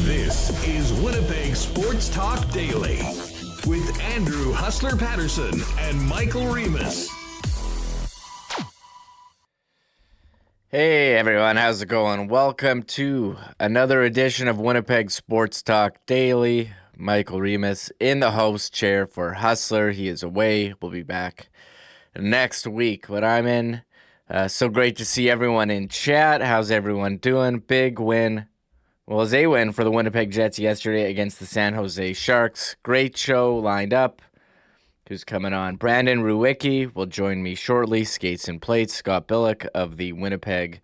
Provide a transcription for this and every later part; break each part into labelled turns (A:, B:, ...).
A: This is Winnipeg Sports Talk Daily with Andrew Hustler Paterson and Michael Remis.
B: Hey everyone, how's it going? Welcome to another edition of Winnipeg Sports Talk Daily. Michael Remis in the host chair for Hustler. He is away. We'll be back next week, but I'm in. So great to see everyone in chat. How's everyone doing? Big win. Well, it was a win for the Winnipeg Jets yesterday against the San Jose Sharks. Great show lined up. Who's coming on? Brandon Rewucki will join me shortly. Skates and Plates. Scott Billeck of the Winnipeg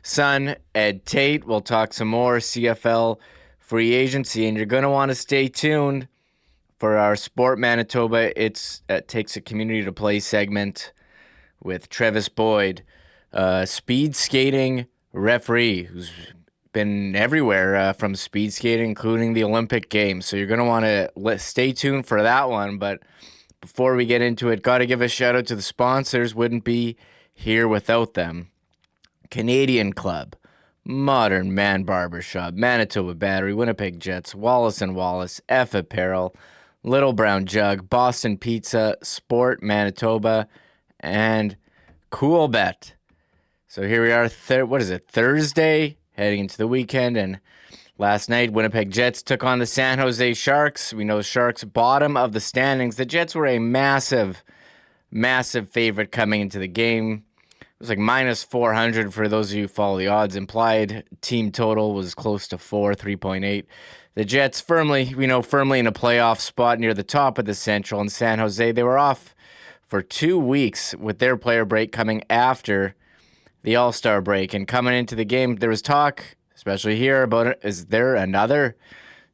B: Sun. Ed Tait. We'll talk some more CFL free agency, and you're going to want to stay tuned for our Sport Manitoba. It takes a community to play segment with Trevis Boyd, speed skating referee who's been everywhere from speed skating, including the Olympic Games. So you're going to want to stay tuned for that one. But before we get into it, got to give a shout out to the sponsors. Wouldn't be here without them. Canadian Club, Modern Man Barbershop, Manitoba Battery, Winnipeg Jets, Wallace & Wallace, F Apparel, Little Brown Jug, Boston Pizza, Sport Manitoba, and Coolbet. So here we are, Thursday, heading into the weekend, and last night, Winnipeg Jets took on the San Jose Sharks. We know the Sharks bottom of the standings. The Jets were a massive, massive favorite coming into the game. It was like minus 400 for those of you who follow the odds. Implied team total was close to 3.8. The Jets firmly in a playoff spot near the top of the Central. And San Jose, they were off for 2 weeks with their player break coming after the All-Star break. And coming into the game, there was talk, especially here, about it. Is there another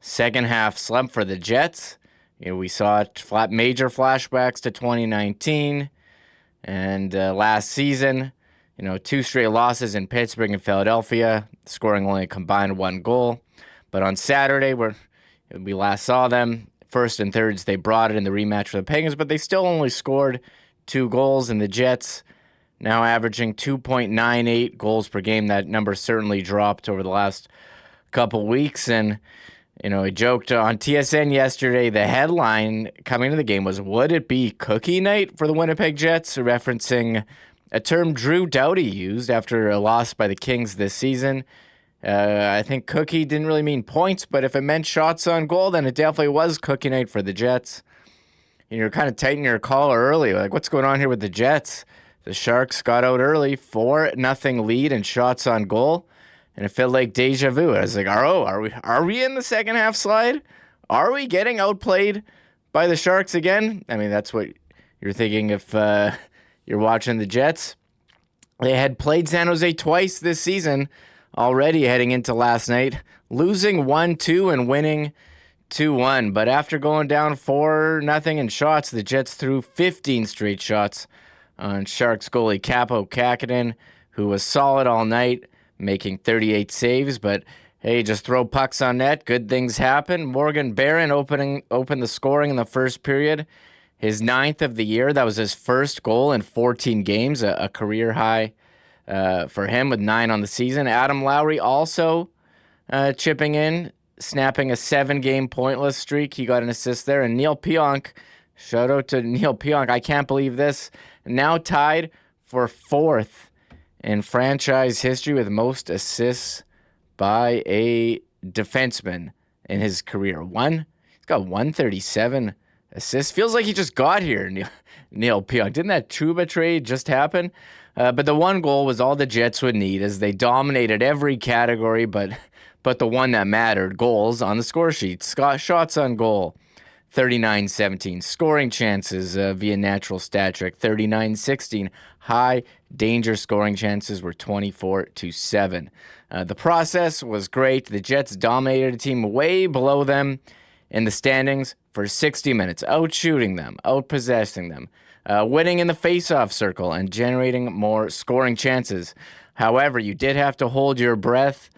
B: second-half slump for the Jets? You know, we saw major flashbacks to 2019 and last season. 2 straight losses in Pittsburgh and Philadelphia, scoring only a combined 1 goal. But on Saturday, we last saw them, first and thirds, they brought it in the rematch for the Penguins, but they still only scored 2 goals, and the Jets now averaging 2.98 goals per game. That number certainly dropped over the last couple weeks. And, I joked on TSN yesterday, the headline coming to the game was, would it be cookie night for the Winnipeg Jets? Referencing a term Drew Doughty used after a loss by the Kings this season. I think cookie didn't really mean points, but if it meant shots on goal, then it definitely was cookie night for the Jets. And you're kind of tightening your collar early. Like, what's going on here with the Jets? The Sharks got out early, 4-0 lead and shots on goal, and it felt like deja vu. I was like, are we in the second half slide? Are we getting outplayed by the Sharks again? I mean, that's what you're thinking if you're watching the Jets. They had played San Jose twice this season already heading into last night, losing 1-2 and winning 2-1. But after going down 4-0 in shots, the Jets threw 15 straight shots on Sharks goalie Capo Kakinen, who was solid all night, making 38 saves. But hey, just throw pucks on net, good things happen. Morgan Barron opened the scoring in the first period, his 9th of the year. That was his first goal in 14 games, a career high for him with 9 on the season. Adam Lowry also chipping in, snapping a 7-game pointless streak. He got an assist there. And Neil Pionk, shout out to Neil Pionk. I can't believe this. Now tied for 4th in franchise history with most assists by a defenseman in his career. He's got 137 assists. Feels like he just got here, Neil Pionk. Didn't that Trouba trade just happen? But the 1 goal was all the Jets would need as they dominated every category, but the one that mattered, goals on the score sheet. Shots on goal. 39-17. Scoring chances via natural stat trick, 39-16. High danger scoring chances were 24-7. The process was great. The Jets dominated a team way below them in the standings for 60 minutes, outshooting them, outpossessing them, winning in the face-off circle, and generating more scoring chances. However, you did have to hold your breath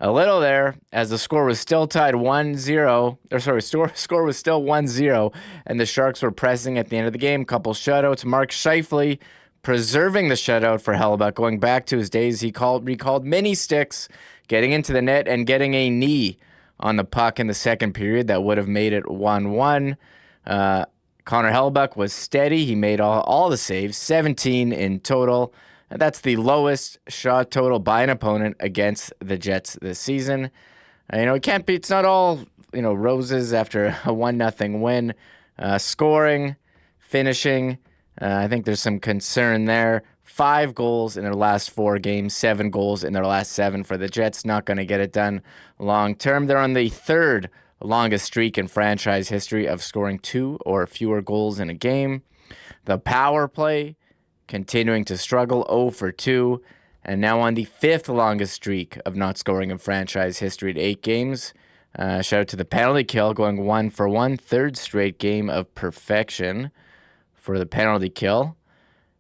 B: a little there, as the score was still tied 1-0. Score was still 1-0, and the Sharks were pressing at the end of the game. Couple shutouts. Mark Scheifele preserving the shutout for Hellebuyck, going back to his days. He recalled mini sticks, getting into the net and getting a knee on the puck in the second period that would have made it 1-1. Connor Hellebuyck was steady. He made all the saves, 17 in total. That's the lowest shot total by an opponent against the Jets this season. It can't be. It's not all roses after a 1-0 win. Scoring, finishing. I think there's some concern there. 5 goals in their last 4 games, 7 goals in their last 7 for the Jets. Not going to get it done long term. They're on the 3rd longest streak in franchise history of scoring 2 or fewer goals in a game. The power play continuing to struggle, 0 for 2, and now on the 5th longest streak of not scoring in franchise history at 8 games. Shout out to the penalty kill, going 1 for 1, 3rd straight game of perfection for the penalty kill.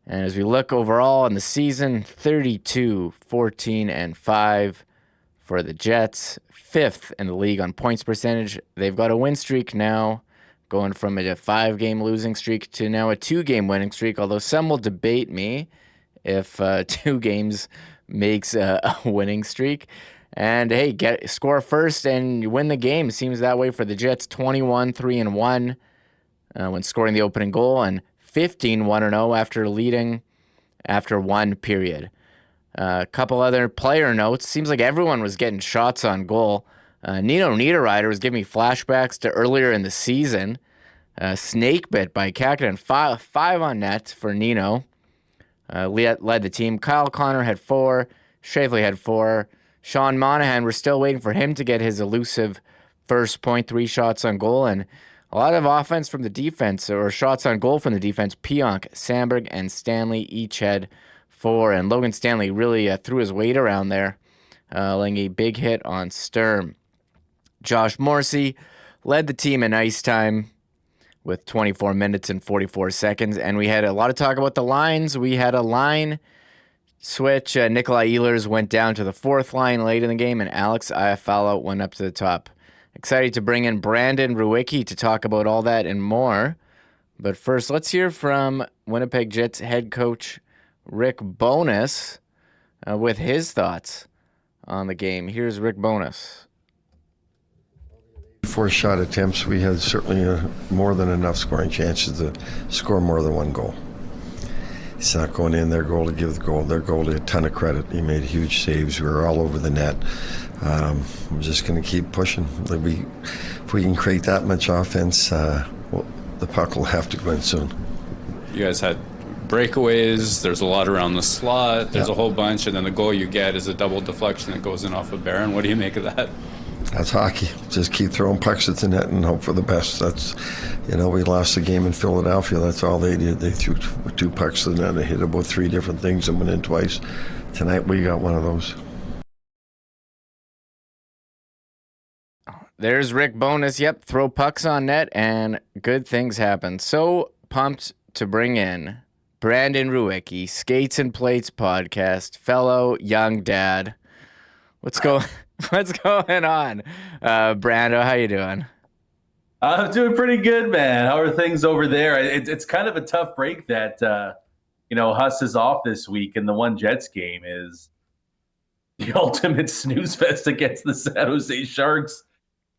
B: And as we look overall in the season, 32, 14, and 5 for the Jets, 5th in the league on points percentage. They've got a win streak now, going from a 5-game losing streak to now a 2-game winning streak, although some will debate me if 2 games makes a winning streak. And hey, score first and you win the game. Seems that way for the Jets. 21-3-1 when scoring the opening goal, and 15-1-0 after leading after 1 period. A couple other player notes. Seems like everyone was getting shots on goal. Nino Niederreiter was giving me flashbacks to earlier in the season. Snake bit by Kakinen. 5 on net for Nino. Led the team. Kyle Connor had 4. Scheifele had 4. Sean Monahan, we're still waiting for him to get his elusive first point. 3 shots on goal, and a lot of offense from the defense, or shots on goal from the defense. Pionk, Sandberg, and Stanley each had 4, and Logan Stanley really threw his weight around there, laying a big hit on Sturm. Josh Morrissey led the team in ice time with 24 minutes and 44 seconds, and we had a lot of talk about the lines. We had a line switch. Nikolai Ehlers went down to the 4th line late in the game, and Alex Iafallo went up to the top. Excited to bring in Brandon Rewucki to talk about all that and more. But first, let's hear from Winnipeg Jets head coach Rick Bowness with his thoughts on the game. Here's Rick Bowness.
C: 4 shot attempts, we had certainly more than enough scoring chances to score more than 1 goal. It's not going in their goal to give their goal a ton of credit. He made huge saves. We were all over the net. We're just going to keep pushing. If we can create that much offense, the puck will have to go in soon.
D: You guys had breakaways. There's a lot around the slot. There's a whole bunch, and then the goal you get is a double deflection that goes in off of Barron. What do you make of that?
C: That's hockey. Just keep throwing pucks at the net and hope for the best. That's, we lost the game in Philadelphia. That's all they did. They threw 2 pucks to the net and hit about 3 different things and went in twice. Tonight we got one of those.
B: There's Rick Bowness. Yep, throw pucks on net and good things happen. So pumped to bring in Brandon Rewucki, Skates and Plates podcast, fellow young dad. What's going on? Brando, how you doing?
E: I'm doing pretty good, man. How are things over there? It's kind of a tough break that Huss is off this week, and the one Jets game is the ultimate snooze fest against the San Jose Sharks.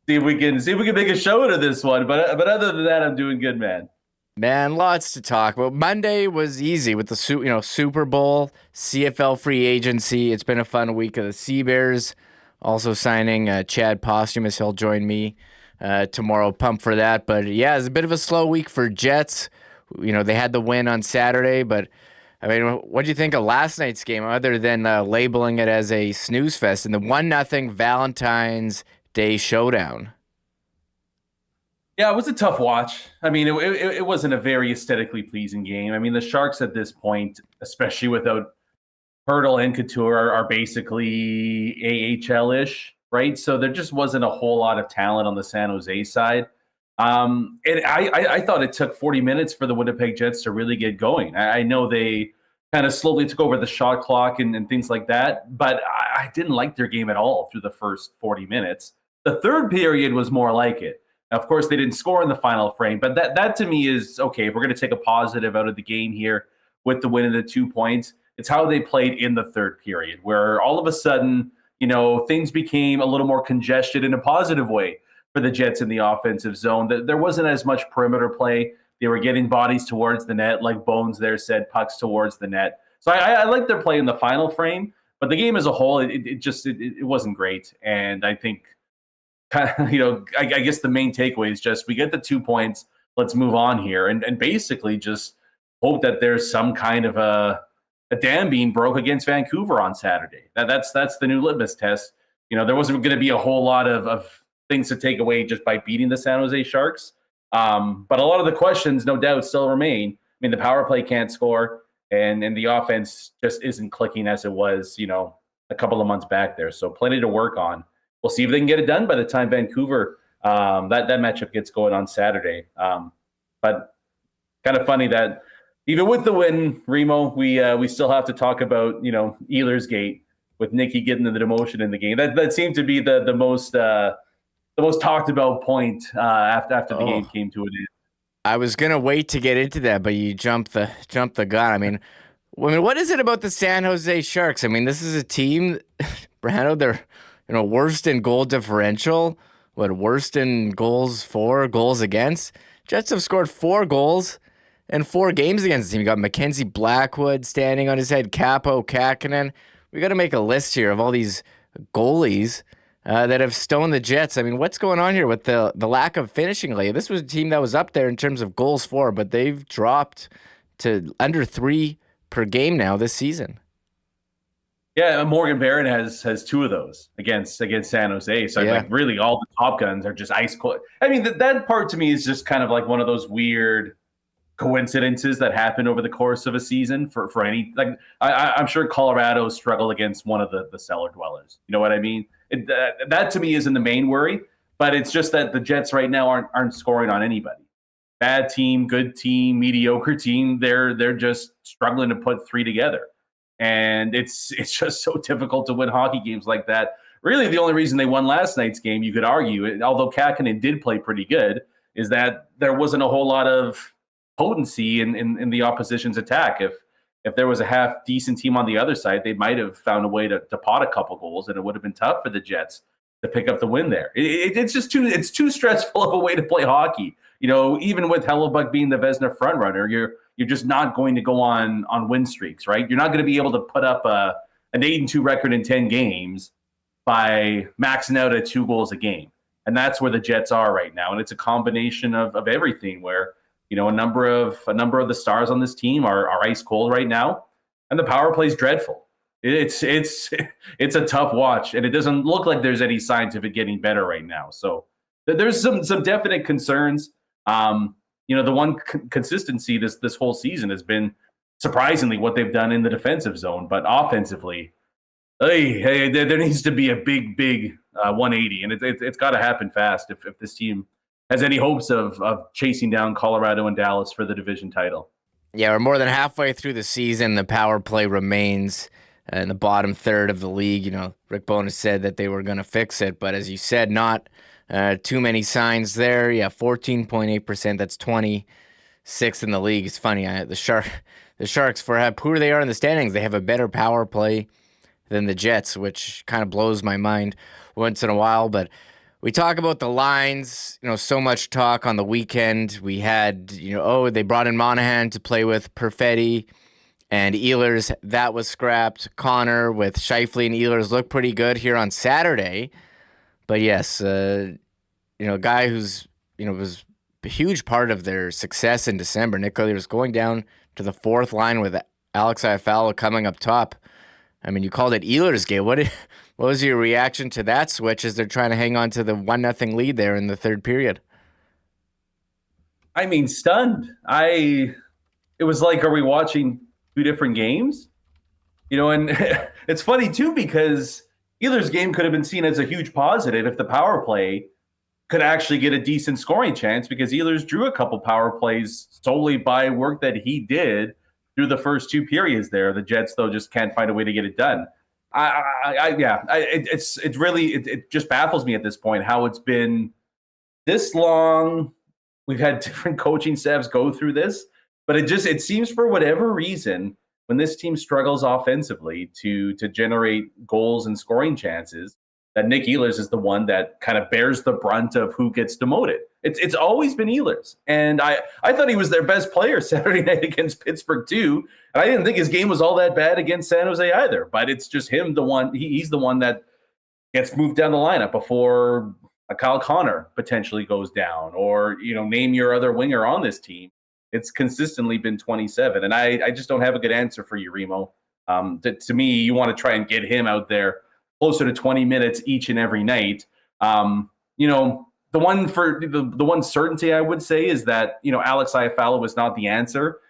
E: See if we can make a show out of this one. But other than that, I'm doing good, man.
B: Man, lots to talk about. Monday was easy with the Super Bowl, CFL free agency. It's been a fun week of the Sea Bears. Also signing Chad Posthumous. He'll join me tomorrow. Pumped for that. But yeah, it's a bit of a slow week for Jets. They had the win on Saturday, but I mean, what do you think of last night's game, other than labeling it as a snooze fest and the 1-0 Valentine's Day showdown?
E: Yeah, it was a tough watch. I mean, it wasn't a very aesthetically pleasing game. I mean, the Sharks at this point, especially without Hurdle and Couture, are basically AHL-ish, right? So there just wasn't a whole lot of talent on the San Jose side. I thought it took 40 minutes for the Winnipeg Jets to really get going. I know they kind of slowly took over the shot clock and things like that, but I didn't like their game at all through the first 40 minutes. The third period was more like it. Of course, they didn't score in the final frame, but that to me is okay. If we're going to take a positive out of the game here with the win of the 2 points, it's how they played in the third period, where all of a sudden, things became a little more congested in a positive way for the Jets in the offensive zone. There wasn't as much perimeter play. They were getting bodies towards the net, like Bones there said, pucks towards the net. So I like their play in the final frame, but the game as a whole, it wasn't great. And I think, I guess the main takeaway is just we get the 2 points. Let's move on here and basically just hope that there's some kind of a dam being broke against Vancouver on Saturday. That's the new litmus test. There wasn't going to be a whole lot of things to take away just by beating the San Jose Sharks. But a lot of the questions, no doubt, still remain. I mean, the power play can't score, and the offense just isn't clicking as it was, a couple of months back there. So plenty to work on. We'll see if they can get it done by the time Vancouver, that matchup gets going on Saturday. But kind of funny that even with the win, Remo, we still have to talk about, Ehlers Gate with Nicky getting the demotion in the game. That seemed to be the most talked about point after the game came to an end.
B: I was gonna wait to get into that, but you jumped the gun. I mean, what is it about the San Jose Sharks? I mean, this is a team, Brando. They're worst in goal differential. Worst in goals for, goals against. Jets have scored 4 goals in 4 games against the team. You got Mackenzie Blackwood standing on his head, Capo, Kakinen. We got to make a list here of all these goalies that have stoned the Jets. I mean, what's going on here with the lack of finishing lately? This was a team that was up there in terms of goals for, but they've dropped to under 3 per game now this season.
E: Yeah, Morgan Barron has 2 of those against San Jose. So
B: Yeah.
E: like really all the top guns are just ice cold. I mean, that part to me is just kind of like one of those weird coincidences that happen over the course of a season for any, like I'm sure Colorado struggled against one of the cellar dwellers. You know what I mean? That to me isn't the main worry, but it's just that the Jets right now aren't scoring on anybody. Bad team, good team, mediocre team. They're just struggling to put 3 together. And it's just so difficult to win hockey games like that. Really, the only reason they won last night's game, you could argue, although Kakinen did play pretty good, is that there wasn't a whole lot of potency in the opposition's attack. If there was a half decent team on the other side, they might have found a way to pot a couple goals, and it would have been tough for the Jets to pick up the win there. It's just too stressful of a way to play hockey. Even with Hellebuck being the Vezina frontrunner, you're just not going to go on win streaks, right? You're not going to be able to put up an 8-2 record in 10 games by maxing out at 2 goals a game. And that's where the Jets are right now. And it's a combination of everything where, a number of the stars on this team are ice cold right now. And the power play is dreadful. It's a tough watch. And it doesn't look like there's any signs of it getting better right now. So there's some definite concerns. The one consistency this whole season has been surprisingly what they've done in the defensive zone, but offensively, hey, there needs to be a big 180, and it's got to happen fast if this team has any hopes of chasing down Colorado and Dallas for the division title.
B: Yeah, we're more than halfway through the season. The power play remains in the bottom third of the league. Rick Bowness said that they were going to fix it, but as you said, not too many signs there. Yeah, 14.8%. That's 26th in the league. It's funny. The Sharks, for how poor they are in the standings, they have a better power play than the Jets, which kind of blows my mind once in a while. But we talk about the lines. So much talk on the weekend. We had, they brought in Monahan to play with Perfetti and Ehlers. That was scrapped. Connor with Scheifele and Ehlers looked pretty good here on Saturday. But yes, a guy who's, was a huge part of their success in December. Nick Ehlers going down to the 4th line with Alex Iafallo coming up top. I mean, you called it Ehlers Gate. What was your reaction to that switch as they're trying to hang on to the 1-0 lead there in the third period?
E: I mean, stunned. It was like, are we watching two different games? And it's funny too because Ehlers' game could have been seen as a huge positive if the power play could actually get a decent scoring chance, because Ehlers drew a couple power plays solely by work that he did through the first two periods there. The Jets, though, just can't find a way to get it done. It just baffles me at this point how it's been this long. We've had different coaching staffs go through this, but it seems for whatever reason, when this team struggles offensively to generate goals and scoring chances, that Nick Ehlers is the one that kind of bears the brunt of who gets demoted. It's always been Ehlers. And I thought he was their best player Saturday night against Pittsburgh too. And I didn't think his game was all that bad against San Jose either. But it's just him, he's the one that gets moved down the lineup before a Kyle Connor potentially goes down, or, name your other winger on this team. It's consistently been 27. And I just don't have a good answer for you, Remo. To me, you want to try and get him out there closer to 20 minutes each and every night. The one certainty I would say is that, Alex Iafallo was not the answer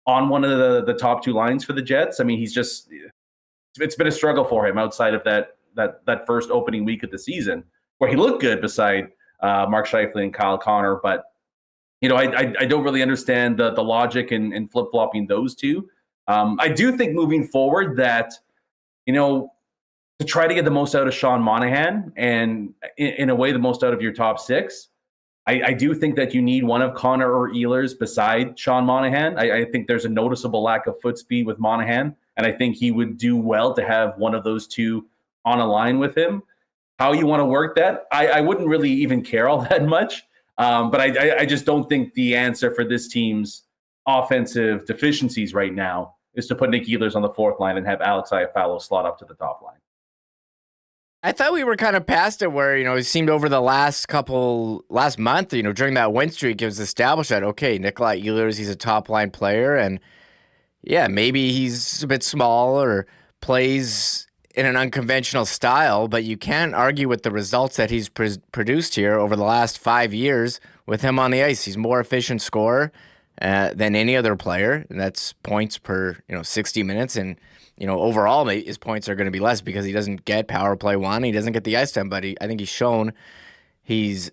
E: on one of the top two lines for the Jets. I mean, it's been a struggle for him outside of that first opening week of the season where he looked good beside Mark Scheifele and Kyle Connor. But, I don't really understand the logic in flip-flopping those two. I do think moving forward that, to try to get the most out of Sean Monahan and in a way the most out of your top six, I do think that you need one of Connor or Ehlers beside Sean Monahan. I think there's a noticeable lack of foot speed with Monahan, and I think he would do well to have one of those two on a line with him. How you want to work that, I wouldn't really even care all that much, but I just don't think the answer for this team's offensive deficiencies right now is to put Nick Ehlers on the fourth line and have Alex Iafallo slot up to the top line.
B: I thought we were kind of past it where, it seemed over the last month, during that win streak, it was established that, okay, Nikolai Ehlers, he's a top line player. And yeah, maybe he's a bit small or plays in an unconventional style, but you can't argue with the results that he's produced here over the last 5 years with him on the ice. He's more efficient scorer than any other player, and that's points per 60 minutes. And overall, his points are going to be less because he doesn't get power play one. He doesn't get the ice time, but I think he's shown he's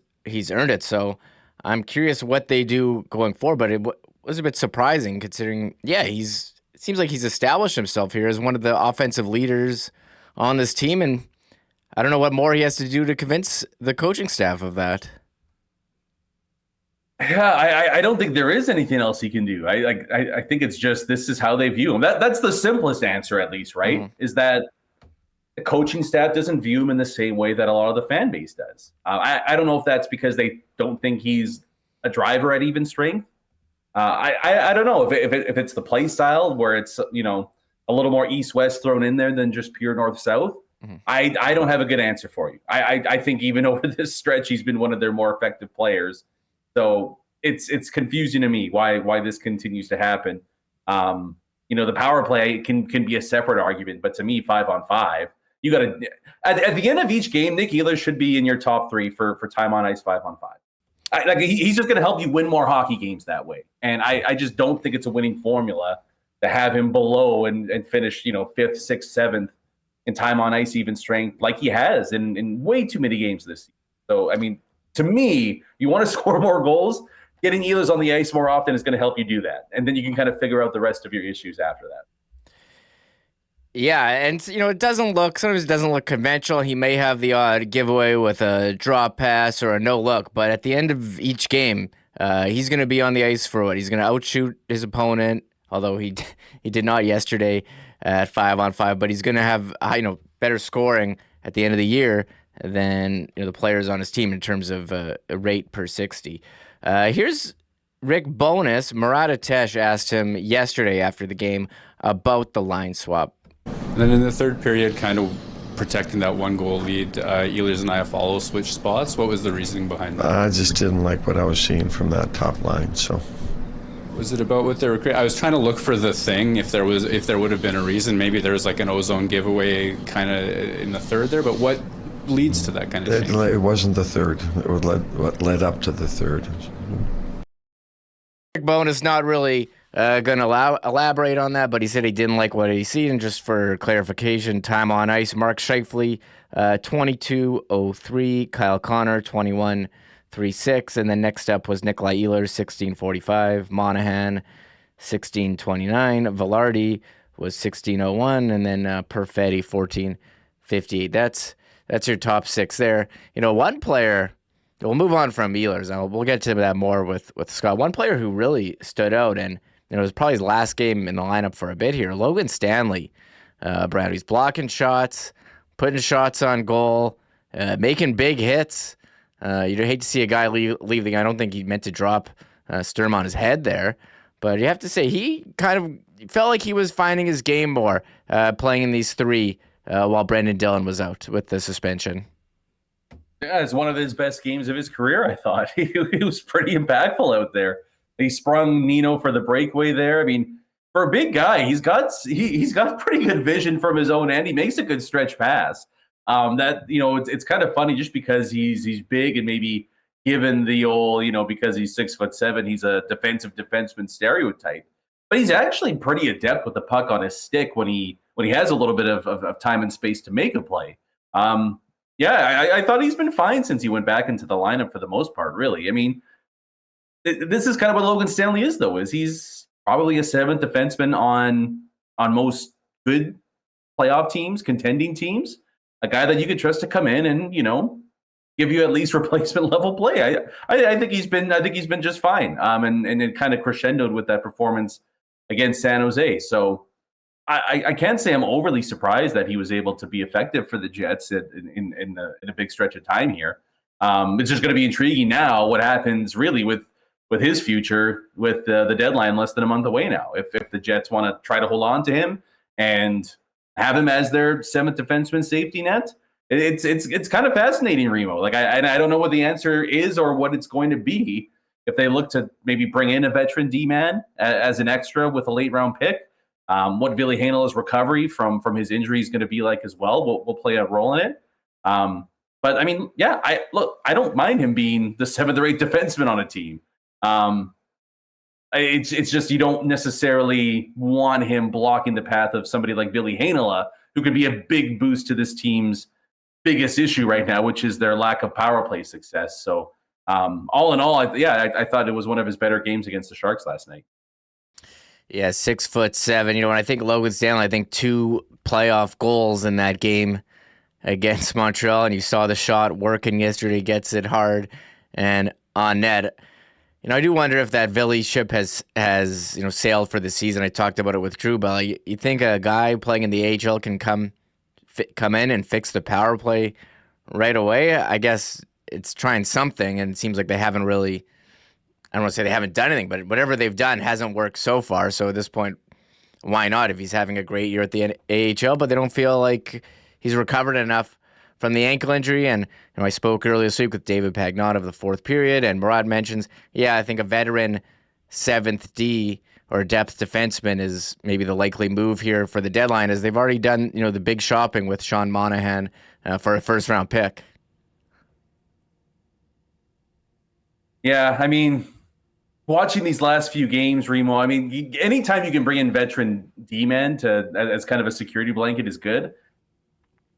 B: earned it. So I'm curious what they do going forward. But it was a bit surprising considering, it seems like he's established himself here as one of the offensive leaders on this team, and I don't know what more he has to do to convince the coaching staff of that.
E: Yeah, I don't think there is anything else he can do. I think it's just this is how they view him. That's the simplest answer, at least, right? Mm-hmm. Is that the coaching staff doesn't view him in the same way that a lot of the fan base does. I don't know if that's because they don't think he's a driver at even strength. I don't know if it's the play style where it's a little more east-west thrown in there than just pure north-south. Mm-hmm. I don't have a good answer for you. I think even over this stretch, he's been one of their more effective players. So it's confusing to me why this continues to happen. The power play can be a separate argument, but to me, 5-on-5, you got to at the end of each game, Nick Ehlers should be in your top 3 for time on ice 5-on-5. He's just going to help you win more hockey games that way, and I just don't think it's a winning formula to have him below and finish 5th, 6th, 7th in time on ice even strength like he has in way too many games this season. So I mean, to me, you want to score more goals, getting Ehlers on the ice more often is going to help you do that. And then you can kind of figure out the rest of your issues after that.
B: Yeah, and sometimes it doesn't look conventional. He may have the odd giveaway with a drop pass or a no look, but at the end of each game, he's going to be on the ice for what? He's going to outshoot his opponent, although he did not yesterday at 5-on-5, but he's going to have better scoring at the end of the year than the players on his team in terms of a rate per 60. Here's Rick Bowness. Murat Atesh asked him yesterday after the game about the line swap.
D: And then in the third period, kind of protecting that 1-goal lead, Ehlers and Iafallo switched spots. What was the reasoning behind that?
C: I just didn't like what I was seeing from that top line. So
D: was it about what they were creating? I was trying to look for the thing, if there would have been a reason. Maybe there was like an ozone giveaway kind of in the third there, but what leads to that kind of thing?
C: It wasn't the third. It was what led up to the third.
B: bonus, not really going to elaborate on that, but he said he didn't like what he seen. And just for clarification, time on ice, Mark Scheifele, 22:03, Kyle Connor, 21:36, and then next up was Nikolai Ehlers, 16:45, Monahan, 16:29, Velarde was 16:01, and then Perfetti, 14:58. That's your top six there. One player. We'll move on from Ehlers. We'll get to that more with Scott. One player who really stood out, and it was probably his last game in the lineup for a bit here, Logan Stanley. Brad, he's blocking shots, putting shots on goal, making big hits. You'd hate to see a guy leave the game. I don't think he meant to drop Sturm on his head there, but you have to say he kind of felt like he was finding his game more playing in these three while Brendan Dillon was out with the suspension.
E: Yeah, it's one of his best games of his career, I thought. He was pretty impactful out there. He sprung Nino for the breakaway there. I mean, for a big guy, he's got pretty good vision from his own end. He makes a good stretch pass. It's kind of funny just because he's big and maybe given the old, because he's 6'7", he's a defensive defenseman stereotype. But he's actually pretty adept with the puck on his stick when he has a little bit of time and space to make a play. I thought he's been fine since he went back into the lineup for the most part, really. I mean, this is kind of what Logan Stanley is, though, is he's probably a seventh defenseman on most good playoff teams, contending teams, a guy that you could trust to come in and, give you at least replacement level play. I think he's been just fine. And it kind of crescendoed with that performance against San Jose. So I can't say I'm overly surprised that he was able to be effective for the Jets in a big stretch of time here. It's just going to be intriguing now what happens really with his future with the deadline less than a month away now. If the Jets want to try to hold on to him and have him as their seventh defenseman safety net, it's kind of fascinating, Remo. Like I don't know what the answer is or what it's going to be if they look to maybe bring in a veteran D-man as an extra with a late round pick. What Ville Heinola's recovery from his injury is going to be like as well will play a role in it. But I mean, yeah, I don't mind him being the seventh or eighth defenseman on a team. It's just you don't necessarily want him blocking the path of somebody like Ville Heinola, who could be a big boost to this team's biggest issue right now, which is their lack of power play success. So all in all, I thought it was one of his better games against the Sharks last night.
B: Yeah, 6'7". When I think Logan Stanley, I think 2 playoff goals in that game against Montreal, and you saw the shot working yesterday, gets it hard and on net. I do wonder if that Ville ship has sailed for the season. I talked about it with Drew Bell. You think a guy playing in the AHL can come in and fix the power play right away? I guess it's trying something, and it seems like they haven't really. I don't want to say they haven't done anything, but whatever they've done hasn't worked so far. So at this point, why not if he's having a great year at the AHL, but they don't feel like he's recovered enough from the ankle injury? And I spoke earlier this week with David Pagnot of the fourth period, and Murad mentions, I think a veteran 7th D or depth defenseman is maybe the likely move here for the deadline, as they've already done the big shopping with Sean Monahan for a first-round pick.
E: Yeah, I mean, watching these last few games, Remo, I mean, anytime you can bring in veteran D-men as kind of a security blanket is good.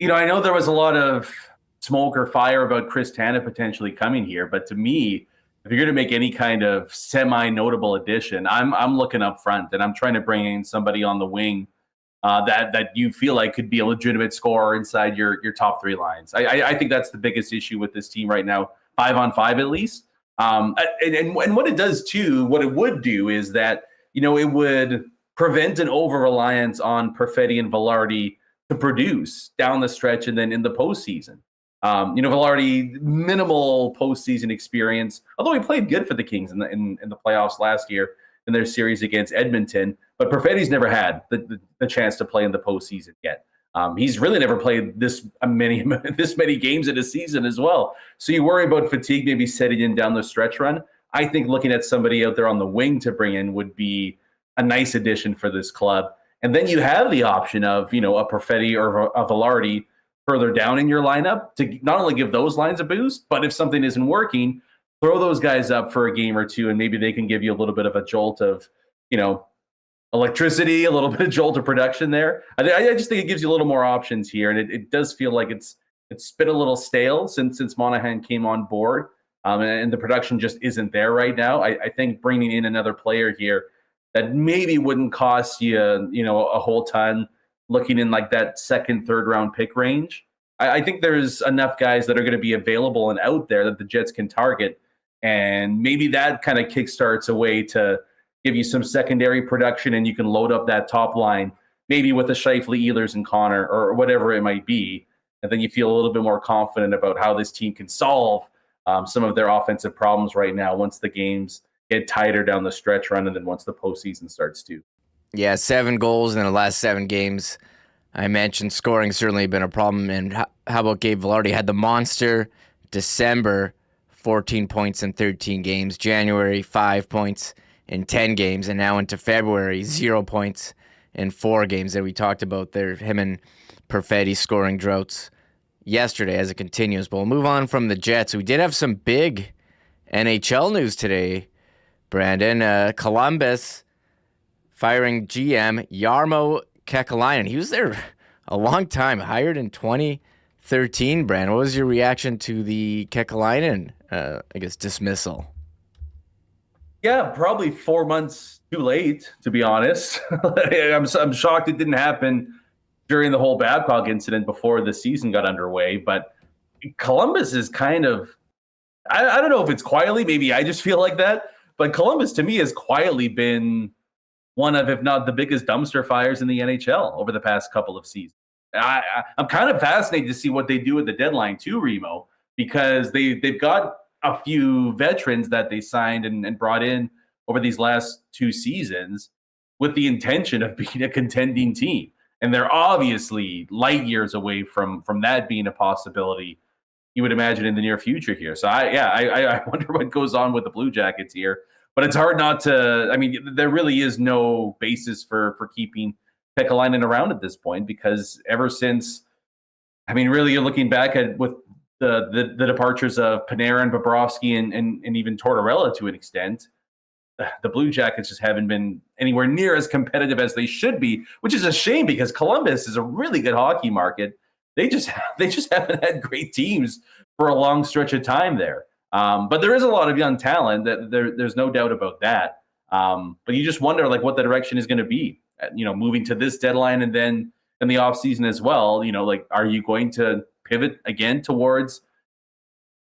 E: I know there was a lot of smoke or fire about Chris Tanev potentially coming here, but to me, if you're going to make any kind of semi-notable addition, I'm looking up front and I'm trying to bring in somebody on the wing that you feel like could be a legitimate scorer inside your top 3 lines. I think that's the biggest issue with this team right now, 5-on-5 at least. And what it does too, what it would do is that, it would prevent an over-reliance on Perfetti and Velarde to produce down the stretch and then in the postseason. Velarde, minimal postseason experience, although he played good for the Kings in the playoffs last year in their series against Edmonton. But Perfetti's never had the chance to play in the postseason yet. He's really never played this many games in a season as well. So you worry about fatigue maybe setting in down the stretch run. I think looking at somebody out there on the wing to bring in would be a nice addition for this club. And then you have the option of, a Perfetti or a Velarde further down in your lineup to not only give those lines a boost, but if something isn't working, throw those guys up for a game or two, and maybe they can give you a little bit of a jolt of, electricity, a little bit of jolt of production there. I just think it gives you a little more options here, and it does feel like it's been a little stale since Monahan came on board, and the production just isn't there right now. I think bringing in another player here that maybe wouldn't cost you, a whole ton, looking in like that second, third round pick range. I think there's enough guys that are going to be available and out there that the Jets can target, and maybe that kind of kickstarts a way to give you some secondary production, and you can load up that top line, maybe with the Scheifele, Ehlers, and Connor, or whatever it might be. And then you feel a little bit more confident about how this team can solve some of their offensive problems right now once the games get tighter down the stretch run, and then once the postseason starts too.
B: Yeah, 7 goals in the last 7 games. I mentioned scoring certainly been a problem. And how about Gabe Vilardi? Had the monster December, 14 points in 13 games. January, 5 points in 10 games. And now into February, 0 points in 4 games that we talked about there. Him and Perfetti scoring droughts yesterday as it continues. But we'll move on from the Jets. We did have some big NHL news today, Brandon. Columbus firing GM Jarmo Kekalainen. He was there a long time, hired in 2013, Brandon. What was your reaction to the Kekalainen, dismissal?
E: Yeah, probably 4 months too late, to be honest. I'm shocked it didn't happen during the whole Babcock incident before the season got underway. But Columbus is kind of, I don't know if it's quietly, maybe I just feel like that, but Columbus to me has quietly been one of, if not the biggest dumpster fires in the NHL over the past couple of seasons. I'm kind of fascinated to see what they do at the deadline too, Remo, because they've got a few veterans that they signed and brought in over these last 2 seasons with the intention of being a contending team. And they're obviously light years away from that being a possibility, you would imagine, in the near future here. So I wonder what goes on with the Blue Jackets here. But it's hard not to, there really is no basis for keeping Kekalainen around at this point, because ever since, really you're looking back at with the departures of Panarin, Bobrovsky, and even Tortorella to an extent, the Blue Jackets just haven't been anywhere near as competitive as they should be, which is a shame because Columbus is a really good hockey market. They just haven't had great teams for a long stretch of time there. But there is a lot of young talent. There's no doubt about that. But you just wonder what the direction is going to be, moving to this deadline and then in the offseason as well. Are you going to pivot again towards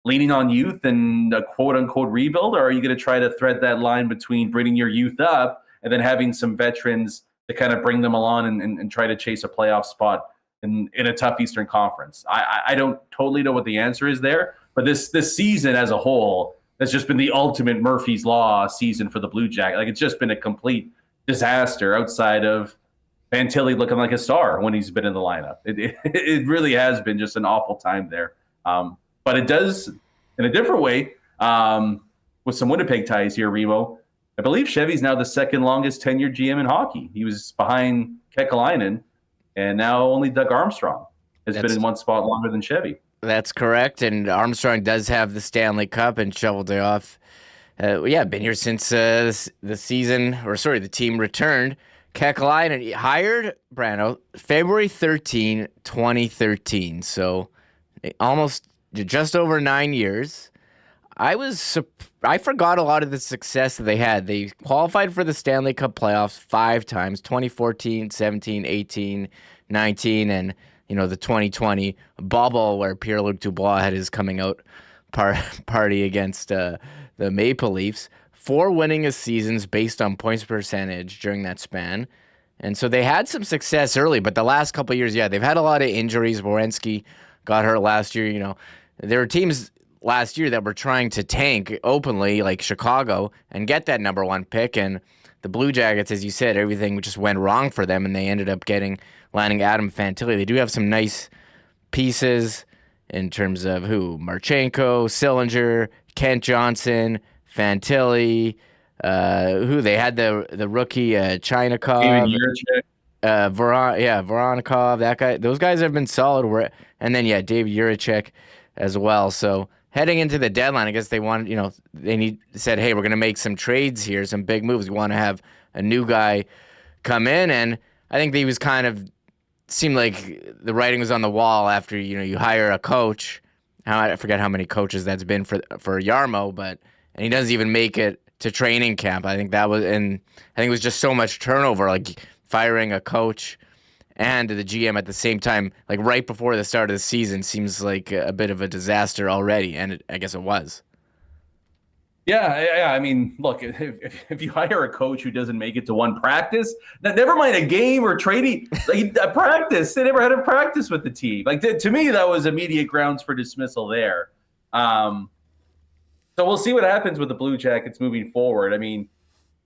E: leaning on youth and a quote unquote rebuild, or are you going to try to thread that line between bringing your youth up and then having some veterans to kind of bring them along and try to chase a playoff spot in a tough Eastern Conference? I don't totally know what the answer is there, but this season as a whole has just been the ultimate Murphy's Law season for the Blue Jackets. It's just been a complete disaster outside of Fantilli looking like a star when he's been in the lineup. It really has been just an awful time there. But it does, in a different way, with some Winnipeg ties here, Remo. I believe Chevy's now the second longest tenured GM in hockey. He was behind Kekalainen, and now only Doug Armstrong has been in one spot longer than Chevy.
B: That's correct, and Armstrong does have the Stanley Cup and shoveled it off. Been here since the team returned. Kekalainen hired Brando February 13, 2013, so almost just over 9 years. I forgot a lot of the success that they had. They qualified for the Stanley Cup playoffs 5 times, 2014, 17, 18, 19, and the 2020 bubble where Pierre-Luc Dubois had his coming out party against the Maple Leafs. 4 winningest seasons based on points percentage during that span. And so they had some success early, but the last couple of years, they've had a lot of injuries. Werenski got hurt last year. There were teams last year that were trying to tank openly, like Chicago, and get that number 1 pick. And the Blue Jackets, as you said, everything just went wrong for them, and they ended up landing Adam Fantilli. They do have some nice pieces in terms of Marchenko, Sillinger, Kent Johnson, Fantilli, who they had the rookie Chinikov, Voronkov, that guy. Those guys have been solid. And then David Jiricek as well. So heading into the deadline, I guess they wanted, said, hey, we're going to make some trades here, some big moves. We want to have a new guy come in. And I think he was seemed like the writing was on the wall after, you hire a coach. I forget how many coaches that's been for Yarmo, and he doesn't even make it to training camp. I think it was just so much turnover, like firing a coach and the GM at the same time, like right before the start of the season, seems like a bit of a disaster already, and I guess it was.
E: Yeah. I mean, look, if you hire a coach who doesn't make it to one practice, never mind a game or trading, like a practice, they never had a practice with the team. Like to me, that was immediate grounds for dismissal there. So we'll see what happens with the Blue Jackets moving forward. I mean,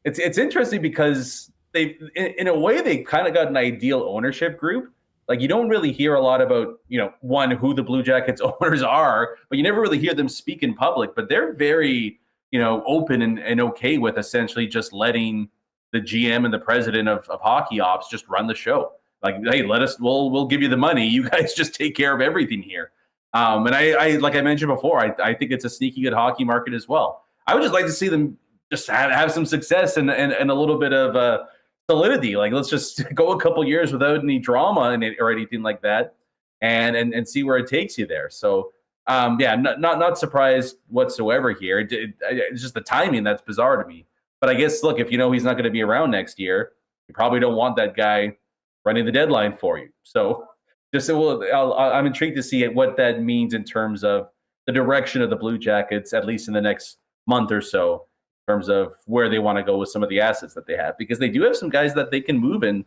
E: it's interesting because in a way, they kind of got an ideal ownership group. Like you don't really hear a lot about, who the Blue Jackets owners are, but you never really hear them speak in public. But they're very, open and okay with essentially just letting the GM and the president of hockey ops just run the show. Like, hey, we'll give you the money. You guys just take care of everything here. And I like I mentioned before, I think it's a sneaky good hockey market as well. I would just like to see them just have some success and a little bit of solidity. Like, let's just go a couple years without any drama in it or anything like that, and see where it takes you there. So, not surprised whatsoever here. It's just the timing that's bizarre to me. But I guess, look, if he's not going to be around next year, you probably don't want that guy running the deadline for you. So, I'm intrigued to see what that means in terms of the direction of the Blue Jackets, at least in the next month or so, in terms of where they want to go with some of the assets that they have, because they do have some guys that they can move and,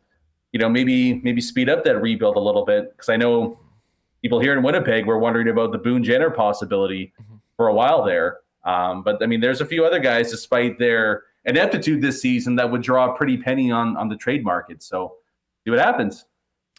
E: maybe speed up that rebuild a little bit. Because I know people here in Winnipeg were wondering about the Boone Jenner possibility for a while there. But I mean, there's a few other guys, despite their ineptitude this season, that would draw a pretty penny on the trade market. So see what happens.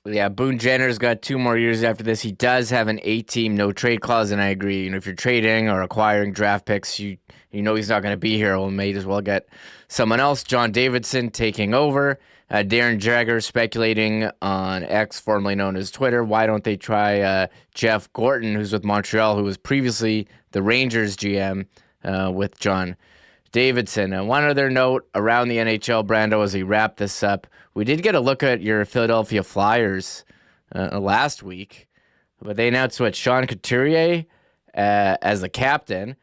B: Yeah, Boone Jenner's got 2 more years after this. He does have an 8-team no trade clause, and I agree. If you're trading or acquiring draft picks, you know he's not going to be here. Well, may as well get someone else. John Davidson taking over. Darren Jagger speculating on X, formerly known as Twitter. Why don't they try Jeff Gorton, who's with Montreal, who was previously the Rangers GM with John Davidson. And one other note around the NHL, Brando, as we wrap this up, we did get a look at your Philadelphia Flyers last week, but they announced Sean Couturier as the captain.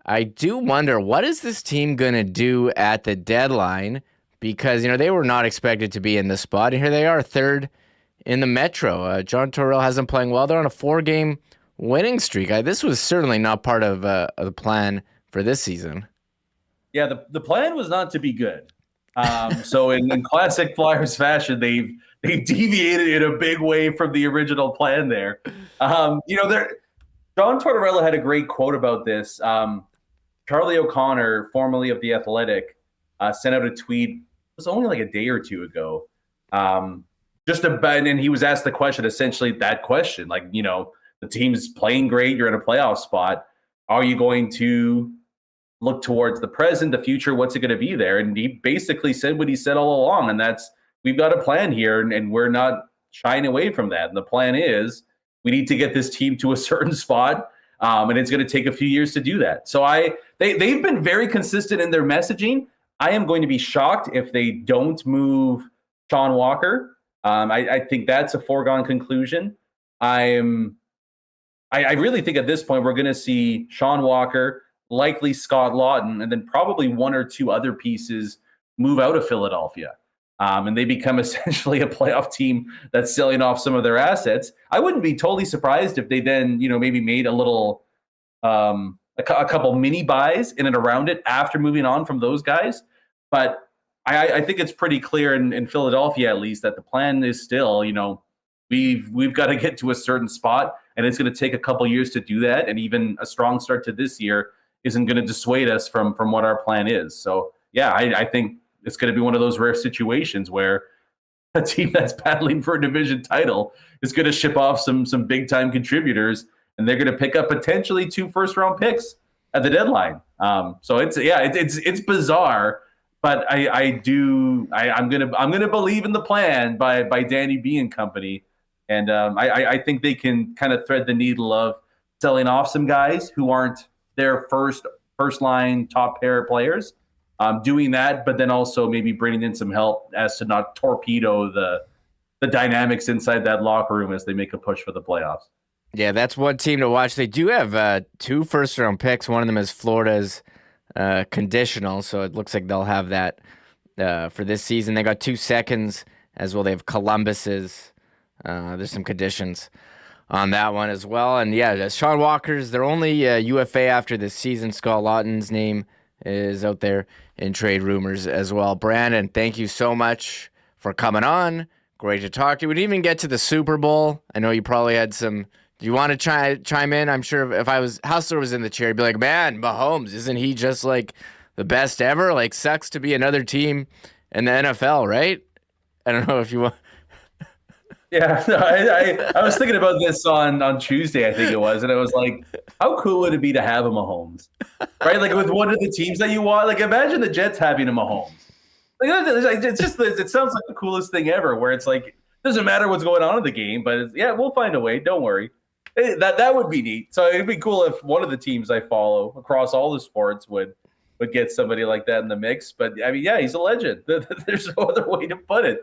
B: I do wonder, what is this team going to do at the deadline? Because, they were not expected to be in this spot, and here they are, third in the Metro. John Tortorella hasn't playing well. They're on a 4-game winning streak. This was certainly not part of the plan for this season.
E: Yeah, the plan was not to be good. So in classic Flyers fashion, they deviated in a big way from the original plan there. John Tortorella had a great quote about this. Charlie O'Connor, formerly of The Athletic, sent out a tweet. It was only like a day or two ago. And he was asked the question, essentially that question, like, the team's playing great, you're in a playoff spot. Are you going to look towards the present, the future? What's it going to be there? And he basically said what he said all along, and that's, we've got a plan here, and we're not shying away from that. And the plan is we need to get this team to a certain spot, and it's going to take a few years to do that. So they've been very consistent in their messaging. I am going to be shocked if they don't move Sean Walker. I think that's a foregone conclusion. I really think at this point we're going to see Sean Walker, likely Scott Lawton, and then probably 1 or 2 other pieces move out of Philadelphia. And they become essentially a playoff team that's selling off some of their assets. I wouldn't be totally surprised if they then, maybe made a little, a couple mini buys in and around it after moving on from those guys. But I think it's pretty clear in Philadelphia, at least, that the plan is still, we've got to get to a certain spot, and it's going to take a couple years to do that. And even a strong start to this year isn't going to dissuade us from what our plan is. So, yeah, I think it's going to be one of those rare situations where a team that's battling for a division title is going to ship off some big-time contributors, and they're going to pick up potentially 2 first-round picks at the deadline. So it's bizarre. But I'm gonna believe in the plan by Danny B and company, and I think they can kind of thread the needle of selling off some guys who aren't their first line top pair players, doing that, but then also maybe bringing in some help as to not torpedo the dynamics inside that locker room as they make a push for the playoffs.
B: Yeah, that's one team to watch. They do have 2 first-round picks. One of them is Florida's conditional, so it looks like they'll have that for this season. They got 2 seconds as well. They have Columbus's. There's some conditions on that one as well. And yeah, Sean Walker's their only UFA after this season. Scott Lawton's name is out there in trade rumors as well. Brandon, thank you so much for coming on. Great to talk to you. We didn't even get to the Super Bowl. I know you probably had some. Do you want to chime in? I'm sure if Hustler was in the chair, he'd be like, man, Mahomes, isn't he just like the best ever? Like, sucks to be another team in the NFL, right? I don't know if you want.
E: Yeah, no, I was thinking about this on Tuesday, I think it was, and I was like, how cool would it be to have a Mahomes, right? Like with one of the teams that you want. Like imagine the Jets having a Mahomes. Like it's just it sounds like the coolest thing ever. Where it's like doesn't matter what's going on in the game, but yeah, we'll find a way. Don't worry. That would be neat. So it'd be cool if one of the teams I follow across all the sports would get somebody like that in the mix. But I mean, yeah, he's a legend. There's no other way to put it.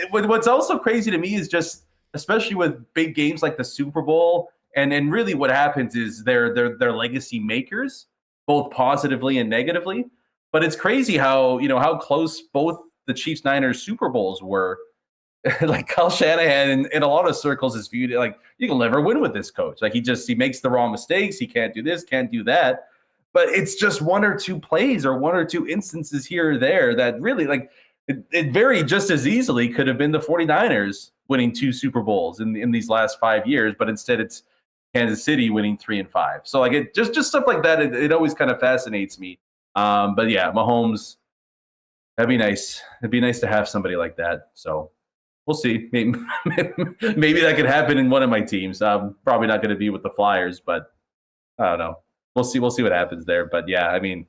E: What's also crazy to me is just, especially with big games like the Super Bowl, and really what happens is they're legacy makers, both positively and negatively. But it's crazy how close both the Chiefs-Niners Super Bowls were. Like Kyle Shanahan in a lot of circles is viewed like you can never win with this coach. Like he makes the wrong mistakes. He can't do this, can't do that. But it's just 1 or 2 plays or 1 or 2 instances here or there that really like it very just as easily could have been the 49ers winning 2 Super Bowls in these last 5 years, but instead it's Kansas City winning 3 and 5. So like it just stuff like that. It always kind of fascinates me. But yeah, Mahomes, that'd be nice. It'd be nice to have somebody like that. So. We'll see. Maybe that could happen in one of my teams. Probably not going to be with the Flyers, but I don't know. We'll see. We'll see what happens there. But yeah, I mean,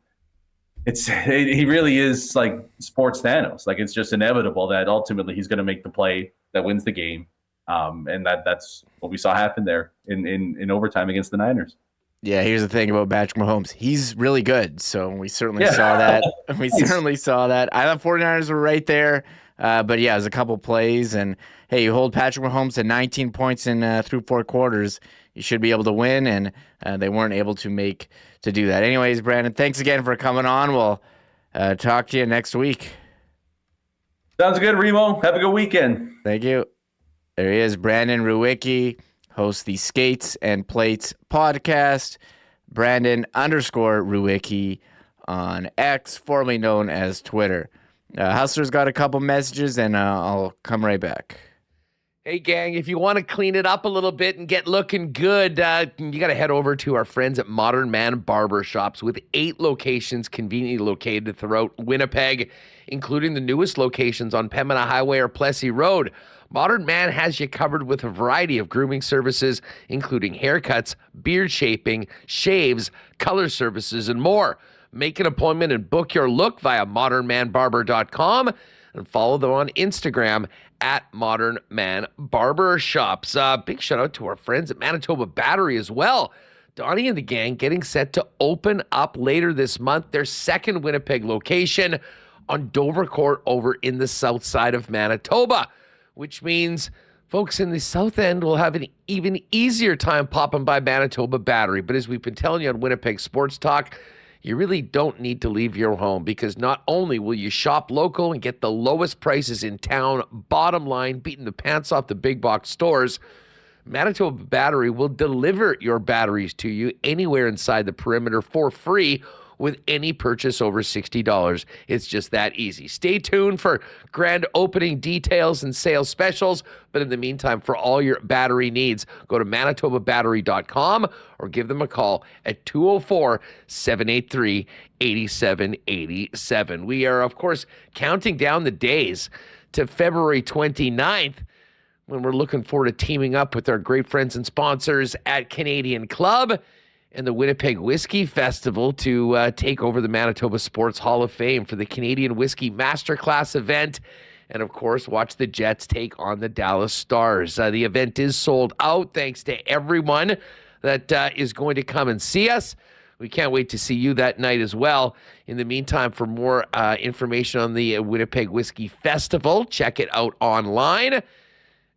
E: he really is like sports Thanos. Like it's just inevitable that ultimately he's going to make the play that wins the game, and that's what we saw happen there in overtime against the Niners.
B: Yeah, here's the thing about Patrick Mahomes. He's really good, so we certainly saw that. We certainly saw that. I thought 49ers were right there. But yeah, it was a couple plays, and hey, you hold Patrick Mahomes to 19 points in through 4 quarters, you should be able to win, and they weren't able to do that. Anyways, Brandon, thanks again for coming on. We'll talk to you next week.
E: Sounds good, Remo. Have a good weekend.
B: Thank you. There he is, Brandon Rewucki, hosts the Skates and Plates podcast. Brandon_Rewucki on X, formerly known as Twitter. Hustler's got a couple messages, and I'll come right back.
F: Hey, gang, if you want to clean it up a little bit and get looking good, you got to head over to our friends at Modern Man Barber Shops with 8 locations conveniently located throughout Winnipeg, including the newest locations on Pembina Highway or Plessy Road. Modern Man has you covered with a variety of grooming services, including haircuts, beard shaping, shaves, color services, and more. Make an appointment and book your look via modernmanbarber.com and follow them on Instagram at Modern Man Barber Shops. Big shout out to our friends at Manitoba Battery as well. Donnie and the gang getting set to open up later this month their second Winnipeg location on Dover Court over in the south side of Manitoba, which means folks in the south end will have an even easier time popping by Manitoba Battery. But as we've been telling you on Winnipeg Sports Talk, you really don't need to leave your home, because not only will you shop local and get the lowest prices in town, bottom line, beating the pants off the big box stores, Manitoba Battery will deliver your batteries to you anywhere inside the perimeter for free with any purchase over $60. It's just that easy. Stay tuned for grand opening details and sales specials. But in the meantime, for all your battery needs, go to manitobabattery.com or give them a call at 204-783-8787. We are, of course, counting down the days to February 29th, when we're looking forward to teaming up with our great friends and sponsors at Canadian Club and the Winnipeg Whiskey Festival to take over the Manitoba Sports Hall of Fame for the Canadian Whiskey Masterclass event. And, of course, watch the Jets take on the Dallas Stars. The event is sold out thanks to everyone that is going to come and see us. We can't wait to see you that night as well. In the meantime, for more information on the Winnipeg Whiskey Festival, check it out online.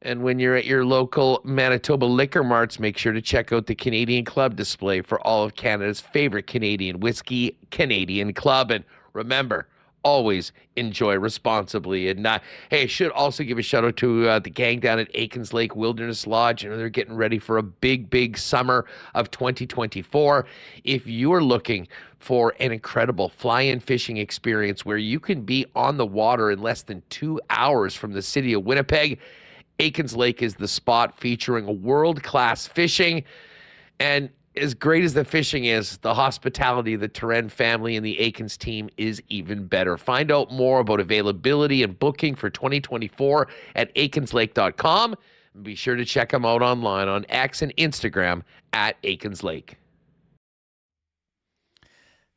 F: And when you're at your local Manitoba liquor marts, make sure to check out the Canadian Club display for all of Canada's favorite Canadian whiskey, Canadian Club. And remember, always enjoy responsibly. And hey, I should also give a shout out to the gang down at Aikens Lake Wilderness Lodge. You know, they're getting ready for a big summer of 2024. If you're looking for an incredible fly-in fishing experience where you can be on the water in less than 2 hours from the city of Winnipeg, Aikens Lake is the spot, featuring world-class fishing. And as great as the fishing is, the hospitality of the Terren family and the Aikens team is even better. Find out more about availability and booking for 2024 at aikenslake.com. And be sure to check them out online on X and Instagram at Aikens Lake.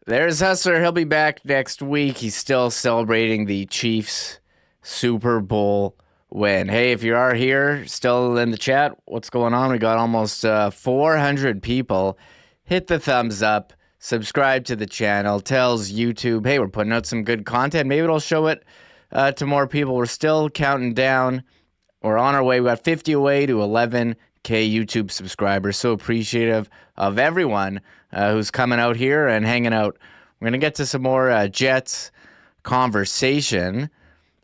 B: There's Hustler. He'll be back next week. He's still celebrating the Chiefs Super Bowl win. Hey, if you are here still in the chat, what's going on? We got almost 400 people. Hit the thumbs up, subscribe to the channel, tells YouTube, hey, we're putting out some good content. Maybe it'll show it to more people. We're still counting down. We're on our way. We got 50 away to 11K YouTube subscribers. So appreciative of everyone who's coming out here and hanging out. We're going to get to some more Jets conversation.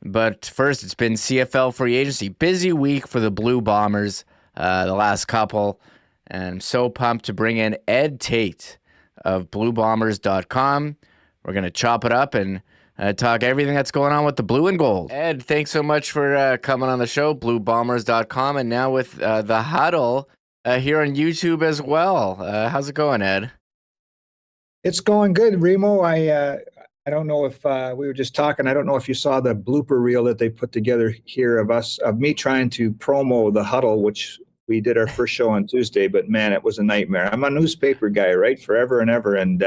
B: But first, it's been CFL free agency. Busy week for the Blue Bombers, the last couple. And I'm so pumped to bring in Ed Tait of BlueBombers.com. We're going to chop it up and talk everything that's going on with the blue and gold. Ed, thanks so much for coming on the show, BlueBombers.com. And now with the Huddle here on YouTube as well. How's it going, Ed?
G: It's going good, Remo. I don't know if we were just talking. I don't know if you saw the blooper reel that they put together here of me trying to promo the Huddle, which we did our first show on Tuesday. But man, it was a nightmare. I'm a newspaper guy, right, forever and ever, and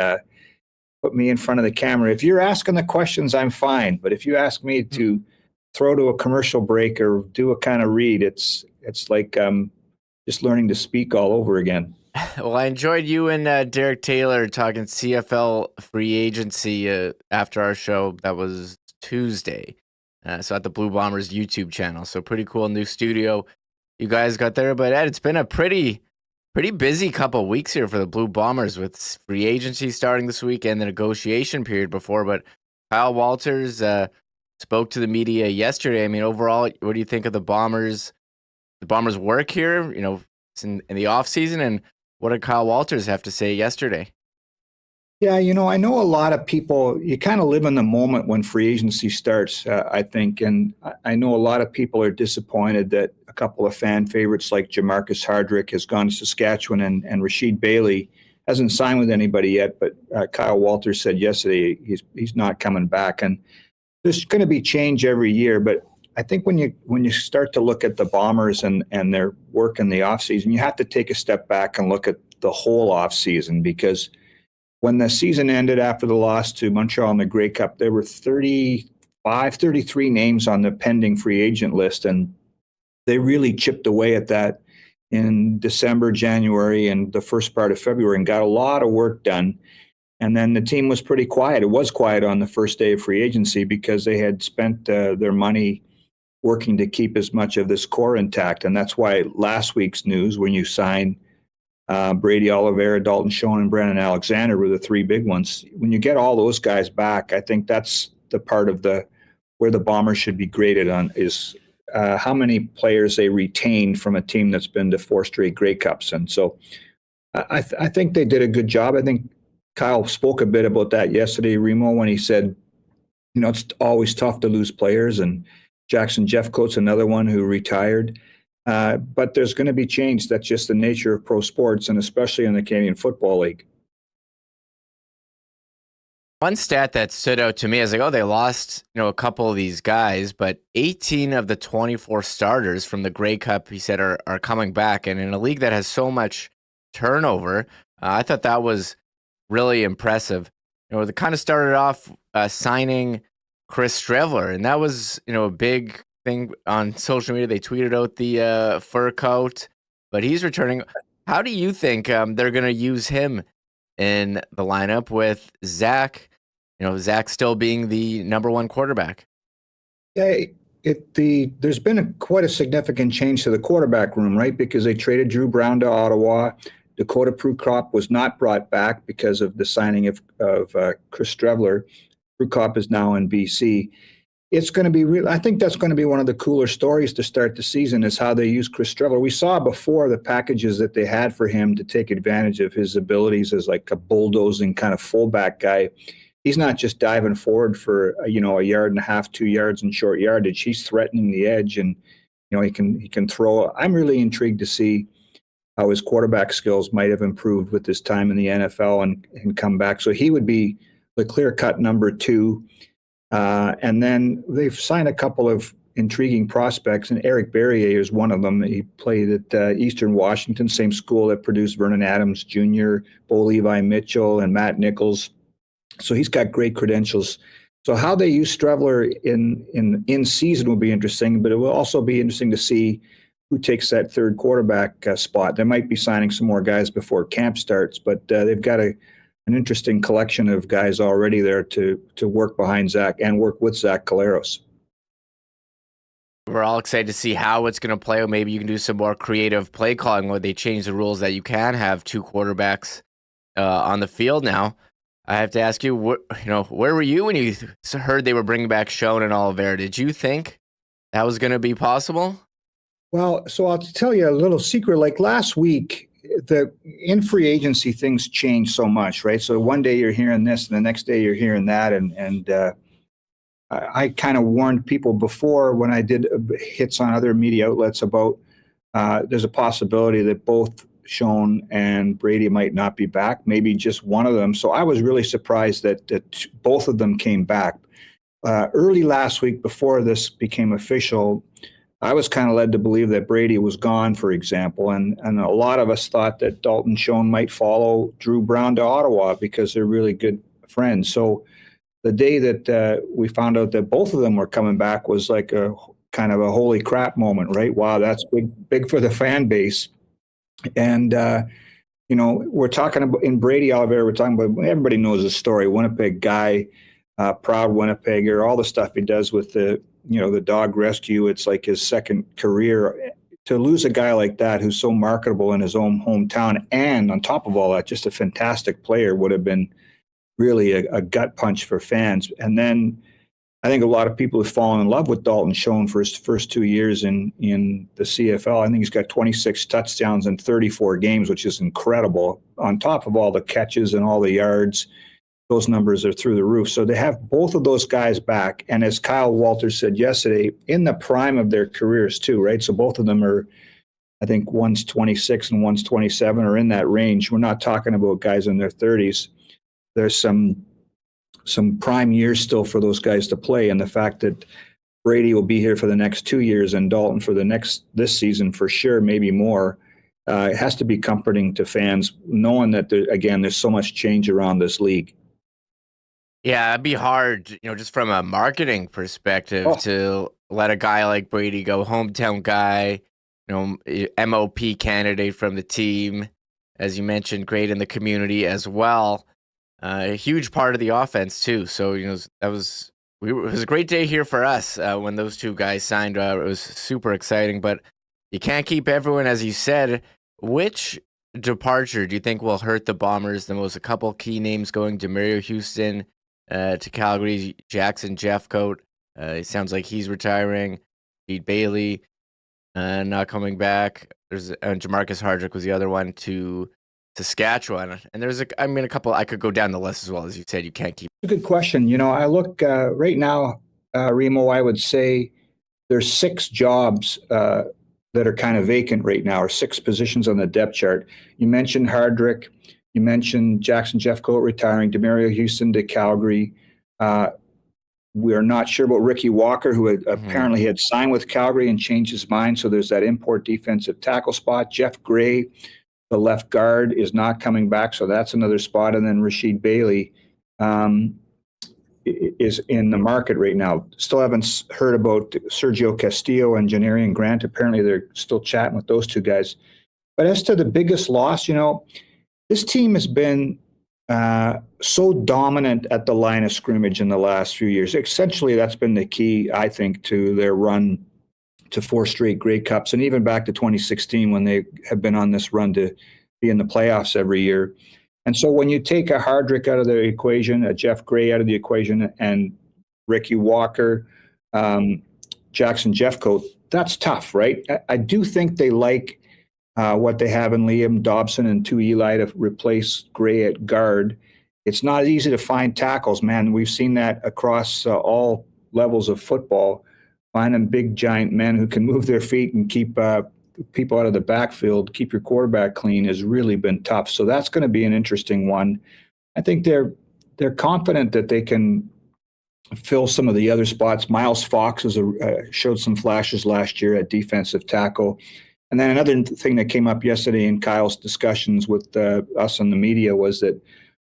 G: put me in front of the camera. If you're asking the questions, I'm fine. But if you ask me to throw to a commercial break or do a kind of read, it's like just learning to speak all over again.
B: Well, I enjoyed you and Derek Taylor talking CFL free agency after our show. That was Tuesday. So at the Blue Bombers YouTube channel. So pretty cool new studio you guys got there. But Ed, it's been a pretty busy couple of weeks here for the Blue Bombers with free agency starting this week and the negotiation period before. But Kyle Walters spoke to the media yesterday. I mean, overall, what do you think of the Bombers' work here? You know, it's in the off season, and what did Kyle Walters have to say yesterday?
G: Yeah, you know, I know a lot of people, you kind of live in the moment when free agency starts, I think. And I know a lot of people are disappointed that a couple of fan favorites like Jamarcus Hardrick has gone to Saskatchewan and Rashid Bailey hasn't signed with anybody yet. But Kyle Walters said yesterday he's not coming back. And there's going to be change every year. But I think when you start to look at the Bombers and their work in the offseason, you have to take a step back and look at the whole offseason, because when the season ended after the loss to Montreal in the Grey Cup, there were 33 names on the pending free agent list, and they really chipped away at that in December, January, and the first part of February and got a lot of work done. And then the team was pretty quiet. It was quiet on the first day of free agency because they had spent their money working to keep as much of this core intact. And that's why last week's news, when you sign Brady Oliveira, Dalton Schoen, and Brandon Alexander were the three big ones. When you get all those guys back, I think that's the part of where the Bombers should be graded on is how many players they retained from a team that's been to 4 straight Grey Cups. And so I think they did a good job. I think Kyle spoke a bit about that yesterday, Remo, when he said, you know, it's always tough to lose players, and Jackson Jeffcoat's another one who retired. But there's going to be change. That's just the nature of pro sports, and especially in the Canadian Football League.
B: One stat that stood out to me is like, oh, they lost, a couple of these guys, but 18 of the 24 starters from the Grey Cup, he said, are coming back. And in a league that has so much turnover, I thought that was really impressive. They kind of started off signing Chris Streveler, and that was, a big thing on social media. They tweeted out the fur coat, but he's returning. How do you think they're going to use him in the lineup with Zach? Zach still being the number one quarterback.
G: Yeah, there's been quite a significant change to the quarterback room, right? Because they traded Drew Brown to Ottawa. Dakota Prukop was not brought back because of the signing of Chris Streveler. Prukop is now in BC. It's going to be real. I think that's going to be one of the cooler stories to start the season is how they use Chris Streveler. We saw before the packages that they had for him to take advantage of his abilities as like a bulldozing kind of fullback guy. He's not just diving forward for a yard and a half, 2 yards in short yardage. He's threatening the edge, and he can throw. I'm really intrigued to see how his quarterback skills might have improved with his time in the NFL and come back. So he would be the clear-cut number 2. And then they've signed a couple of intriguing prospects, and Eric Berrier is one of them. He played at Eastern Washington, same school that produced Vernon Adams Jr., Bo Levi Mitchell, and Matt Nichols. So he's got great credentials. So how they use Streveler in season will be interesting, but it will also be interesting to see who takes that third quarterback spot. They might be signing some more guys before camp starts, but they've got an interesting collection of guys already there to work behind Zach and work with Zach Collaros.
B: We're all excited to see how it's going to play. Maybe you can do some more creative play calling where they change the rules that you can have 2 quarterbacks on the field now. I have to ask you, where were you when you heard they were bringing back Schoen and Oliveira? Did you think that was going to be possible?
G: Well, so I'll tell you a little secret. Like last week, in free agency, things change so much, right? So one day you're hearing this, and the next day you're hearing that, and I kind of warned people before when I did hits on other media outlets about there's a possibility that both Schoen and Brady might not be back, maybe just one of them. So I was really surprised that both of them came back. Early last week, before this became official, I was kind of led to believe that Brady was gone, for example, and a lot of us thought that Dalton Schoen might follow Drew Brown to Ottawa because they're really good friends. So the day that we found out that both of them were coming back was like a kind of a holy crap moment, right? Wow, that's big for the fan base. And, we're talking about in Brady Oliveira, we're talking about, everybody knows the story, Winnipeg guy, proud Winnipegger, all the stuff he does with the dog rescue. It's like his second career. To lose a guy like that who's so marketable in his own hometown, and on top of all that, just a fantastic player, would have been really a gut punch for fans. And then I think a lot of people have fallen in love with Dalton Schoen for his first 2 years in the CFL. I think he's got 26 touchdowns in 34 games, which is incredible. On top of all the catches and all the yards, those numbers are through the roof. So they have both of those guys back. And as Kyle Walters said yesterday, in the prime of their careers too, right? So both of them are, I think one's 26 and one's 27, or in that range. We're not talking about guys in their 30s. There's some prime years still for those guys to play, and the fact that Brady will be here for the next 2 years and Dalton for this season for sure, maybe more, it has to be comforting to fans knowing that there's so much change around this league.
B: Yeah, it'd be hard, just from a marketing perspective to let a guy like Brady go, hometown guy, MOP candidate from the team, as you mentioned, great in the community as well. A huge part of the offense too. So it was a great day here for us when those two guys signed. It was super exciting, but you can't keep everyone, as you said. Which departure do you think will hurt the Bombers the most? A couple key names going: Demario Houston to Calgary, Jackson Jeffcoat. It sounds like he's retiring. Pete Bailey not coming back. There's Jamarcus Hardrick was the other one to Saskatchewan, and there's a couple. I could go down the list as well. As you said, you can't keep.
G: A good question. I look right now, Remo. I would say there's 6 jobs that are kind of vacant right now, or 6 positions on the depth chart. You mentioned Hardrick. You mentioned Jackson Jeffcoat retiring. Demario Houston to Calgary. We are not sure about Ricky Walker, who apparently had signed with Calgary and changed his mind. So there's that import defensive tackle spot. Jeff Gray, the left guard, is not coming back, so that's another spot. And then Rasheed Bailey is in the market right now. Still haven't heard about Sergio Castillo and Janarian Grant. Apparently they're still chatting with those two guys. But as to the biggest loss, this team has been so dominant at the line of scrimmage in the last few years. Essentially, that's been the key, I think, to their run to 4 straight Grey Cups, and even back to 2016 when they have been on this run to be in the playoffs every year. And so when you take a Hardrick out of the equation, a Jeff Gray out of the equation, and Ricky Walker, Jackson Jeffcoat, that's tough, right? I do think they like what they have in Liam Dobson and Tuilei to replace Gray at guard. It's not easy to find tackles, man. We've seen that across all levels of football. Finding big, giant men who can move their feet and keep people out of the backfield, keep your quarterback clean, has really been tough. So that's going to be an interesting one. I think they're confident that they can fill some of the other spots. Miles Fox showed some flashes last year at defensive tackle. And then another thing that came up yesterday in Kyle's discussions with us and the media was that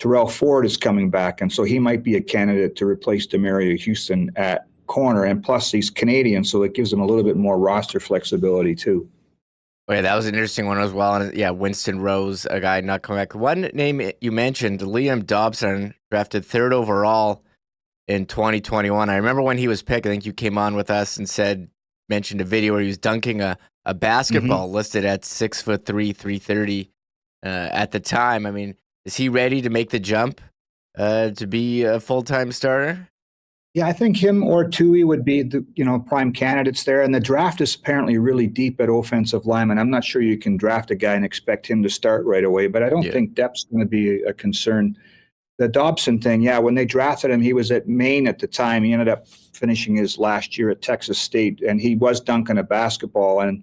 G: Terrell Ford is coming back, and so he might be a candidate to replace Demario Houston at corner. And plus, he's Canadian, so it gives him a little bit more roster flexibility too.
B: Oh, yeah, that was an interesting one as well. And yeah, Winston Rose, a guy not coming back. One name you mentioned, Liam Dobson, drafted 3rd overall in 2021. I remember when he was picked, I think you came on with us and mentioned a video where he was dunking a basketball listed at 6'3", 330 at the time. I mean, is he ready to make the jump to be a full-time starter?
G: Yeah, I think him or Tui would be the prime candidates there. And the draft is apparently really deep at offensive lineman. I'm not sure you can draft a guy and expect him to start right away, but I don't think depth's going to be a concern. The Dobson thing, when they drafted him, he was at Maine at the time. He ended up finishing his last year at Texas State, and he was dunking a basketball. And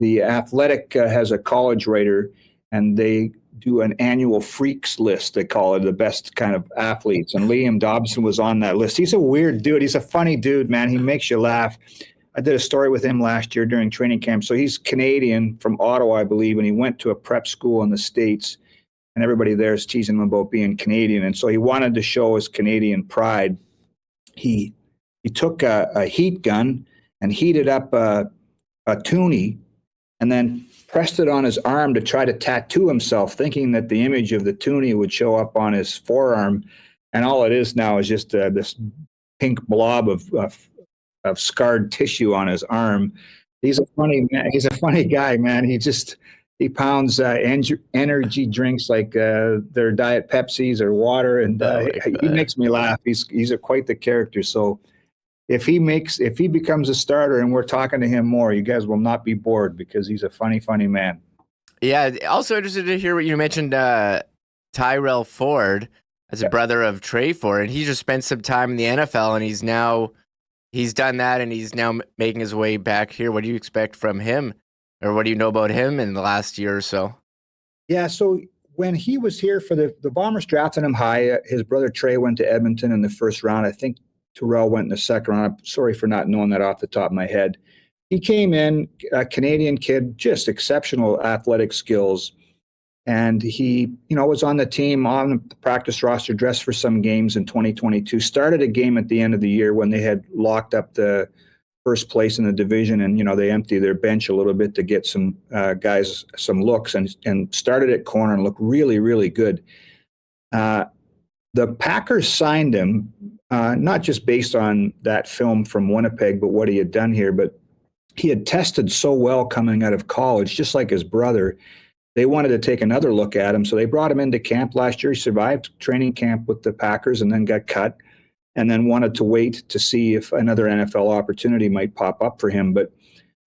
G: the Athletic has a college writer, and they do an annual freaks list, they call it, the best kind of athletes. And Liam Dobson was on that list. He's a weird dude. He's a funny dude, man. He makes you laugh. I did a story with him last year during training camp. So he's Canadian from Ottawa, I believe, and he went to a prep school in the States. And everybody there is teasing him about being Canadian. And so he wanted to show his Canadian pride. He took a heat gun and heated up a toonie and then pressed it on his arm to try to tattoo himself, thinking that the image of the toonie would show up on his forearm. And all it is now is just this pink blob of scarred tissue on his arm. He's a funny man. He's a funny guy, man. He pounds energy drinks like their Diet Pepsis or water, and he makes me laugh. He's quite the character. So if he becomes a starter and we're talking to him more, you guys will not be bored because he's a funny, funny man.
B: Yeah. Also interested to hear what you mentioned. Tyrell Ford as a brother of Trey Ford, and he just spent some time in the NFL, and he's done that, and he's now making his way back here. What do you expect from him? Or what do you know about him in the last year or so? Yeah,
G: so when he was here for the Bombers drafted him high. His brother Trey went to Edmonton in the first round. I think Terrell went in the second round. I'm sorry for not knowing that off the top of my head. He came in, a Canadian kid, just exceptional athletic skills. And he, was on the team, on the practice roster, dressed for some games in 2022. Started a game at the end of the year when they had locked up the first place in the division, and they empty their bench a little bit to get some guys some looks, and started at corner and looked really, really good. The Packers signed him not just based on that film from Winnipeg, but what he had done here. But he had tested so well coming out of college, just like his brother. They wanted to take another look at him, so they brought him into camp last year. He survived training camp with the Packers and then got cut, and then wanted to wait to see if another NFL opportunity might pop up for him. But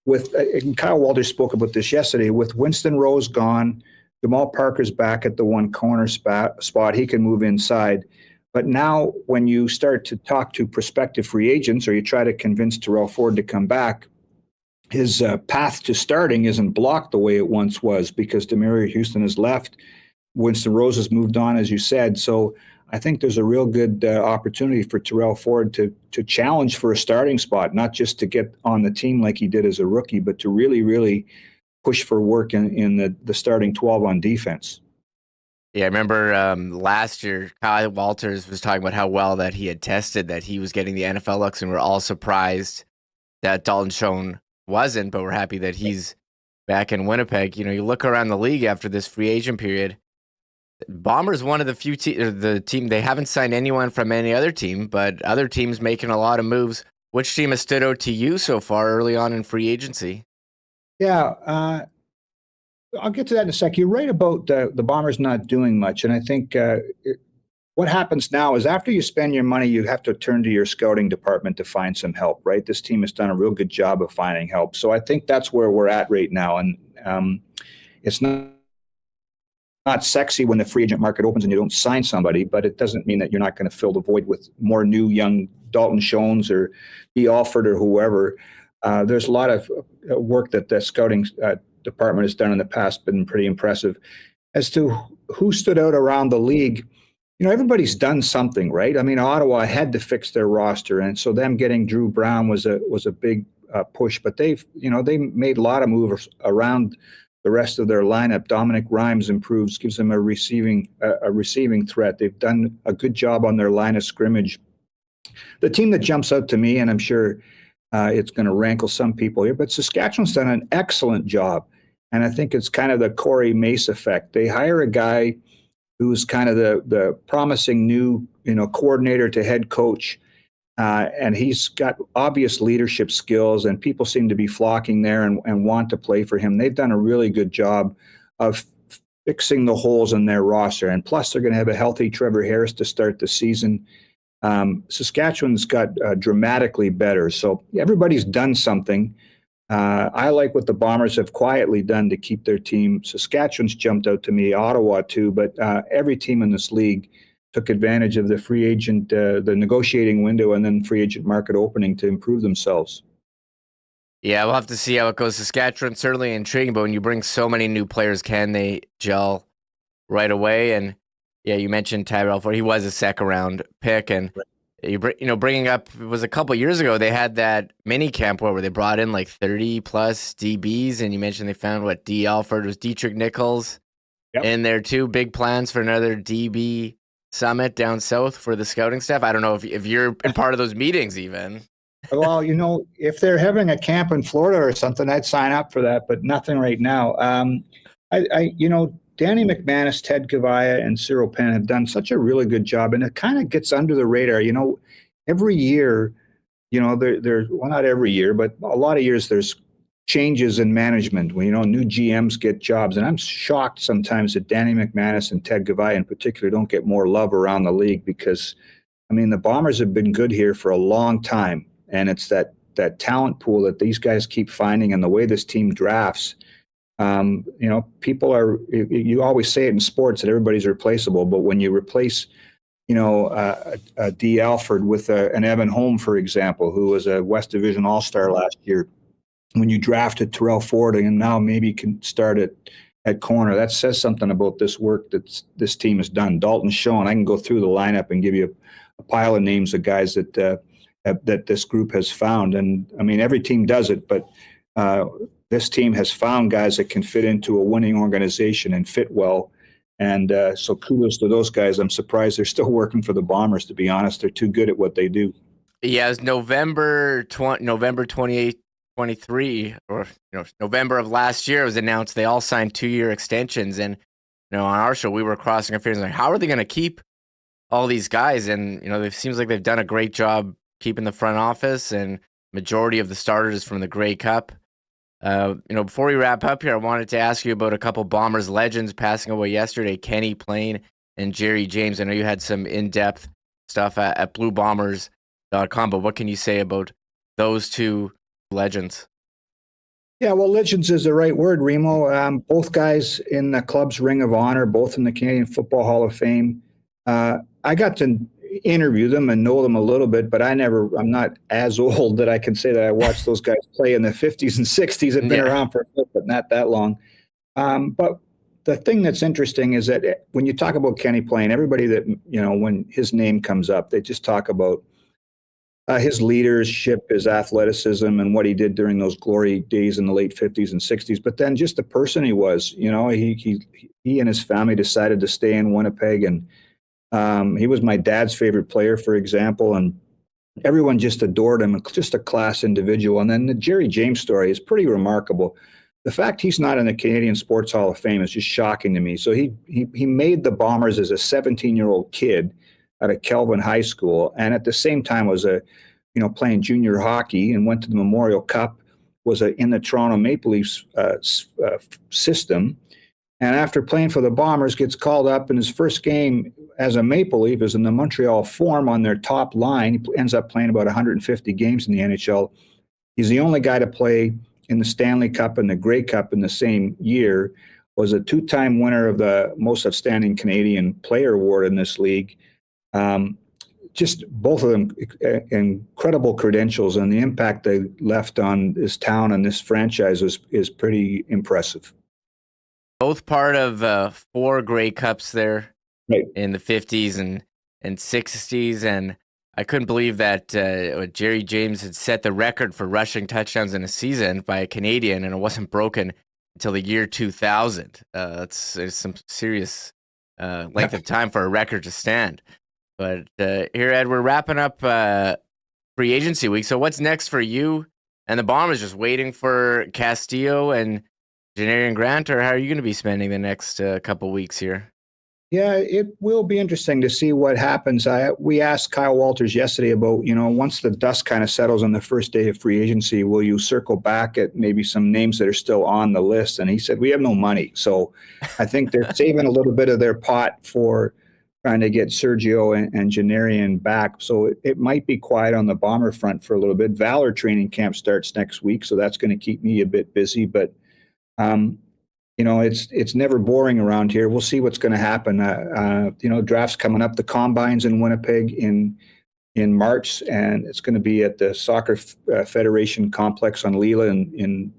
G: and Kyle Walters spoke about this yesterday, with Winston Rose gone, Jamal Parker's back at the one corner spot, he can move inside. But now when you start to talk to prospective free agents, or you try to convince Terrell Ford to come back, his path to starting isn't blocked the way it once was, because Demario Houston has left. Winston Rose has moved on, as you said. So I think there's a real good opportunity for Terrell Ford to challenge for a starting spot, not just to get on the team like he did as a rookie, but to really, really push for work in the starting 12 on defense.
B: Yeah, I remember last year, Kyle Walters was talking about how well that he had tested, that he was getting the NFL looks, and we're all surprised that Dalton Schoen wasn't, but we're happy that he's back in Winnipeg. You look around the league after this free agent period. Bombers one of the few the team they haven't signed anyone from any other team, but other teams making a lot of moves. Which team has stood out to you so far early on in free agency?
G: Yeah, I'll get to that in a sec. You're right about the Bombers not doing much, and I think what happens now is after you spend your money, you have to turn to your scouting department to find some help, right? This team has done a real good job of finding help. So I think that's where we're at right now, and it's not sexy when the free agent market opens and you don't sign somebody, but it doesn't mean that you're not going to fill the void with more new young Dalton Schoens or D. Alford or whoever. There's a lot of work that the scouting department has done in the past, been pretty impressive. As to who stood out around the league, everybody's done something, right? I mean, Ottawa had to fix their roster, and so them getting Drew Brown was a big push. But they made a lot of moves around the rest of their lineup. Dominic Rhymes improves, gives them a receiving threat. They've done a good job on their line of scrimmage. The team that jumps out to me, and I'm sure it's going to rankle some people here, but Saskatchewan's done an excellent job. And I think it's kind of the Corey Mace effect. They hire a guy who's kind of the promising new, coordinator to head coach. And he's got obvious leadership skills, and people seem to be flocking there and want to play for him. They've done a really good job of fixing the holes in their roster. And plus, they're going to have a healthy Trevor Harris to start the season. Saskatchewan's got dramatically better. So everybody's done something. I like what the Bombers have quietly done to keep their team. Saskatchewan's jumped out to me, Ottawa too, but every team in this league took advantage of the free agent, the negotiating window, and then free agent market opening to improve themselves.
B: Yeah, we'll have to see how it goes. Saskatchewan certainly intriguing, but when you bring so many new players, can they gel right away? And yeah, you mentioned Tyrell Ford. He was a second round pick, and bringing up, it was a couple years ago, they had that mini camp where they brought in like 30 plus DBs, and you mentioned they found D. Alford was Dietrich Nichols in there too. Big plans for another DB summit down south for the scouting staff. I don't know if you're in part of those meetings even.
G: Well, if they're having a camp in Florida or something, I'd sign up for that, but nothing right now. Danny McManus, Ted Kavaya, and Cyril Penn have done such a really good job, and it kind of gets under the radar. Every year, not every year, but a lot of years there's changes in management. New GMs get jobs, and I'm shocked sometimes that Danny McManus and Ted Kavaya in particular don't get more love around the league because, the Bombers have been good here for a long time, and it's that talent pool that these guys keep finding and the way this team drafts. People are, you always say it in sports that everybody's replaceable, but when you replace, a D. Alford with an Evan Holm, for example, who was a West Division All-Star last year, when you drafted Terrell Ford and now maybe can start at corner, that says something about this work that this team has done. Dalton Schoen, I can go through the lineup and give you a pile of names of guys that this group has found. And every team does it, but this team has found guys that can fit into a winning organization and fit well. And so kudos to those guys. I'm surprised they're still working for the Bombers, to be honest. They're too good at what they do. Yeah,
B: it's November 28th, 23, or November of last year, it was announced they all signed 2-year extensions. And on our show, we were crossing our fingers like, how are they going to keep all these guys? And it seems like they've done a great job keeping the front office, and majority of the starters from the Grey Cup. Before we wrap up here, I wanted to ask you about a couple Bombers legends passing away yesterday, Kenny Plain and Jerry James. I know you had some in-depth stuff at bluebombers.com, but what can you say about those two legends?
G: Yeah, well, legends is the right word, Remo. Both guys in the club's Ring of Honor, both in the Canadian Football Hall of Fame. I got to interview them and know them a little bit, but I'm not as old that I can say that I watched those guys play in the 50s and 60s. I've been around for a bit, but not that long. But the thing that's interesting is that when you talk about Kenny Plain, everybody that, when his name comes up, they just talk about his leadership, his athleticism, and what he did during those glory days in the late 50s and 60s. But then just the person he was, he and his family decided to stay in Winnipeg, and he was my dad's favorite player, for example, and everyone just adored him, just a class individual. And then the Jerry James story is pretty remarkable. the fact he's not in the Canadian Sports Hall of Fame is just shocking to me. So he made the Bombers as a 17-year-old kid out of Kelvin High School, and at the same time was playing junior hockey and went to the Memorial Cup, was in the Toronto Maple Leafs system. And after playing for the Bombers, gets called up in his first game as a Maple Leaf is in the Montreal Forum on their top line. He ends up playing about 150 games in the NHL. He's the only guy to play in the Stanley Cup and the Grey Cup in the same year, was a two-time winner of the Most Outstanding Canadian Player Award in this league. Just both of them incredible credentials, and the impact they left on this town and this franchise is pretty impressive.
B: Both part of 4 Grey Cups there,
G: right,
B: in the 50s and 60s, and I couldn't believe that Jerry James had set the record for rushing touchdowns in a season by a Canadian, and it wasn't broken until the year 2000. It's some serious length of time for a record to stand. But here, Ed, we're wrapping up free agency week. So what's next for you and the Bombers? Just waiting for Castillo and Janarian Grant, or how are you going to be spending the next couple weeks here?
G: Yeah, it will be interesting to see what happens. We asked Kyle Walters yesterday about, once the dust kind of settles on the first day of free agency, will you circle back at maybe some names that are still on the list? And he said, we have no money. So I think they're saving a little bit of their pot for trying to get Sergio and Janarian back. So it might be quiet on the Bomber front for a little bit. Valor training camp starts next week, so that's going to keep me a bit busy. But it's never boring around here. We'll see what's going to happen. Draft's coming up. The Combine's in Winnipeg in March, and it's going to be at the Soccer Federation complex on Leela in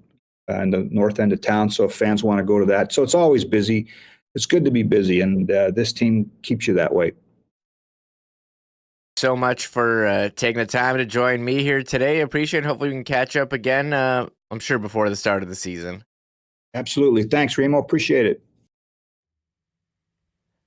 G: the north end of town. So if fans want to go to that, so it's always busy. It's good to be busy, and this team keeps you that way.
B: So much for taking the time to join me here today. Appreciate it. Hopefully we can catch up again, I'm sure before the start of the season.
G: Absolutely. Thanks, Remo. Appreciate it.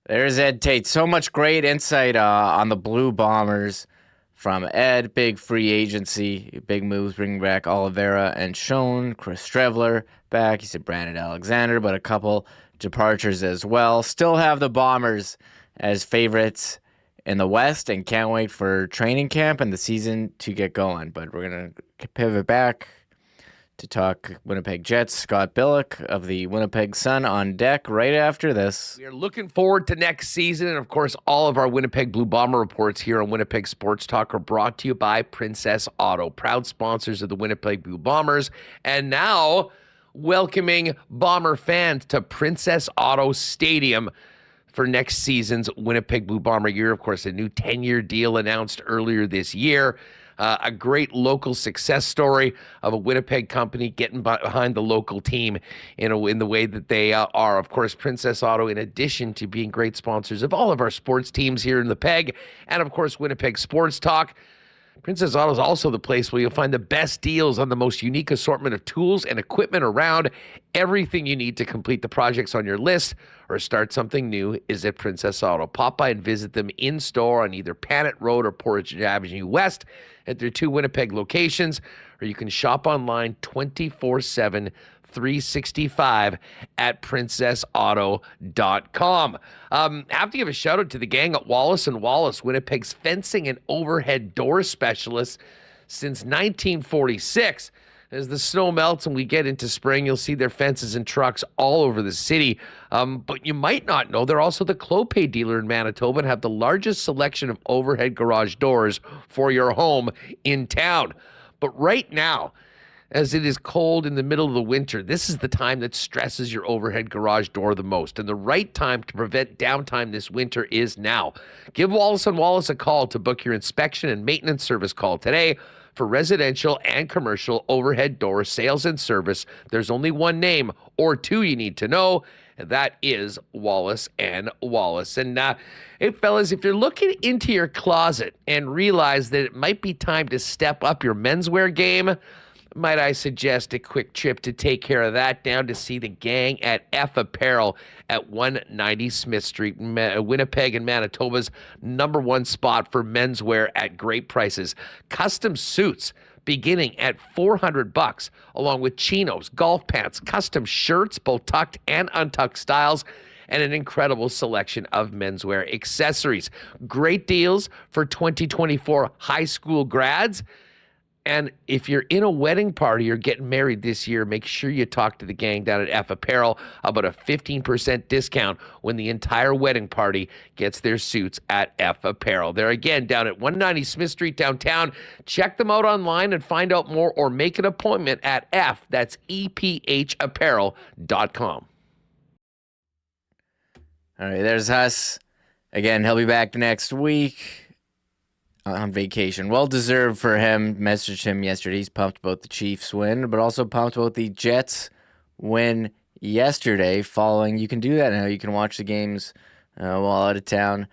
B: There's Ed Tait. So much great insight on the Blue Bombers from Ed. Big free agency, big moves, bringing back Oliveira and Schoen, Chris Strevler back. He said Brandon Alexander, but a couple departures as well. Still have the Bombers as favorites in the West and can't wait for training camp and the season to get going. But we're going to pivot back to talk Winnipeg Jets. Scott Billeck of the Winnipeg Sun on deck right after this.
F: We are looking forward to next season. And, of course, all of our Winnipeg Blue Bomber reports here on Winnipeg Sports Talk are brought to you by Princess Auto, proud sponsors of the Winnipeg Blue Bombers. And now welcoming Bomber fans to Princess Auto Stadium for next season's Winnipeg Blue Bomber year. Of course, a new 10-year deal announced earlier this year. A great local success story of a Winnipeg company getting behind the local team in the way that they are. Of course, Princess Auto, in addition to being great sponsors of all of our sports teams here in the Peg, and of course, Winnipeg Sports Talk, Princess Auto is also the place where you'll find the best deals on the most unique assortment of tools and equipment around. Everything you need to complete the projects on your list or start something new is at Princess Auto. Pop by and visit them in store on either Panet Road or Portage Avenue West at their 2 Winnipeg locations, or you can shop online 24/7, 365 at princessauto.com. Have to give a shout out to the gang at Wallace & Wallace, Winnipeg's fencing and overhead door specialists since 1946. As the snow melts and we get into spring, you'll see their fences and trucks all over the city. But you might not know they're also the Clopay dealer in Manitoba and have the largest selection of overhead garage doors for your home in town. But right now, as it is cold in the middle of the winter, this is the time that stresses your overhead garage door the most. And the right time to prevent downtime this winter is now. Give Wallace & Wallace a call to book your inspection and maintenance service call today. For residential and commercial overhead door sales and service, there's only one name or two you need to know, and that is Wallace & Wallace. And hey, fellas, if you're looking into your closet and realize that it might be time to step up your menswear game, might I suggest a quick trip to take care of that down to see the gang at F Apparel at 190 Smith Street, Winnipeg and Manitoba's #1 spot for menswear at great prices. Custom suits, beginning at $400, along with chinos, golf pants, custom shirts, both tucked and untucked styles, and an incredible selection of menswear accessories. Great deals for 2024 high school grads. And if you're in a wedding party or getting married this year, make sure you talk to the gang down at F Apparel about a 15% discount when the entire wedding party gets their suits at F Apparel. They're again down at 190 Smith Street downtown. Check them out online and find out more, or make an appointment at that's EPHapparel.com.
B: All right, there's Huss. Again, he'll be back next week on vacation. Well deserved for him. Messaged him yesterday. He's pumped about the Chiefs win, but also pumped about the Jets win yesterday. You can do that now. You can watch the games while out of town.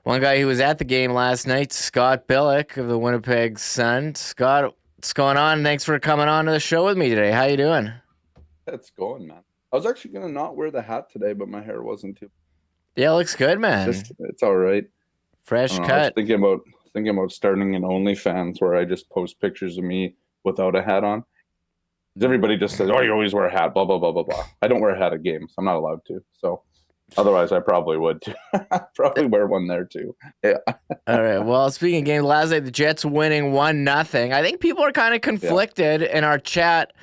B: One guy who was at the game last night, Scott Billeck of the Winnipeg Sun. Scott, what's going on? Thanks for coming on to the show with me today. How you doing?
H: It's going, man. I was actually going to not wear the hat today, but my hair wasn't too.
B: Yeah, it looks good, man.
H: It's all right.
B: Fresh cut.
H: I was thinking about starting an OnlyFans where I just post pictures of me without a hat on. Everybody just says, "Oh, you always wear a hat." Blah blah blah blah blah. I don't wear a hat at games. I'm not allowed to. So, otherwise, I probably would too. Probably wear one there too. Yeah.
B: All right. Well, speaking of games, last night the Jets winning 1-0. I think people are kind of conflicted in our chat.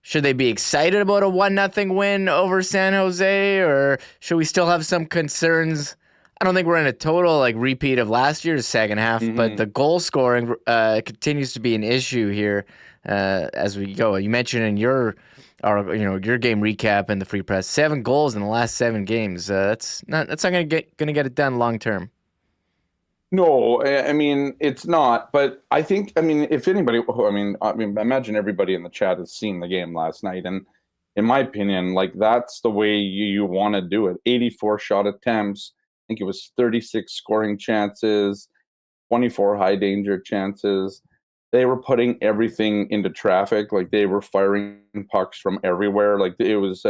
B: Should they be excited about a 1-0 win over San Jose, or should we still have some concerns? I don't think we're in a total repeat of last year's second half, but the goal scoring continues to be an issue here as we go. You mentioned in your game recap and the Free Press, 7 goals in the last 7 games. That's not going to get it done long term.
H: No, I mean it's not. But I think if anybody, I imagine everybody in the chat has seen the game last night, and in my opinion, that's the way you want to do it. 84 shot attempts. I think it was 36 scoring chances, 24 high danger chances. They were putting everything into traffic. They were firing pucks from everywhere. It was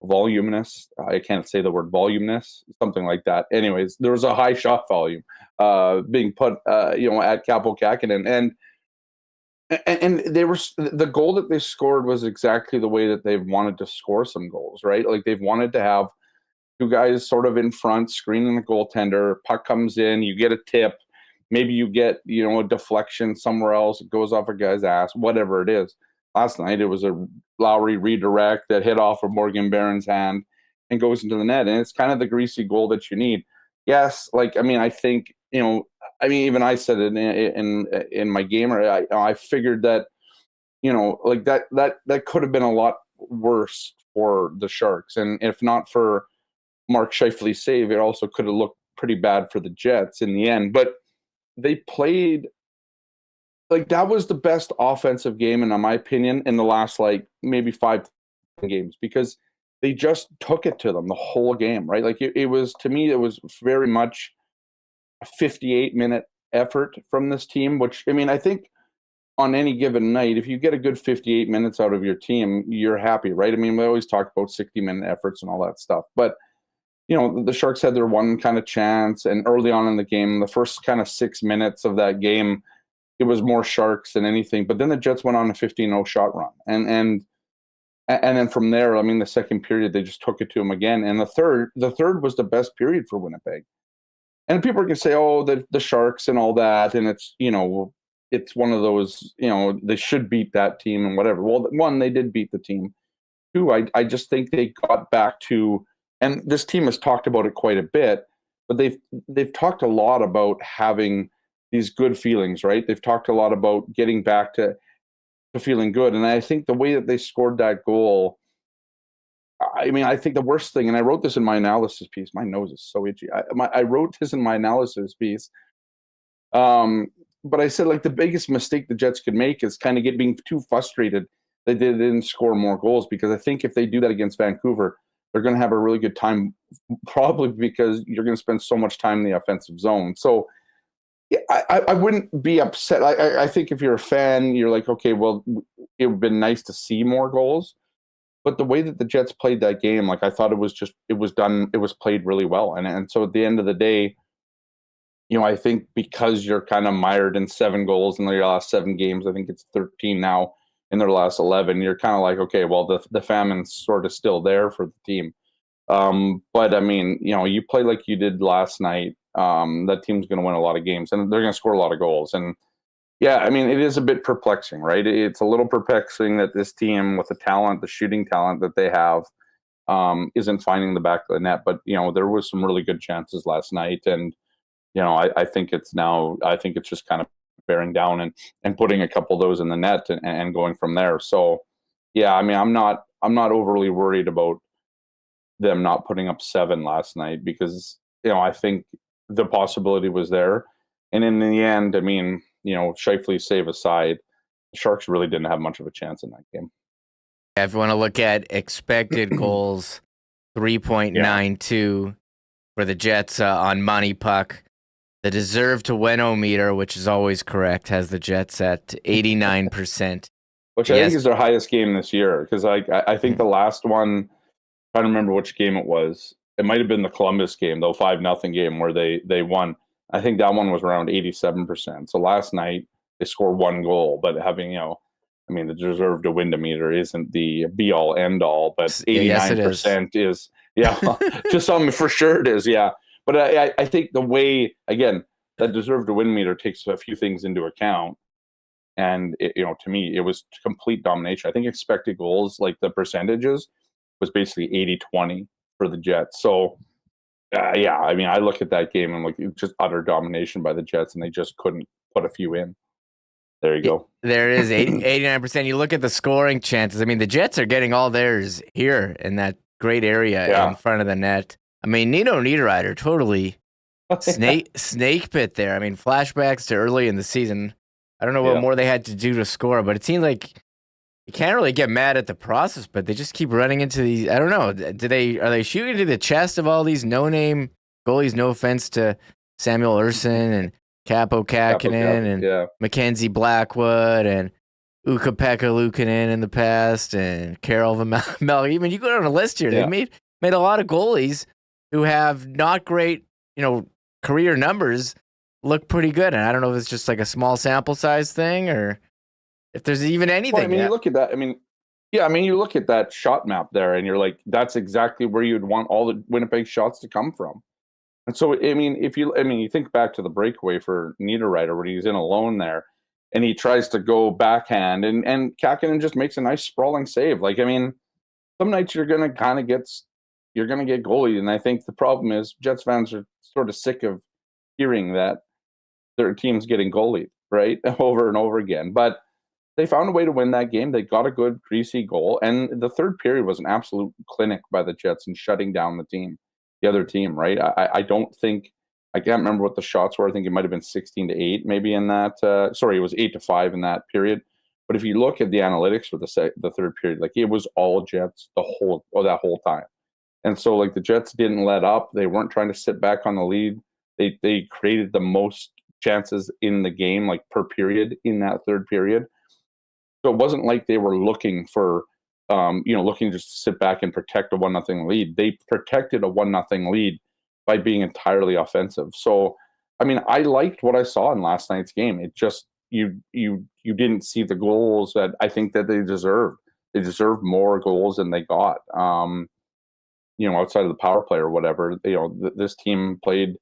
H: voluminous. I can't say the word voluminous, something like that. Anyways, there was a high shot volume being put, at Capo Kakinen. And they were, the goal that they scored was exactly the way that they've wanted to score some goals, right? They've wanted to have 2 guys sort of in front, screening the goaltender. Puck comes in, you get a tip. Maybe you get, a deflection somewhere else. It goes off a guy's ass, whatever it is. Last night, it was a Lowry redirect that hit off of Morgan Barron's hand and goes into the net. And it's kind of the greasy goal that you need. Yes, I think, even I said it in my gamer. I figured that, that could have been a lot worse for the Sharks. And if not for Mark Scheifele's save, it also could have looked pretty bad for the Jets in the end. But they played that was the best offensive game, in my opinion, in the last maybe 5 games, because they just took it to them the whole game, right? It was, to me, it was very much a 58-minute effort from this team, which, I think on any given night, if you get a good 58 minutes out of your team, you're happy, right? We always talk about 60-minute efforts and all that stuff, but the Sharks had their one kind of chance, and early on in the game, the first kind of 6 minutes of that game, it was more Sharks than anything. But then the Jets went on a 15-0 shot run, and then from there, the second period they just took it to them again, and the third was the best period for Winnipeg. And people can say, "Oh, the Sharks and all that," and it's it's one of those, they should beat that team and whatever. Well, 1, they did beat the team. 2, I just think they got back to. And this team has talked about it quite a bit, but they've talked a lot about having these good feelings, right? They've talked a lot about getting back to feeling good. And I think the way that they scored that goal, I think the worst thing, and I wrote this in my analysis piece, my nose is so itchy. I wrote this in my analysis piece, but I said the biggest mistake the Jets could make is kind of being too frustrated that they didn't score more goals, because I think if they do that against Vancouver, they're going to have a really good time, probably because you're going to spend so much time in the offensive zone. So I wouldn't be upset. I think if you're a fan, you're okay, well, it would have been nice to see more goals. But the way that the Jets played that game, I thought it was played really well. And so at the end of the day, I think because you're kind of mired in 7 goals in their last 7 games, I think it's 13 now in their last 11, you're kind of like, okay, well, the famine's sort of still there for the team. But I mean, you play like you did last night. That team's going to win a lot of games, and they're going to score a lot of goals. And yeah, I mean, it is a bit perplexing, right? It's a little perplexing that this team, with the shooting talent that they have, isn't finding the back of the net. But there was some really good chances last night, and I think it's just kind of bearing down and putting a couple of those in the net and going from there. So yeah, I mean, I'm not overly worried about them not putting up 7 last night, because I think the possibility was there. And in the end, I mean, Scheifele's save aside, the Sharks really didn't have much of a chance in that game.
B: If you want to look at expected goals, 3.92 for the Jets on Money Puck. The deserve to win-o-meter, which is always correct, has the Jets at 89%.
H: Which I think is their highest game this year, because I think the last one, I don't remember which game it was. It might have been the Columbus game, though, 5-0 game where they won. I think that one was around 87%. So last night they scored 1 goal, but having the deserve to win meter isn't the be all end all, but 89% is just something for sure it is, yeah. But I think the way, again, that deserve to win meter takes a few things into account. And, to me, it was complete domination. I think expected goals, like the percentages, was basically 80-20 for the Jets. So, yeah, I mean, I look at that game and just utter domination by the Jets, and they just couldn't put a few in. There you go.
B: There is 89%. You look at the scoring chances. I mean, the Jets are getting all theirs here in that great area in front of the net. I mean, Nino Niederreiter totally snake pit there. I mean, flashbacks to early in the season. I don't know what more they had to do to score, but it seemed like you can't really get mad at the process, but they just keep running into these. I don't know. Are they shooting to the chest of all these no-name goalies? No offense to Samuel Ersson and Capo Kakinen and Mackenzie Blackwood and Ukko-Pekka Luukkonen in the past and Carol Vamel. Even you go down a list here. They made a lot of goalies who have not great, career numbers look pretty good. And I don't know if it's just like a small sample size thing or if there's even anything.
H: Well, I mean, you look at that. You look at that shot map there and you're like, that's exactly where you'd want all the Winnipeg shots to come from. And so, I mean, you think back to the breakaway for Niederreiter when he's in alone there and he tries to go backhand and Kakinen just makes a nice sprawling save. Like, I mean, some nights you're going to get goalied. And I think the problem is Jets fans are sort of sick of hearing that their team's getting goalied, right? Over and over again. But they found a way to win that game. They got a good, greasy goal. And the third period was an absolute clinic by the Jets in shutting down the other team, right? I don't think, I can't remember what the shots were. I think it might have been 16-8 maybe in that. It was 8-5 in that period. But if you look at the analytics for the third period, like it was all Jets that whole time. And so like the Jets didn't let up. They weren't trying to sit back on the lead. They created the most chances in the game, like per period in that third period. So it wasn't like they were looking for, looking just to sit back and protect a 1-0 lead. They protected a 1-0 lead by being entirely offensive. So, I mean, I liked what I saw in last night's game. It just, you didn't see the goals that I think that they deserved. They deserved more goals than they got. Outside of the power play or whatever, this team played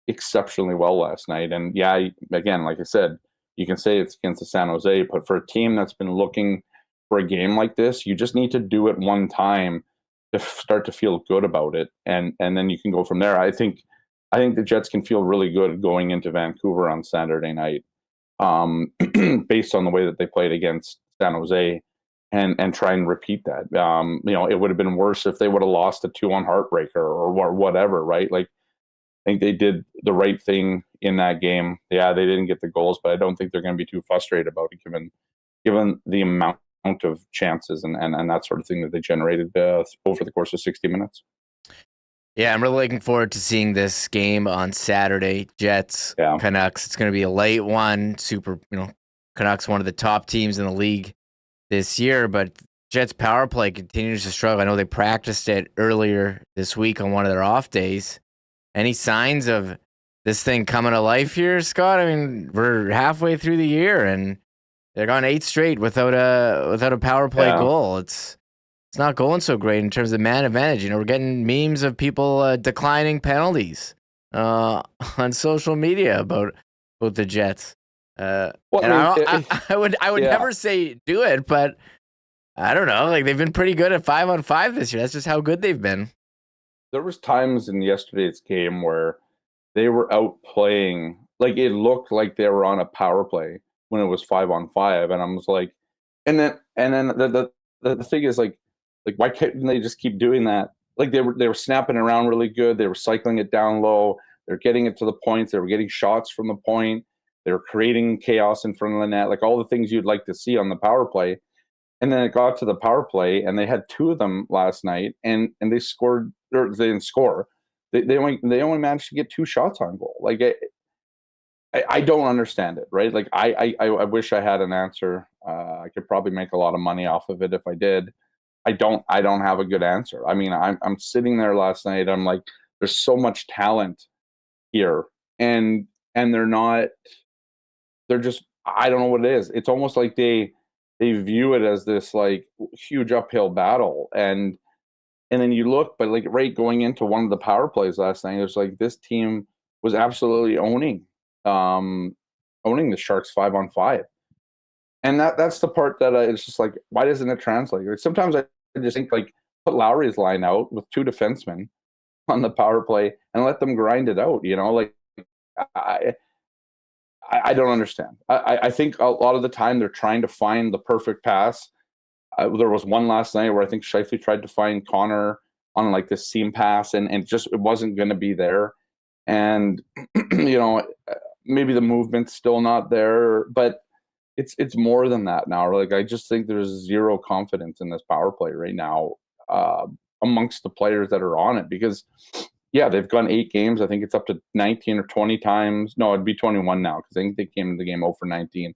H: exceptionally well last night. And yeah, again, like I said, you can say it's against the San Jose, but for a team that's been looking for a game like this, you just need to do it one time to start to feel good about it, and then you can go from there. I think the Jets can feel really good going into Vancouver on Saturday night, based on the way that they played against San Jose, and try and repeat that. It would have been worse if they would have lost a 2-1 heartbreaker or whatever, right? Like, I think they did the right thing in that game. Yeah, they didn't get the goals, but I don't think they're going to be too frustrated about it, given the amount of chances and that sort of thing that they generated over the course of 60 minutes.
B: Yeah, I'm really looking forward to seeing this game on Saturday. Jets, Canucks. It's going to be a late one. Canucks, one of the top teams in the league this year, but Jets power play continues to struggle. I know they practiced it earlier this week on one of their off days. Any signs of this thing coming to life here, Scott? I mean, we're halfway through the year and they're gone 8 straight without a power play goal. It's not going so great in terms of man advantage. We're getting memes of people declining penalties on social media about the Jets. I would never say do it, but I don't know. Like, they've been pretty good at 5-on-5 this year. That's just how good they've been.
H: There was times in yesterday's game where they were out playing, like it looked like they were on a power play when it was 5-on-5, and I was like, and then the thing is like why can't they just keep doing that? Like they were snapping around really good. They were cycling it down low. They're getting it to the points. They were getting shots from the point. They were creating chaos in front of the net, like all the things you'd like to see on the power play. And then it got to the power play, and they had 2 of them last night, and they scored, or they didn't score. They only managed to get 2 shots on goal. Like I don't understand it, right? Like I wish I had an answer. I could probably make a lot of money off of it if I did. I don't have a good answer. I mean, I'm sitting there last night. I'm like, there's so much talent here, and they're just, I don't know what it is. It's almost like they view it as this like huge uphill battle, and then you look, but like right going into one of the power plays last night, it was like this team was absolutely owning the Sharks 5-on-5, and that's the part that it's just like, why doesn't it translate? Like, sometimes I just think like put Lowry's line out with 2 defensemen on the power play and let them grind it out. Like I don't understand. I think a lot of the time they're trying to find the perfect pass. There was one last night where I think Scheifele tried to find Connor on like this seam pass, and it wasn't going to be there. And maybe the movement's still not there, but it's more than that now. Like, I just think there's zero confidence in this power play right now amongst the players that are on it, because they've gone 8 games. I think it's up to 19 or 20 times. No, it'd be 21 now, because I think they came into the game 0 for 19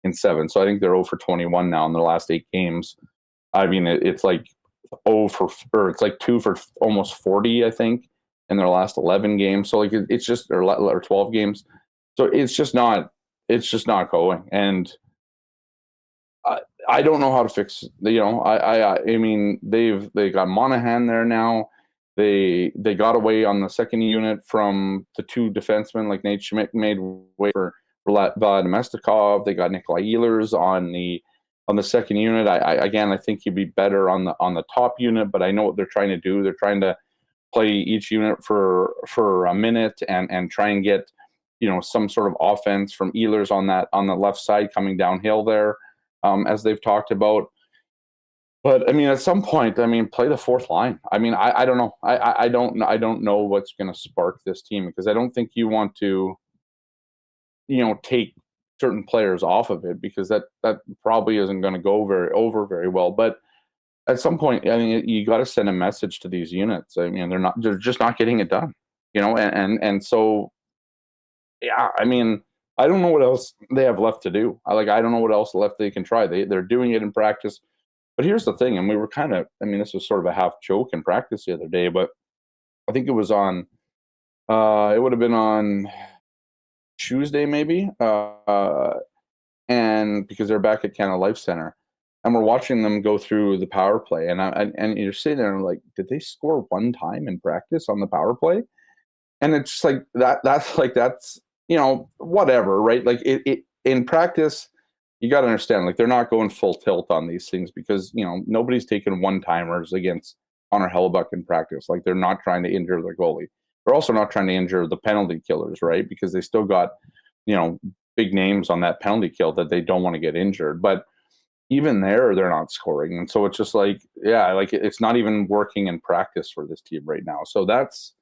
H: in 7. So I think they're 0 for 21 now in their last 8 games. I mean, it's like 2 for almost 40, I think, in their last 11 games. So like it's just, or 12 games. So it's just not going. And I don't know how to fix. I mean, they got Monahan there now. They got away on the second unit from the 2 defensemen, like Nate Schmidt made way for Vlad Mestikov. They got Nikolai Ehlers on the second unit. I think he'd be better on the top unit, but I know what they're trying to do. They're trying to play each unit for a minute and try and get some sort of offense from Ehlers on the left side coming downhill there, as they've talked about. But I mean, at some point, play the 4th line. I mean, I don't know. I don't know what's going to spark this team, because I don't think you want to, take certain players off of it, because that probably isn't going to go very well. But at some point, I mean, you got to send a message to these units. I mean, they're just not getting it done, and so, yeah. I mean, I don't know what else they have left to do. I don't know what else left they can try. They're doing it in practice. But here's the thing, and we were this was sort of a half joke in practice the other day, but I think it was on, it would have been on Tuesday maybe, and because they're back at Canada Life Center, and we're watching them go through the power play, and you're sitting there and like, did they score 1 time in practice on the power play? And it's just like that's whatever, right? Like it in practice. You got to understand, like, they're not going full tilt on these things, because, nobody's taking 1-timers against Connor Hellebuyck in practice. Like, they're not trying to injure their goalie. They're also not trying to injure the penalty killers, right? Because they still got, big names on that penalty kill that they don't want to get injured. But even there, they're not scoring. And so it's just like, it's not even working in practice for this team right now. So that's,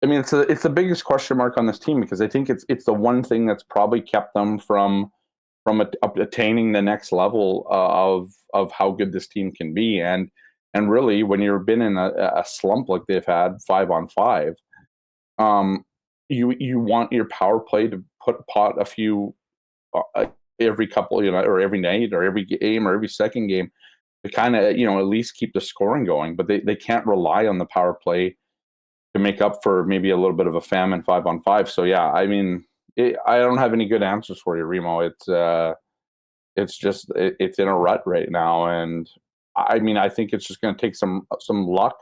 H: it's the biggest question mark on this team, because I think it's the one thing that's probably kept them from attaining the next level of how good this team can be. And really, when you've been in a slump like they've had 5-on-5, you want your power play to pot a few every couple, or every night, or every game, or every second game, to kind of, at least keep the scoring going. But they can't rely on the power play make up for maybe a little bit of a famine 5-on-5. So yeah, I mean, I don't have any good answers for you, Remo. It's just it's in a rut right now, and I mean, I think it's just going to take some luck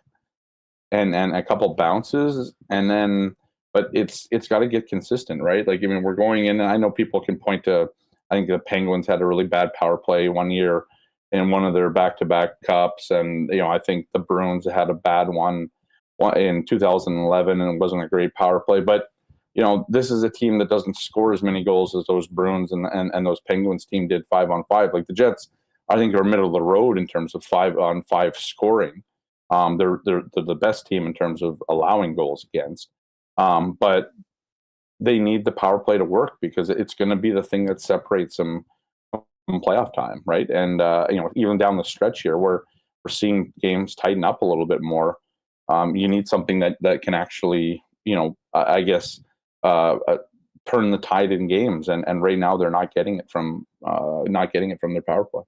H: and a couple bounces, and then, but it's got to get consistent, right? Like, I mean, we're going in, and I know people can point to, I think the Penguins had a really bad power play one year in one of their back-to-back cups, and I think the Bruins had a bad one in 2011, and it wasn't a great power play. But this is a team that doesn't score as many goals as those Bruins and those Penguins team did 5-on-5. Like the Jets, I think, are middle of the road in terms of 5-on-5 scoring. They're the best team in terms of allowing goals against, but they need the power play to work because it's going to be the thing that separates them from playoff time, right? And even down the stretch here, we're seeing games tighten up a little bit more. You need something that can actually, I guess, turn the tide in games, and right now they're not getting it from their power play.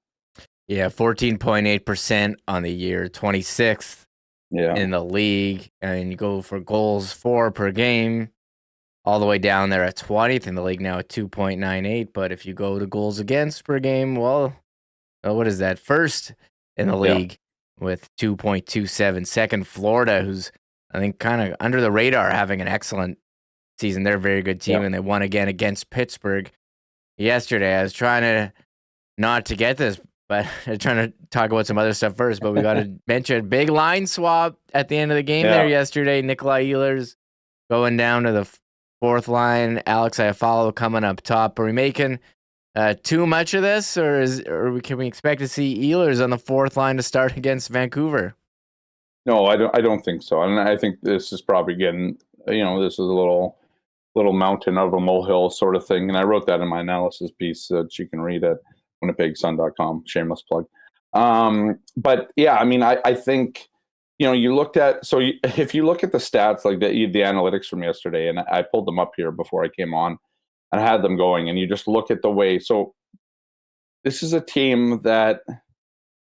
B: Yeah, 14.8% on the year, 26th in the league. And you go for goals for per game, all the way down there at 20th in the league now at 2.98. But if you go to goals against per game, well, what is that? First in the league with 2.27. Second, Florida, who's, I think, kind of under the radar, having an excellent season. They're a very good team, and they won again against Pittsburgh yesterday. I was trying to not to get this, but I'm trying to talk about some other stuff first, but we got to mention big line swap at the end of the game there yesterday. Nikolai Ehlers going down to the fourth line. Alex Iafallo coming up top. Are we making too much of this, or can we expect to see Ehlers on the fourth line to start against Vancouver?
H: No, I don't think so. And I think this is probably getting, this is a little mountain of a molehill sort of thing. And I wrote that in my analysis piece that you can read at winnipegsun.com. Shameless plug. But yeah, I mean, I think, you looked at, so if you look at the stats, like the analytics from yesterday, and I pulled them up here before I came on and I had them going, and you just look at the way, so this is a team that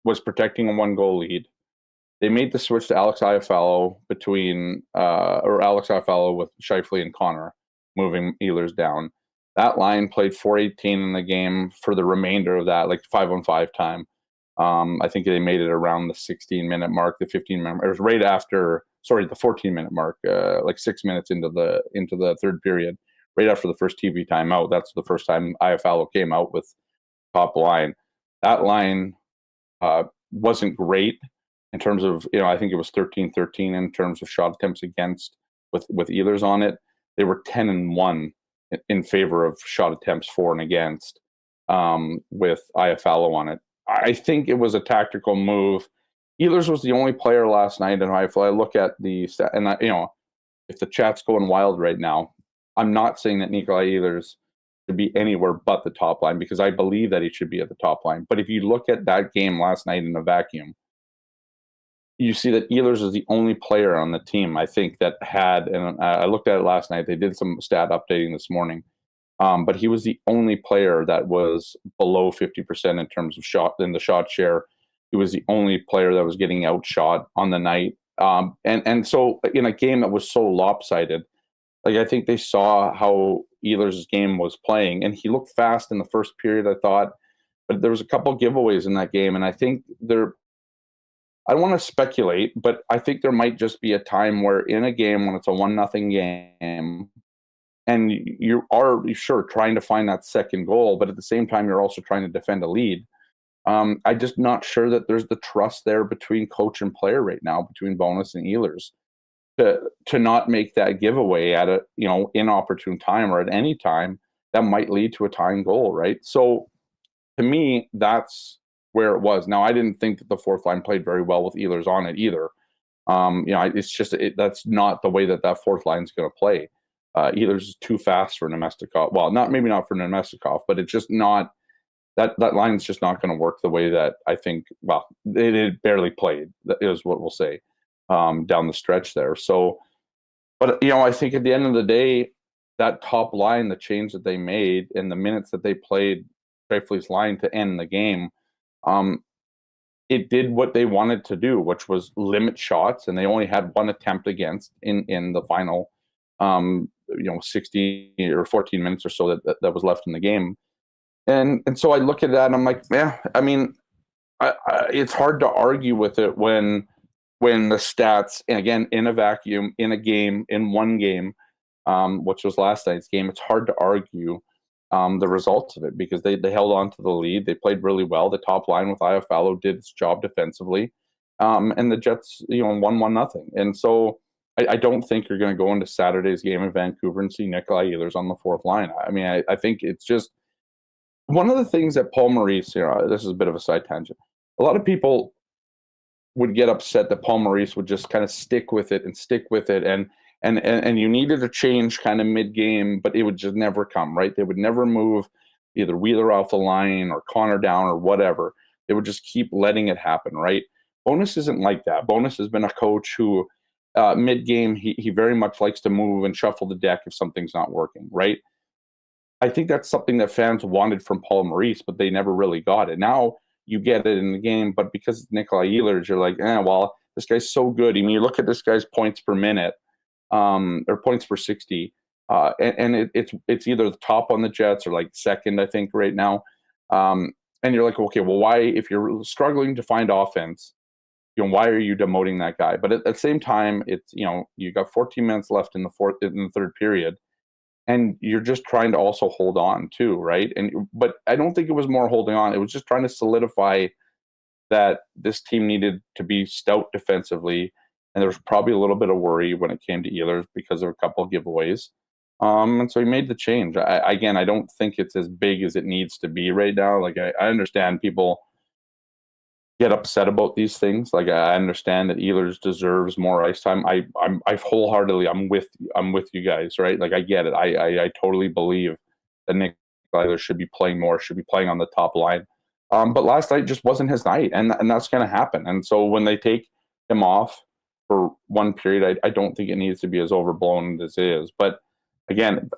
H: was protecting a 1-goal lead. They made the switch to Alex Iafallo with Scheifele and Connor, moving Ehlers down. That line played 4:18 in the game for the remainder of that, like 5-on-5 time. I think they made it around the 16-minute mark, the 15-minute. It was right after, the 14-minute mark, like 6 minutes into the third period, right after the first TV timeout. That's the first time Iafallo came out with top line. That line wasn't great in terms of, I think it was 13-13 in terms of shot attempts against with Ehlers on it. They were 10-1 in favor of shot attempts for and against with Iafallo on it. I think it was a tactical move. Ehlers was the only player last night, and I look at the stat, and if the chat's going wild right now, I'm not saying that Nikolai Ehlers should be anywhere but the top line, because I believe that he should be at the top line. But if you look at that game last night in a vacuum, you see that Ehlers is the only player on the team, I think, that had, and I looked at it last night, they did some stat updating this morning, but he was the only player that was below 50% in terms of in the shot share. He was the only player that was getting outshot on the night. And so in a game that was so lopsided, like, I think they saw how Ehlers' game was playing, and he looked fast in the first period, I thought, but there was a couple giveaways in that game, and I think I don't want to speculate, but I think there might just be a time where in a game when it's a 1-0 game and you are sure trying to find that second goal, but at the same time, you're also trying to defend a lead. I'm just not sure that there's the trust there between coach and player right now, between Bowness and Ehlers, to not make that giveaway at a inopportune time or at any time that might lead to a tying goal, right? So to me, that's where it was. Now, I didn't think that the fourth line played very well with Ehlers on it either. It's just that's not the way that fourth line is going to play. Ehlers is too fast for Nemestikov. Well, maybe not for Nemestikov, but it's just not that line's just not going to work the way that I think. Well, it barely played, is what we'll say, down the stretch there. So, but I think at the end of the day, that top line, the change that they made and the minutes that they played Scheifele's line to end the game, it did what they wanted to do, which was limit shots, and they only had one attempt against in the final 60 or 14 minutes or so that was left in the game. And so I look at that and I'm like, yeah, I mean, it's hard to argue with it when the stats, and again, in a vacuum, in a game, in one game, which was last night's game, it's hard to argue the results of it, because they held on to the lead. They played really well. The top line with Iafallo did its job defensively, and the Jets, won 1-0. And so I don't think you're going to go into Saturday's game in Vancouver and see Nikolai Ehlers on the fourth line. I mean, I think it's just one of the things that Paul Maurice, this is a bit of a side tangent. A lot of people would get upset that Paul Maurice would just kind of stick with it, and you needed a change kind of mid-game, but it would just never come, right? They would never move either Wheeler off the line or Connor down or whatever. They would just keep letting it happen, right? Bowness isn't like that. Bowness has been a coach who mid-game, he very much likes to move and shuffle the deck if something's not working, right? I think that's something that fans wanted from Paul Maurice, but they never really got it. Now you get it in the game, but because it's Nikolai Ehlers, you're like, well, this guy's so good. I mean, you look at this guy's points per minute, or points per 60, and it's either the top on the Jets or like second, I think, right now. And you're like, okay, well, why, if you're struggling to find offense, why are you demoting that guy? But at the same time, it's, you got 14 minutes left in the third period, and you're just trying to also hold on too, right? But I don't think it was more holding on. It was just trying to solidify that this team needed to be stout defensively, and there was probably a little bit of worry when it came to Ehlers because of a couple of giveaways. And so he made the change. I don't think it's as big as it needs to be right now. Like, I understand people get upset about these things. Like, I understand that Ehlers deserves more ice time. I'm wholeheartedly, I'm with you guys, right? Like, I get it. I totally believe that Nick Ehlers should be playing more, should be playing on the top line. But last night just wasn't his night, and that's going to happen. And so when they take him off for one period, I don't think it needs to be as overblown as it is. But again,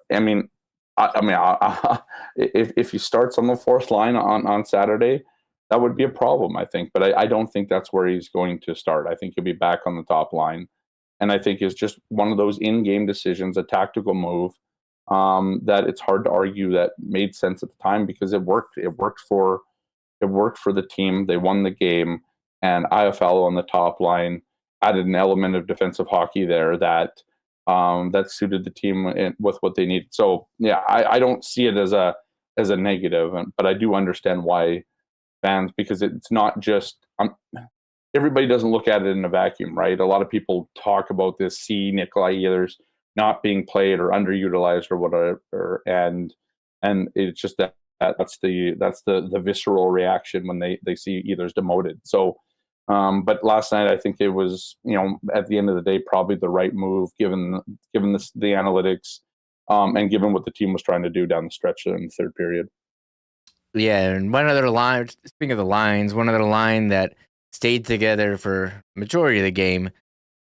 H: if he starts on the fourth line on Saturday, that would be a problem, I think. But I don't think that's where he's going to start. I think he'll be back on the top line. And I think it's just one of those in-game decisions, a tactical move, that it's hard to argue that made sense at the time, because it worked. It worked for the team. They won the game. And Iafallo on the top line added an element of defensive hockey there that suited the team with what they needed. So, yeah, I don't see it as a negative, but I do understand why fans, because it's not just everybody doesn't look at it in a vacuum, right? A lot of people talk about this, see Nikolai Ehlers not being played or underutilized or whatever, and it's just that's the visceral reaction when they see Ehlers demoted. So, but last night I think it was, at the end of the day, probably the right move given the analytics, and given what the team was trying to do down the stretch in the third period.
B: Yeah, and one other line, speaking of the lines, one other line that stayed together for majority of the game,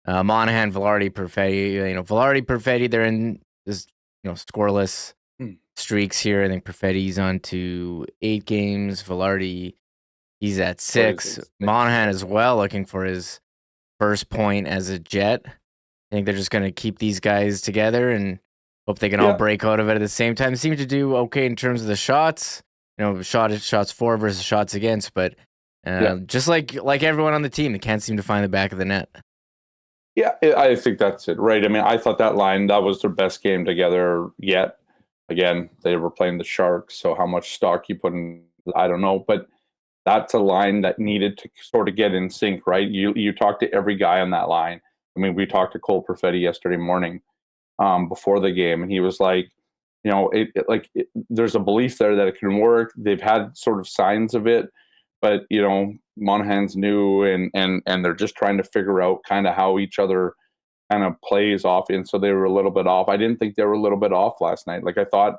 B: Monahan, Velarde, Perfetti. Velarde, Perfetti, they're in this, scoreless streaks here. I think Perfetti's on to 8 games. Velarde, he's at 6. Monahan as well, looking for his first point as a Jet. I think they're just going to keep these guys together and hope they can all break out of it at the same time. Seem to do okay in terms of the shots. Shots for versus shots against, but just like everyone on the team, they can't seem to find the back of the net.
H: Yeah, I think that's it, right? I mean, I thought that was their best game together yet. Again, they were playing the Sharks, so how much stock you put in, I don't know, but that's a line that needed to sort of get in sync, right? You talk to every guy on that line. I mean, we talked to Cole Perfetti yesterday morning before the game, and he was like, there's a belief there that it can work. They've had sort of signs of it, but Monahan's new, and they're just trying to figure out kind of how each other kind of plays off. And so they were a little bit off. I didn't think they were a little bit off last night. Like, I thought,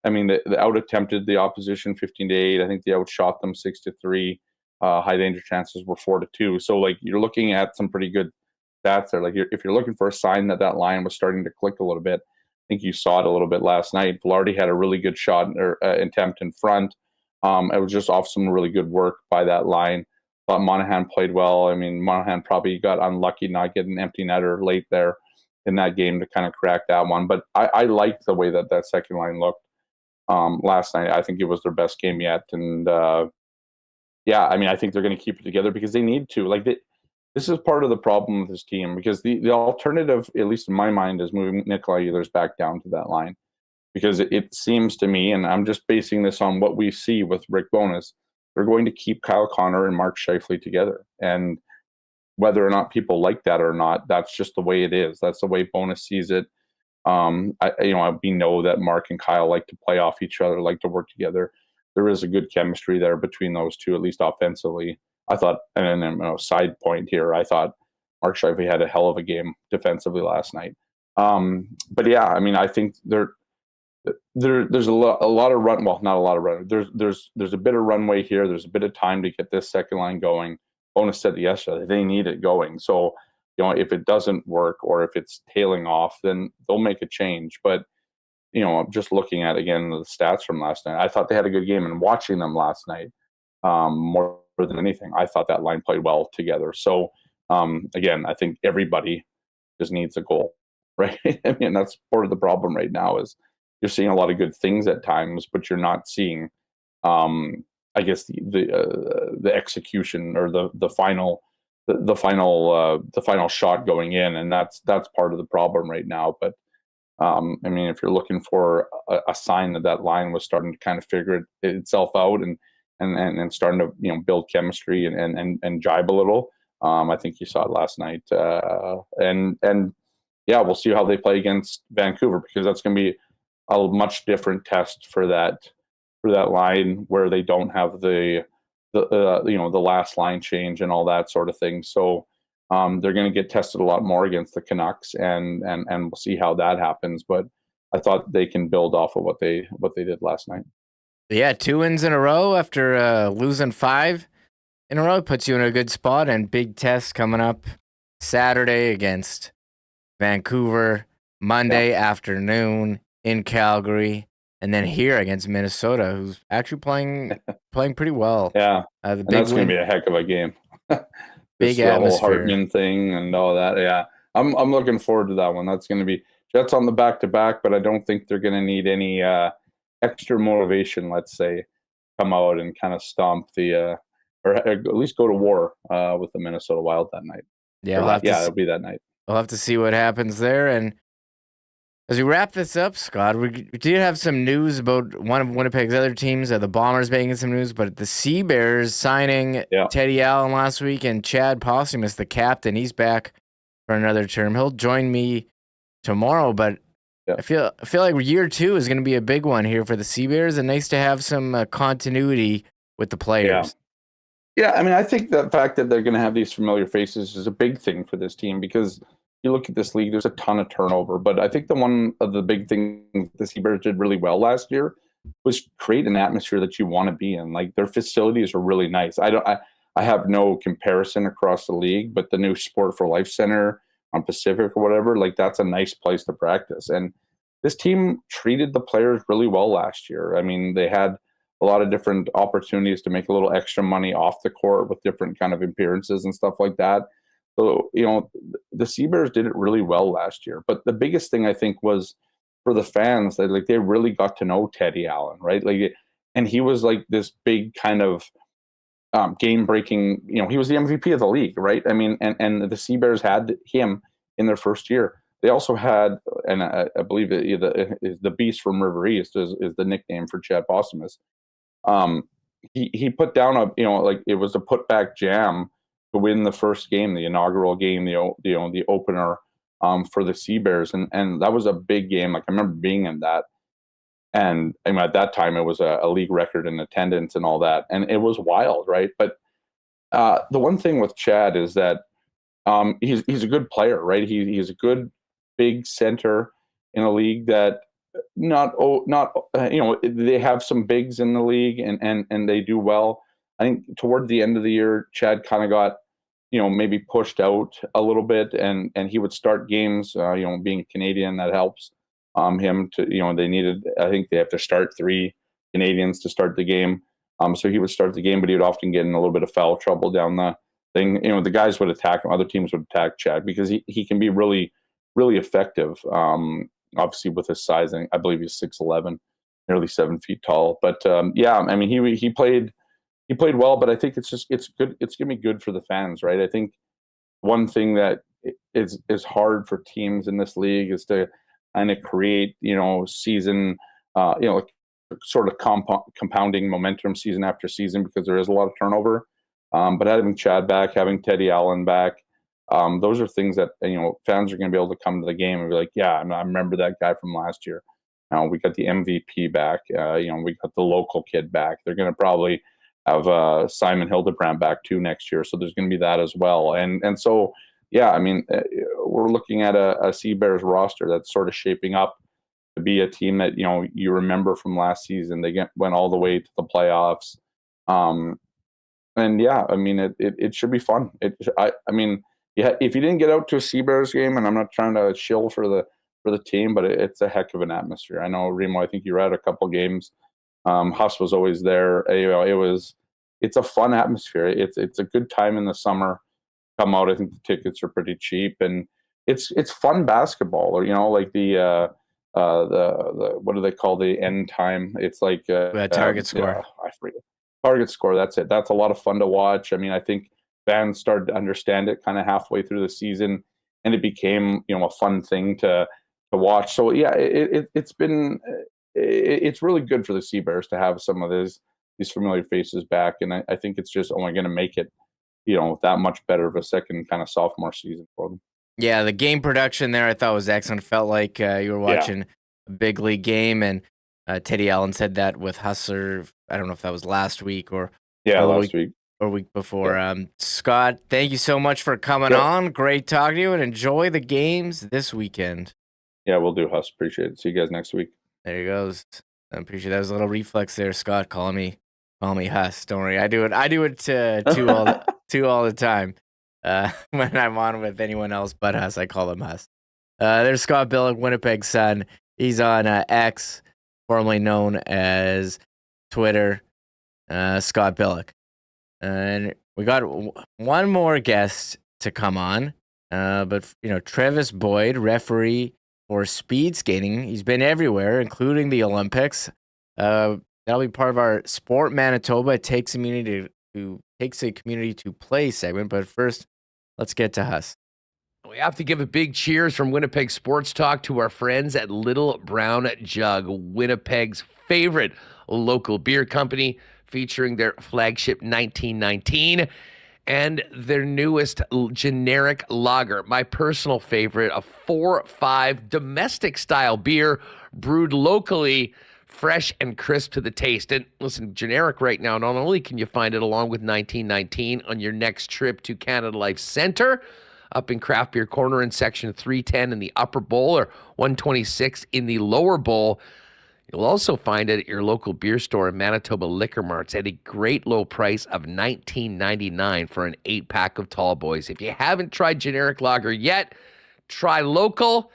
H: they out attempted the opposition 15-8. I think they outshot them 6-3. High danger chances were 4-2. So like, you're looking at some pretty good stats there. Like, if you're looking for a sign that line was starting to click a little bit, I think you saw it a little bit last night. Velarde had a really good shot or attempt in front. It was just off some really good work by that line. thought Monahan played well. I mean, Monahan probably got unlucky not getting an empty netter late there in that game to kind of crack that one. But I liked the way that second line looked last night. I think it was their best game yet. And yeah, I mean, I think they're going to keep it together because they need to. Like, this is part of the problem with this team, because the alternative, at least in my mind, is moving Nikolai Ehlers back down to that line. Because it seems to me, and I'm just basing this on what we see with Rick Bowness, they're going to keep Kyle Connor and Mark Scheifele together. And whether or not people like that or not, that's just the way it is. That's the way Bowness sees it. We know that Mark and Kyle like to play off each other, like to work together. There is a good chemistry there between those two, at least offensively. I thought, and then side point here, I thought Mark Scheifele had a hell of a game defensively last night. But yeah, I mean, I think there's a lot of run. Well, not a lot of run. There's a bit of runway here. There's a bit of time to get this second line going. Bowness said yesterday they need it going. So, if it doesn't work or if it's tailing off, then they'll make a change. But just looking at again the stats from last night, I thought they had a good game. And watching them last night, more than anything, I thought that line played well together. So again, I think everybody just needs a goal, right? I mean, that's part of the problem right now is you're seeing a lot of good things at times, but you're not seeing, I guess, the execution or the final shot going in, and that's part of the problem right now. But I mean, if you're looking for a sign that line was starting to kind of figure itself out and starting to build chemistry and jibe a little, I think you saw it last night. And yeah, we'll see how they play against Vancouver, because that's going to be a much different test for that line where they don't have the last line change and all that sort of thing. So they're going to get tested a lot more against the Canucks, and we'll see how that happens. But I thought they can build off of what they did last night.
B: Yeah, 2 wins in a row after losing 5 in a row puts you in a good spot, and big test coming up Saturday against Vancouver, Monday afternoon in Calgary, and then here against Minnesota, who's actually playing pretty well.
H: Yeah, and that's going to be a heck of a game.
B: Big
H: the
B: atmosphere.
H: whole Hartman thing and all that. Yeah, I'm looking forward to that one. That's going to be Jets on the back-to-back, but I don't think they're going to need any extra motivation, let's say, come out and kind of stomp or at least go to war with the Minnesota Wild that night.
B: Yeah,
H: it'll be that night.
B: We'll have to see what happens there. And as we wrap this up, Scott, we did have some news about one of Winnipeg's other teams, the Bombers, making some news, but the Sea Bears signing Teddy Allen last week, and Chad Posthumous, the captain, he's back for another term. He'll join me tomorrow, but I feel like year 2 is going to be a big one here for the Sea Bears, and nice to have some continuity with the players.
H: Yeah, I mean, I think the fact that they're going to have these familiar faces is a big thing for this team, because you look at this league, there's a ton of turnover. But I think one of the big things the Sea Bears did really well last year was create an atmosphere that you want to be in. Like, their facilities are really nice. I have no comparison across the league, but the new Sport for Life Center on Pacific or whatever, like, that's a nice place to practice. And this team treated the players really well last year. I mean, they had a lot of different opportunities to make a little extra money off the court with different kind of appearances and stuff like that. So, the Sea Bears did it really well last year. But the biggest thing, I think, was for the fans, that they really got to know Teddy Allen, right? And he was like this big kind of game-breaking, he was the MVP of the league, right? I mean, and the Sea Bears had him in their first year. They also had, and I believe the Beast from River East is the nickname for Chad Posthumous. He put down it was a putback jam to win the first game, the inaugural game, the opener for the Sea Bears, and that was a big game. Like, I remember being in that, and I mean, at that time it was a league record in attendance and all that, and it was wild, right? But the one thing with Chad is that he's a good player, right? He's a good big center in a league that they have some bigs in the league and they do well. I think toward the end of the year, Chad kind of got, maybe pushed out a little bit, and he would start games, being a Canadian, that helps him to, I think they have to start 3 Canadians to start the game. So he would start the game, but he would often get in a little bit of foul trouble down the thing. The guys would attack him. Other teams would attack Chad because he can be really, really effective. Obviously with his size, I believe he's 6'11", nearly 7 feet tall. But he played well. But I think it's good. It's gonna be good for the fans, right? I think one thing that is hard for teams in this league is to kind of create, season, sort of compounding momentum season after season, because there is a lot of turnover. But having Chad back, having Teddy Allen back, those are things that fans are going to be able to come to the game and be like, yeah, I remember that guy from last year. We got the MVP back. We got the local kid back. They're going to probably have Simon Hildebrand back too next year, so there's going to be that as well. And so yeah, we're looking at a Sea Bears roster that's sort of shaping up to be a team that you remember from last season. They went all the way to the playoffs, and yeah, it should be fun. If you didn't get out to a Sea Bears game, and I'm not trying to shill for the team, but it's a heck of an atmosphere. I know, Remo, I think you were at a couple games. Huss was always there. It's a fun atmosphere. It's a good time in the summer. Come out. I think the tickets are pretty cheap, and it's fun basketball. Or like the what do they call the end time? It's like
B: target score.
H: I forget. Target score. That's it. That's a lot of fun to watch. I think fans started to understand it kind of halfway through the season, and it became a fun thing to watch. So yeah, it's really good for the Sea Bears to have some of these familiar faces back, and I think it's just only going to make it that much better of a second kind of sophomore season for them.
B: Yeah, the game production there I thought was excellent. Felt like you were watching a big league game, and Teddy Allen said that with Hustler. I don't know if that was last week or
H: last week
B: or week before. Yeah. Scott, thank you so much for coming on. Great talking to you, and enjoy the games this weekend.
H: Yeah, we'll do, Huss. Appreciate it. See you guys next week.
B: There he goes. I appreciate that. Was a little reflex there, Scott, calling me Huss. Don't worry, I do it to all the time. When I'm on with anyone else but Huss, I call him Huss. There's Scott Billeck, Winnipeg Sun. He's on X, formerly known as Twitter, Scott Billeck. And we got one more guest to come on, but Trevis Boyd, referee for Speedskating. He's been everywhere, including the Olympics. That'll be part of our Sport Manitoba takes a community to play segment. But first, let's get to Huss.
F: We have to give a big cheers from Winnipeg Sports Talk to our friends at Little Brown Jug, Winnipeg's favorite local beer company, featuring their flagship 1919 and their newest generic lager, my personal favorite, a 4-5 domestic style beer brewed locally, fresh and crisp to the taste. And listen, generic right now, not only can you find it along with 1919 on your next trip to Canada Life Centre, up in Craft Beer Corner in section 310 in the upper bowl, or 126 in the lower bowl. You'll also find it at your local beer store and Manitoba Liquor Marts at a great low price of $19.99 for an 8-pack of Tall Boys. If you haven't tried generic lager yet, try local.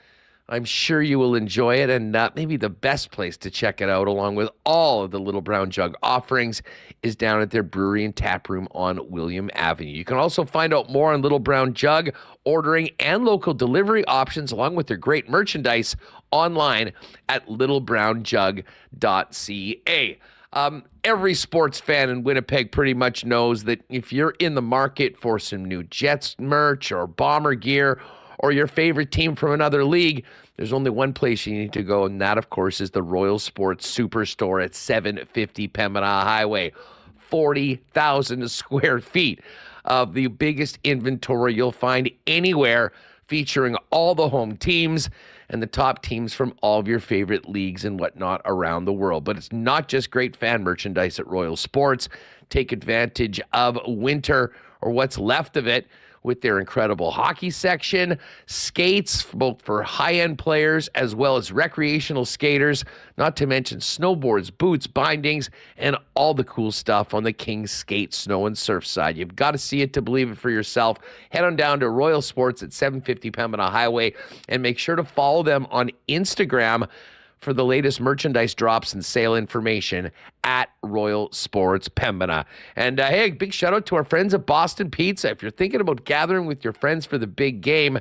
F: I'm sure you will enjoy it, and maybe the best place to check it out, along with all of the Little Brown Jug offerings, is down at their brewery and tap room on William Avenue. You can also find out more on Little Brown Jug, ordering and local delivery options, along with their great merchandise, online at littlebrownjug.ca. Every sports fan in Winnipeg pretty much knows that if you're in the market for some new Jets merch or Bomber gear, or your favorite team from another league, there's only one place you need to go, and that, of course, is the Royal Sports Superstore at 750 Pembina Highway. 40,000 square feet of the biggest inventory you'll find anywhere, featuring all the home teams and the top teams from all of your favorite leagues and whatnot around the world. But it's not just great fan merchandise at Royal Sports. Take advantage of winter, or what's left of it, with their incredible hockey section, skates both for high-end players as well as recreational skaters, not to mention snowboards, boots, bindings, and all the cool stuff on the King's Skate snow and surf side. You've got to see it to believe it for yourself. Head on down to Royal Sports at 750 Pembina Highway, and make sure to follow them on Instagram for the latest merchandise drops and sale information at Royal Sports Pembina. And hey, big shout out to our friends at Boston Pizza. If you're thinking about gathering with your friends for the big game,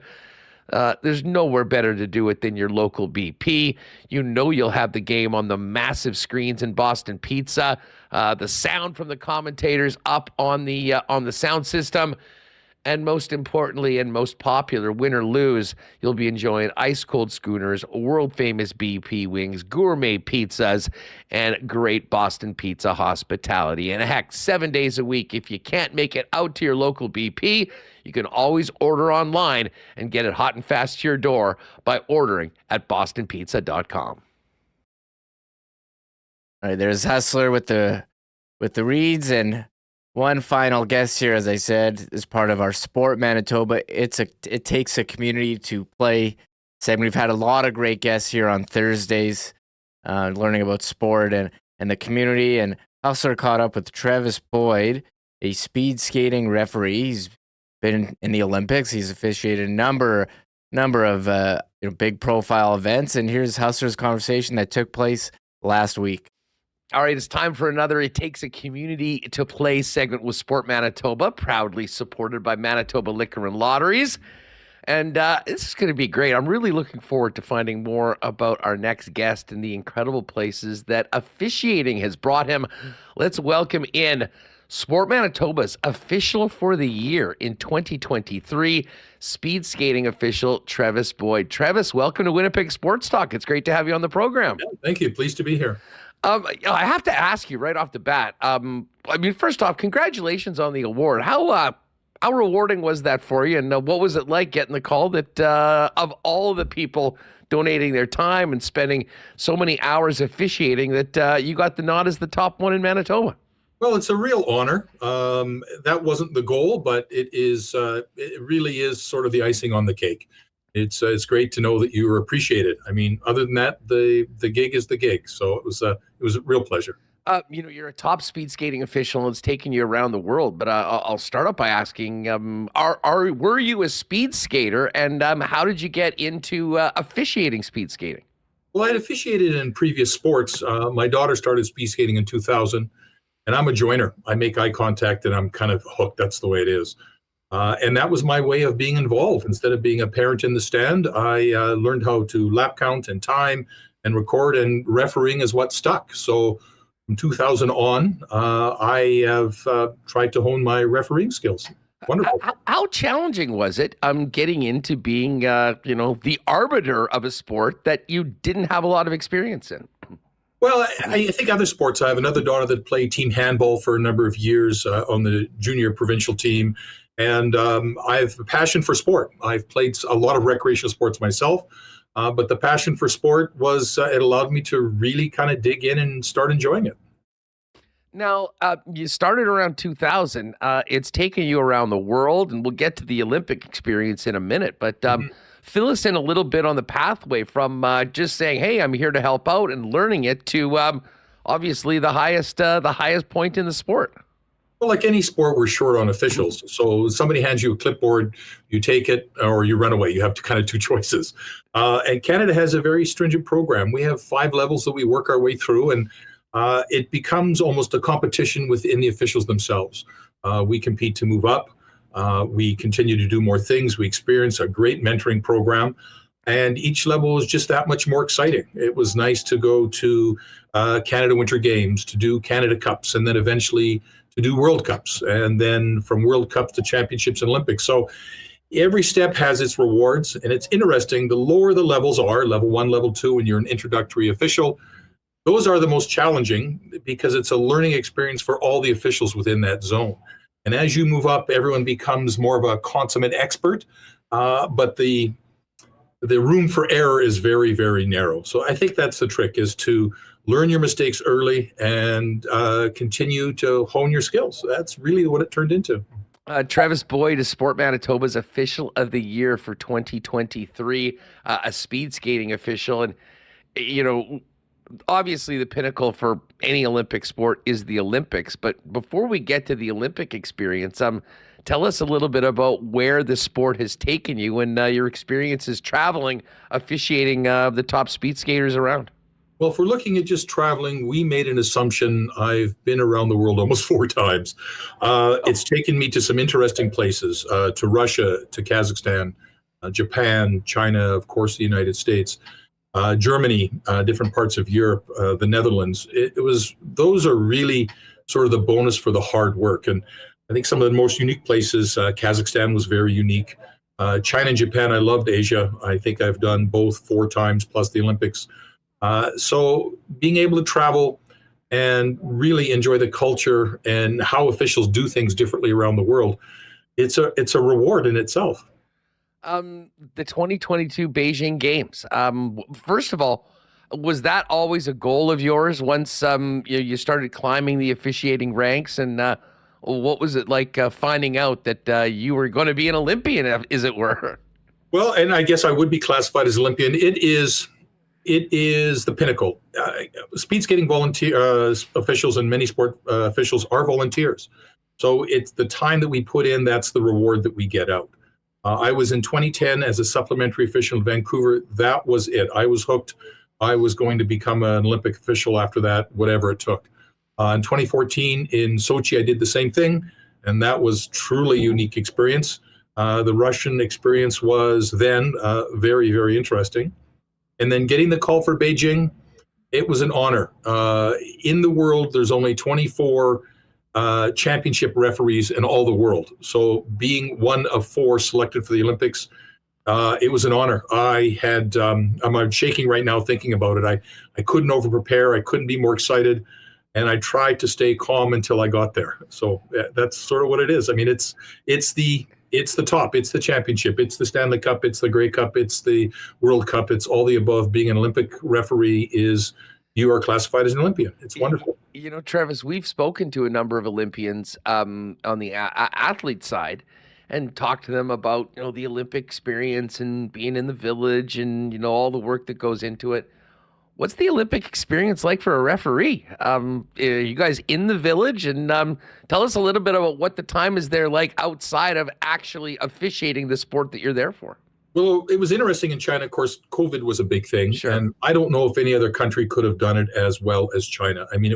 F: there's nowhere better to do it than your local BP. You know you'll have the game on the massive screens in Boston Pizza. The sound from the commentators up on the sound system. And most importantly, and most popular, win or lose, you'll be enjoying ice-cold schooners, world-famous BP wings, gourmet pizzas, and great Boston Pizza hospitality. And heck, 7 days a week, if you can't make it out to your local BP, you can always order online and get it hot and fast to your door by ordering at bostonpizza.com.
B: All right, there's Hustler with the reads, and one final guest here, as I said, is part of our Sport Manitoba. It takes a community to play segment. We've had a lot of great guests here on Thursdays, learning about sport and the community. And Hustler caught up with Trevis Boyd, a speed skating referee. He's been in the Olympics. He's officiated a number of big profile events. And here's Hustler's conversation that took place last week.
F: All right, it's time for another It Takes a Community to Play segment with Sport Manitoba, proudly supported by Manitoba Liquor and Lotteries. And this is going to be great. I'm really looking forward to finding more about our next guest and the incredible places that officiating has brought him. Let's welcome in Sport Manitoba's official for the year in 2023, speed skating official Trevis Boyd. Trevis, welcome to Winnipeg Sports Talk. It's great to have you on the program.
I: Yeah, thank you. Pleased to be here.
F: I have to ask you right off the bat. First off, congratulations on the award. How rewarding was that for you? And what was it like getting the call that of all the people donating their time and spending so many hours officiating that you got the nod as the top one in Manitoba?
I: Well, it's a real honor. That wasn't the goal, but it is. It really is sort of the icing on the cake. It's great to know that you were appreciated. I mean, other than that, the gig is the gig. So it was a real pleasure.
F: You're a top speed skating official, and it's taken you around the world. But I'll start up by asking: were you a speed skater, and how did you get into officiating speed skating?
I: Well, I'd officiated in previous sports. My daughter started speed skating in 2000, and I'm a joiner. I make eye contact, and I'm kind of hooked. That's the way it is. And that was my way of being involved. Instead of being a parent in the stand, I learned how to lap count and time and record, and refereeing is what stuck. So from 2000 on, I have tried to hone my refereeing skills. Wonderful.
F: How challenging was it getting into being, the arbiter of a sport that you didn't have a lot of experience in?
I: Well, I think other sports. I have another daughter that played team handball for a number of years on the junior provincial team. And I have a passion for sport. I've played a lot of recreational sports myself, but the passion for sport was, it allowed me to really kind of dig in and start enjoying it.
F: Now, you started around 2000. It's taken you around the world, and we'll get to the Olympic experience in a minute. But fill us in a little bit on the pathway from just saying, hey, I'm here to help out, and learning it to obviously the highest point in the sport.
I: Well, like any sport, we're short on officials. So somebody hands you a clipboard, you take it, or you run away. You have kind of two choices. And Canada has a very stringent program. We have 5 levels that we work our way through, and it becomes almost a competition within the officials themselves. We compete to move up. We continue to do more things. We experience a great mentoring program, and each level is just that much more exciting. It was nice to go to Canada Winter Games, to do Canada Cups, and then eventually to do World Cups, and then from World Cups to Championships and Olympics. So every step has its rewards, and it's interesting. The lower the levels are, level 1, level 2, when you're an introductory official, those are the most challenging because it's a learning experience for all the officials within that zone. And as you move up, everyone becomes more of a consummate expert, but the room for error is very, very narrow. So I think that's the trick, is to learn your mistakes early and continue to hone your skills. That's really what it turned into.
F: Trevis Boyd is Sport Manitoba's official of the year for 2023, a speed skating official. And, obviously the pinnacle for any Olympic sport is the Olympics. But before we get to the Olympic experience, tell us a little bit about where the sport has taken you and your experiences traveling, officiating the top speed skaters around.
I: Well, if we're looking at just traveling, we made an assumption. I've been around the world almost 4 times. It's taken me to some interesting places, to Russia, to Kazakhstan, Japan, China, of course, the United States, Germany, different parts of Europe, the Netherlands. Those are really sort of the bonus for the hard work. And I think some of the most unique places, Kazakhstan was very unique. China and Japan, I loved Asia. I think I've done both 4 times plus the Olympics. So being able to travel and really enjoy the culture and how officials do things differently around the world, it's a reward in itself.
F: The 2022 Beijing Games. First of all, was that always a goal of yours once you started climbing the officiating ranks? And what was it like finding out that you were going to be an Olympian, as it were?
I: Well, and I guess I would be classified as Olympian. It is the pinnacle. Speed skating volunteer officials and many sport officials are volunteers. So it's the time that we put in, that's the reward that we get out. I was in 2010 as a supplementary official in Vancouver. That was it. I was hooked. I was going to become an Olympic official after that, whatever it took. In 2014 in Sochi, I did the same thing, and that was truly a unique experience. The Russian experience was then very, very interesting. And then getting the call for Beijing, it was an honor. In the world, there's only 24 championship referees in all the world. So being one of 4 selected for the Olympics, it was an honor. I'm shaking right now thinking about it. I couldn't over-prepare. I couldn't be more excited. And I tried to stay calm until I got there. So that's sort of what it is. I mean, it's the top. It's the championship. It's the Stanley Cup. It's the Grey Cup. It's the World Cup. It's all the above. Being an Olympic referee you are classified as an Olympian. It's wonderful.
F: You know, Trevis, we've spoken to a number of Olympians on the athlete side and talked to them about, the Olympic experience and being in the village and, all the work that goes into it. What's the Olympic experience like for a referee? Are you guys in the village? And tell us a little bit about what the time is there like outside of actually officiating the sport that you're there for.
I: Well, it was interesting in China. Of course, COVID was a big thing.
F: Sure.
I: And I don't know if any other country could have done it as well as China. I mean,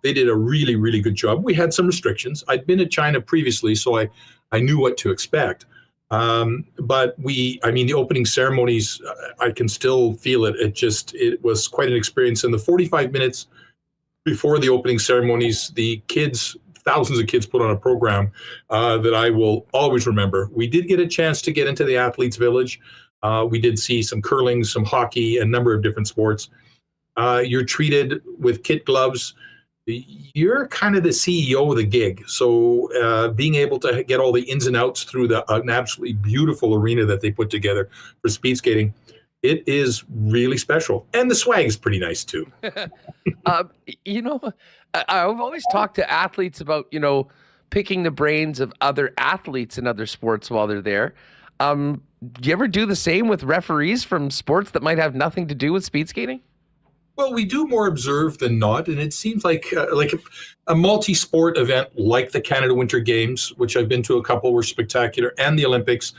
I: they did a really, really good job. We had some restrictions. I'd been to China previously, so I knew what to expect. But the opening ceremonies, I can still feel it. It was quite an experience. In the 45 minutes before the opening ceremonies, thousands of kids put on a program that I will always remember. We did get a chance to get into the athletes' village. We did see some curling, some hockey, a number of different sports. You're treated with kit gloves. You're kind of the CEO of the gig. So being able to get all the ins and outs through an absolutely beautiful arena that they put together for speed skating, it is really special. And the swag is pretty nice too.
F: I've always talked to athletes about, picking the brains of other athletes in other sports while they're there. Do you ever do the same with referees from sports that might have nothing to do with speed skating?
I: Well, we do more observe than not, and it seems like a multi-sport event like the Canada Winter Games, which I've been to a couple, were spectacular, and the Olympics.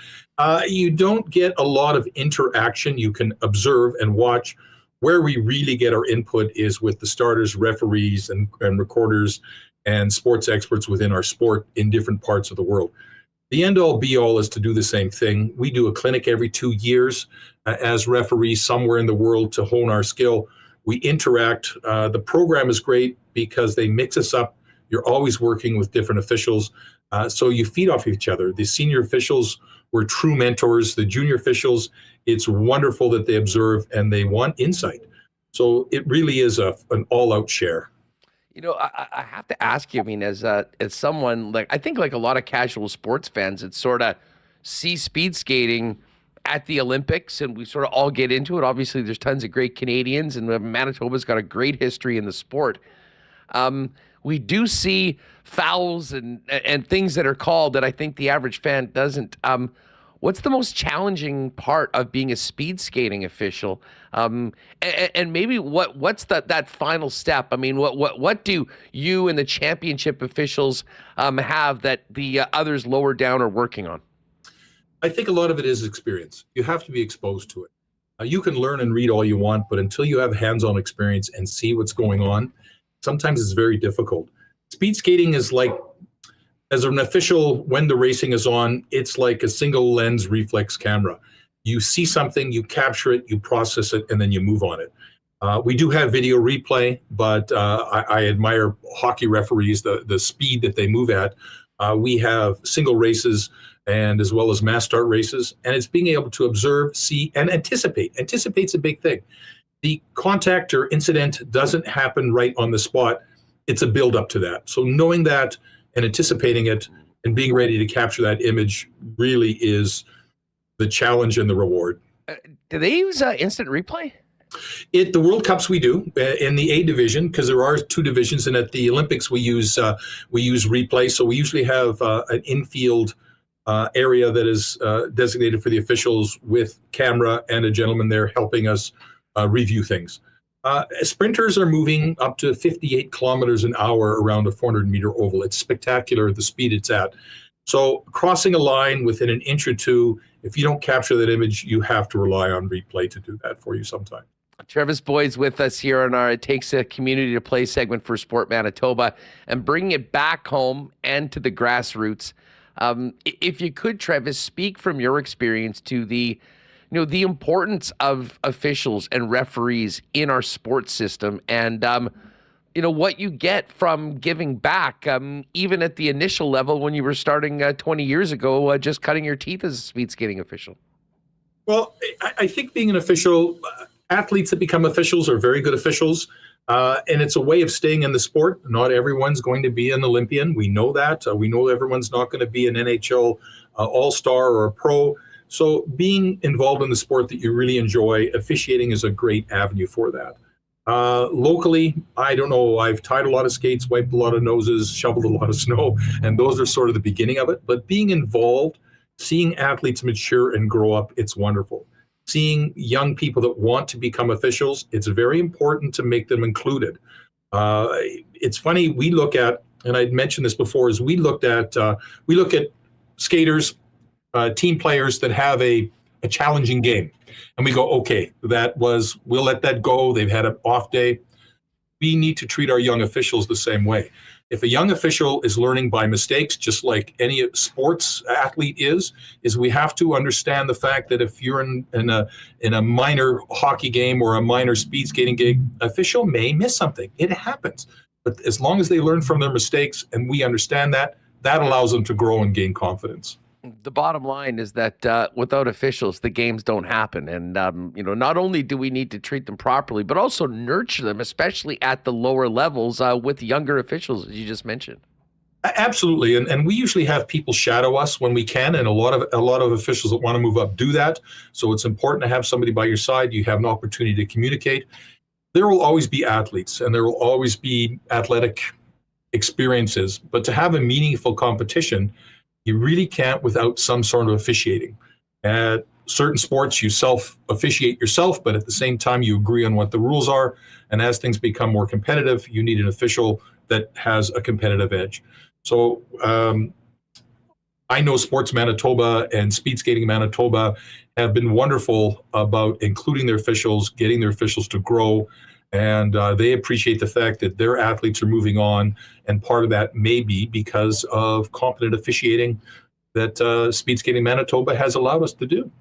I: You don't get a lot of interaction. You can observe and watch. Where we really get our input is with the starters, referees, and recorders, and sports experts within our sport in different parts of the world. The end-all, be-all is to do the same thing. We do a clinic every 2 years as referees somewhere in the world to hone our skill. We interact. The program is great because they mix us up. You're always working with different officials. So you feed off each other. The senior officials were true mentors. The junior officials, it's wonderful that they observe and they want insight. So it really is an all-out share.
F: I have to ask you, as someone, I think like a lot of casual sports fans, it's sort of see speed skating at the Olympics and we sort of all get into it. Obviously, there's tons of great Canadians and Manitoba's got a great history in the sport. We do see fouls and things that are called that I think the average fan doesn't. What's the most challenging part of being a speed skating official? And maybe what's that final step? What do you and the championship officials have that the others lower down are working on?
I: I think a lot of it is experience. You have to be exposed to it. You can learn and read all you want, but until you have hands-on experience and see what's going on, sometimes it's very difficult. Speed skating is like, as an official, when the racing is on, it's like a single lens reflex camera. You see something, you capture it, you process it, and then you move on it. We do have video replay, but I admire hockey referees, the speed that they move at. We have single races and as well as mass start races, and it's being able to observe, see, and anticipate. Anticipate's a big thing. The contact or incident doesn't happen right on the spot. It's a build up to that. So knowing that and anticipating it and being ready to capture that image really is the challenge and the reward.
F: Do they use instant replay?
I: The World Cups we do in the A division, because there are 2 divisions, and at the Olympics we use replay. So we usually have an infield area that is designated for the officials with camera and a gentleman there helping us review things. Sprinters are moving up to 58 kilometers an hour around a 400-meter oval. It's spectacular, the speed it's at. So crossing a line within an inch or two, if you don't capture that image, you have to rely on replay to do that for you sometime.
F: Trevis Boyd's with us here on our It Takes a Community to Play segment for Sport Manitoba, and bringing it back home and to the grassroots. If you could, Trevis, speak from your experience to the importance of officials and referees in our sports system, and what you get from giving back, even at the initial level when you were starting 20 years ago, just cutting your teeth as a speed skating official.
I: Well, I think being an official, athletes that become officials are very good officials, and it's a way of staying in the sport. Not everyone's going to be an Olympian. We know that. We know everyone's not going to be an NHL all-star or a pro. So being involved in the sport that you really enjoy, officiating is a great avenue for that. Locally, I don't know, I've tied a lot of skates, wiped a lot of noses, shoveled a lot of snow, and those are sort of the beginning of it. But being involved, seeing athletes mature and grow up, it's wonderful. Seeing young people that want to become officials, it's very important to make them included. It's funny, we look at, and I'd mentioned this before, is we look at skaters, team players that have a challenging game. And we go, okay, we'll let that go. They've had an off day. We need to treat our young officials the same way. If a young official is learning by mistakes, just like any sports athlete is we have to understand the fact that if you're in a minor hockey game or a minor speed skating game, official may miss something. It happens. But as long as they learn from their mistakes and we understand that allows them to grow and gain confidence.
F: The bottom line is that without officials, the games don't happen. And, not only do we need to treat them properly, but also nurture them, especially at the lower levels with younger officials, as you just mentioned.
I: Absolutely. And we usually have people shadow us when we can. And a lot of officials that want to move up do that. So it's important to have somebody by your side. You have an opportunity to communicate. There will always be athletes and there will always be athletic experiences. But to have a meaningful competition, you really can't without some sort of officiating. At certain sports, you self-officiate yourself, but at the same time, you agree on what the rules are. And as things become more competitive, you need an official that has a competitive edge. So I know Sports Manitoba and Speedskating Manitoba have been wonderful about including their officials, getting their officials to grow. And they appreciate the fact that their athletes are moving on. And part of that may be because of competent officiating that Speedskating Manitoba has allowed us to do.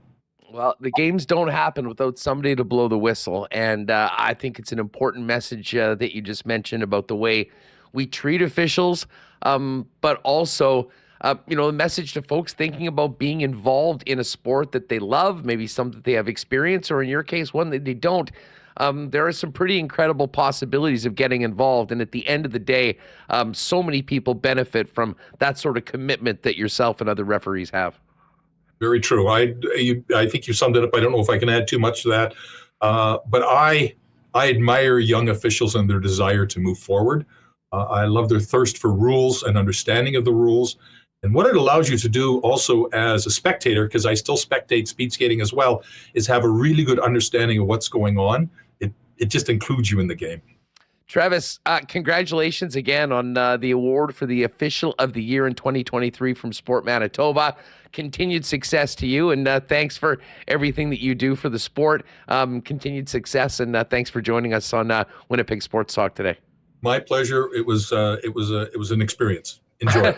F: Well, the games don't happen without somebody to blow the whistle. And I think it's an important message that you just mentioned about the way we treat officials, but also a message to folks thinking about being involved in a sport that they love, maybe something that they have experience, or in your case, one that they don't. There are some pretty incredible possibilities of getting involved. And at the end of the day, so many people benefit from that sort of commitment that yourself and other referees have.
I: Very true. I think you summed it up. I don't know if I can add too much to that. But I admire young officials and their desire to move forward. I love their thirst for rules and understanding of the rules. And what it allows you to do also as a spectator, because I still spectate speed skating as well, is have a really good understanding of what's going on. It just includes you in the game.
F: Trevis, congratulations again on the award for the Official of the Year in 2023 from Sport Manitoba. Continued success to you, and thanks for everything that you do for the sport. Continued success, and thanks for joining us on Winnipeg Sports Talk today.
I: My pleasure. It was an experience. Enjoy.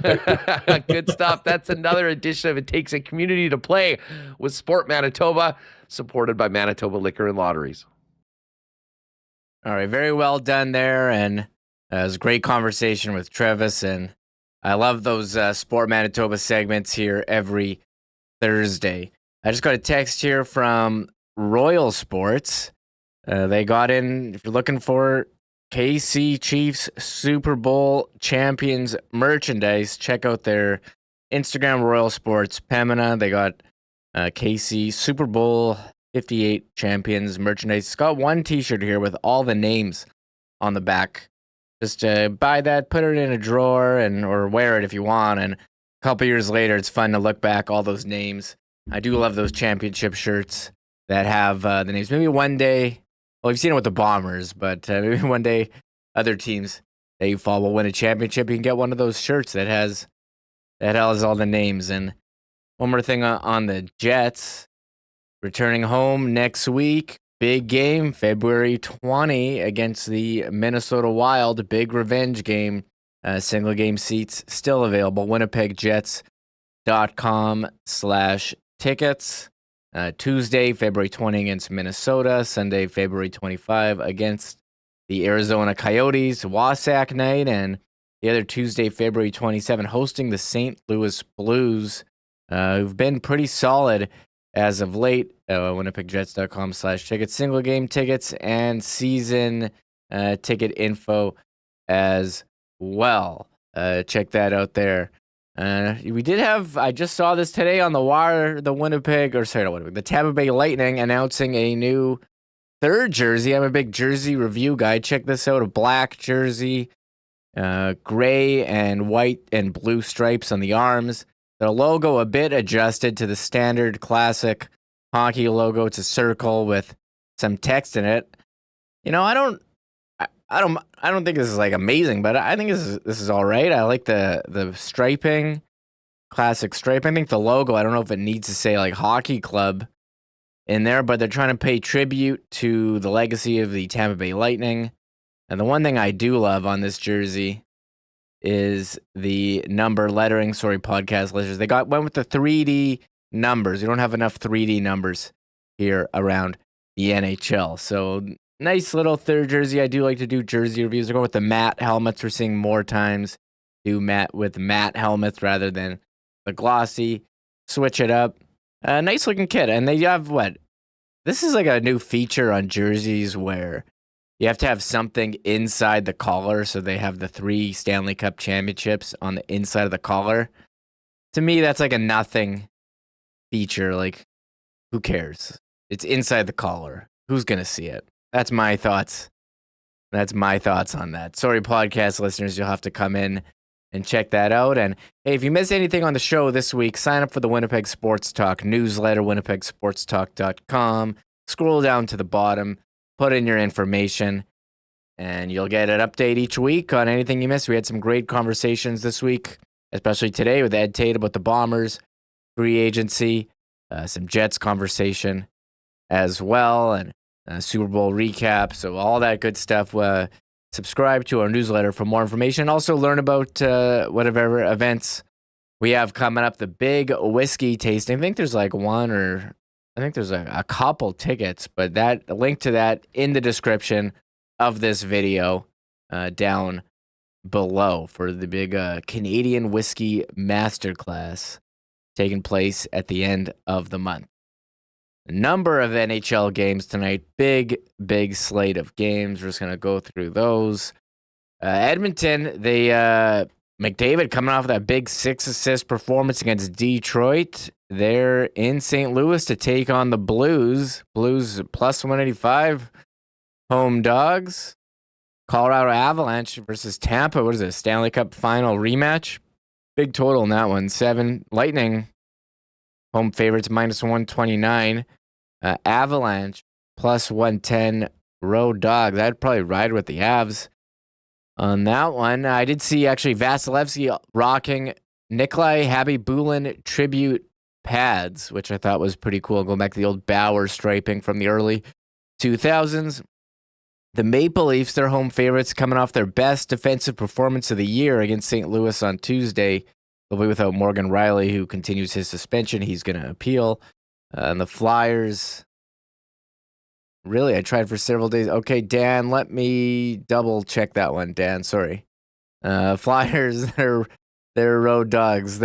F: Good stuff. That's another edition of It Takes a Community to Play with Sport Manitoba, supported by Manitoba Liquor and Lotteries.
B: All right, very well done there, and it was a great conversation with Trevis, and I love those Sport Manitoba segments here every Thursday. I just got a text here from Royal Sports. They got in, if you're looking for KC Chiefs Super Bowl champions merchandise, check out their Instagram, Royal Sports Pembina. They got KC Super Bowl 58 champions merchandise. It's got one t-shirt here with all the names on the back. Just buy that, put it in a drawer, or wear it if you want. And a couple years later, it's fun to look back all those names. I do love those championship shirts that have the names. Maybe one day, well, you've seen it with the Bombers, but maybe one day other teams that you follow will win a championship. You can get one of those shirts that has all the names. And one more thing on the Jets. Returning home next week, big game, February 20 against the Minnesota Wild. Big revenge game. Single game seats still available. WinnipegJets.com/tickets. Tuesday, February 20 against Minnesota. Sunday, February 25 against the Arizona Coyotes. Wasack night. And the other Tuesday, February 27, hosting the St. Louis Blues, who've been pretty solid as of late. WinnipegJets.com/tickets, single game tickets, and season ticket info as well. Check that out there. We did have, I just saw this today on the wire, the Tampa Bay Lightning announcing a new third jersey. I'm a big jersey review guy. Check this out, a black jersey, gray and white and blue stripes on the arms. The logo a bit adjusted to the standard classic hockey logo. It's a circle with some text in it. You know, I don't think this is like amazing, but I think this is all right. I like the striping, classic stripe. I think the logo, I don't know if it needs to say like hockey club in there, but they're trying to pay tribute to the legacy of the Tampa Bay Lightning. And the one thing I do love on this jersey is the number lettering. Sorry, podcast listeners. They went with the 3D numbers. We don't have enough 3D numbers here around the NHL. So nice little third jersey. I do like to do jersey reviews. They're going with the matte helmets. We're seeing more times do matte helmets rather than the glossy. Switch it up. Nice looking kit. And they have what? This is like a new feature on jerseys where you have to have something inside the collar, so they have the 3 Stanley Cup championships on the inside of the collar. To me, that's like a nothing feature. Like, who cares? It's inside the collar. Who's going to see it? That's my thoughts. That's my thoughts on that. Sorry, podcast listeners, you'll have to come in and check that out. And hey, if you missed anything on the show this week, sign up for the Winnipeg Sports Talk newsletter, winnipegsportstalk.com. Scroll down to the bottom. Put in your information, and you'll get an update each week on anything you missed. We had some great conversations this week, especially today with Ed Tait about the Bombers, free agency, some Jets conversation as well, and Super Bowl recap. So all that good stuff. Subscribe to our newsletter for more information. Also learn about whatever events we have coming up. The big whiskey tasting. I think there's like a couple tickets, but the link to that in the description of this video down below for the big Canadian Whiskey Masterclass taking place at the end of the month. A number of NHL games tonight. Big slate of games. We're just going to go through those. Edmonton, McDavid coming off that big 6-assist performance against Detroit. They're in St. Louis to take on the Blues. Blues plus 185 home dogs. Colorado Avalanche versus Tampa. What is it? Stanley Cup final rematch. Big total in that one. 7. Lightning home favorites minus 129. Avalanche plus 110 road dogs. I'd probably ride with the Avs On that one, I did see actually Vasilevsky rocking Nikolai Habibulin tribute pads, which I thought was pretty cool. Going back to the old Bauer striping from the early 2000s. The Maple Leafs, their home favorites, coming off their best defensive performance of the year against St. Louis on Tuesday. They'll be without Morgan Riley, who continues his suspension. He's going to appeal. And the Flyers, really, I tried for several days. Okay, Dan, let me double check that one, Dan. Sorry. Flyers, they're road dogs.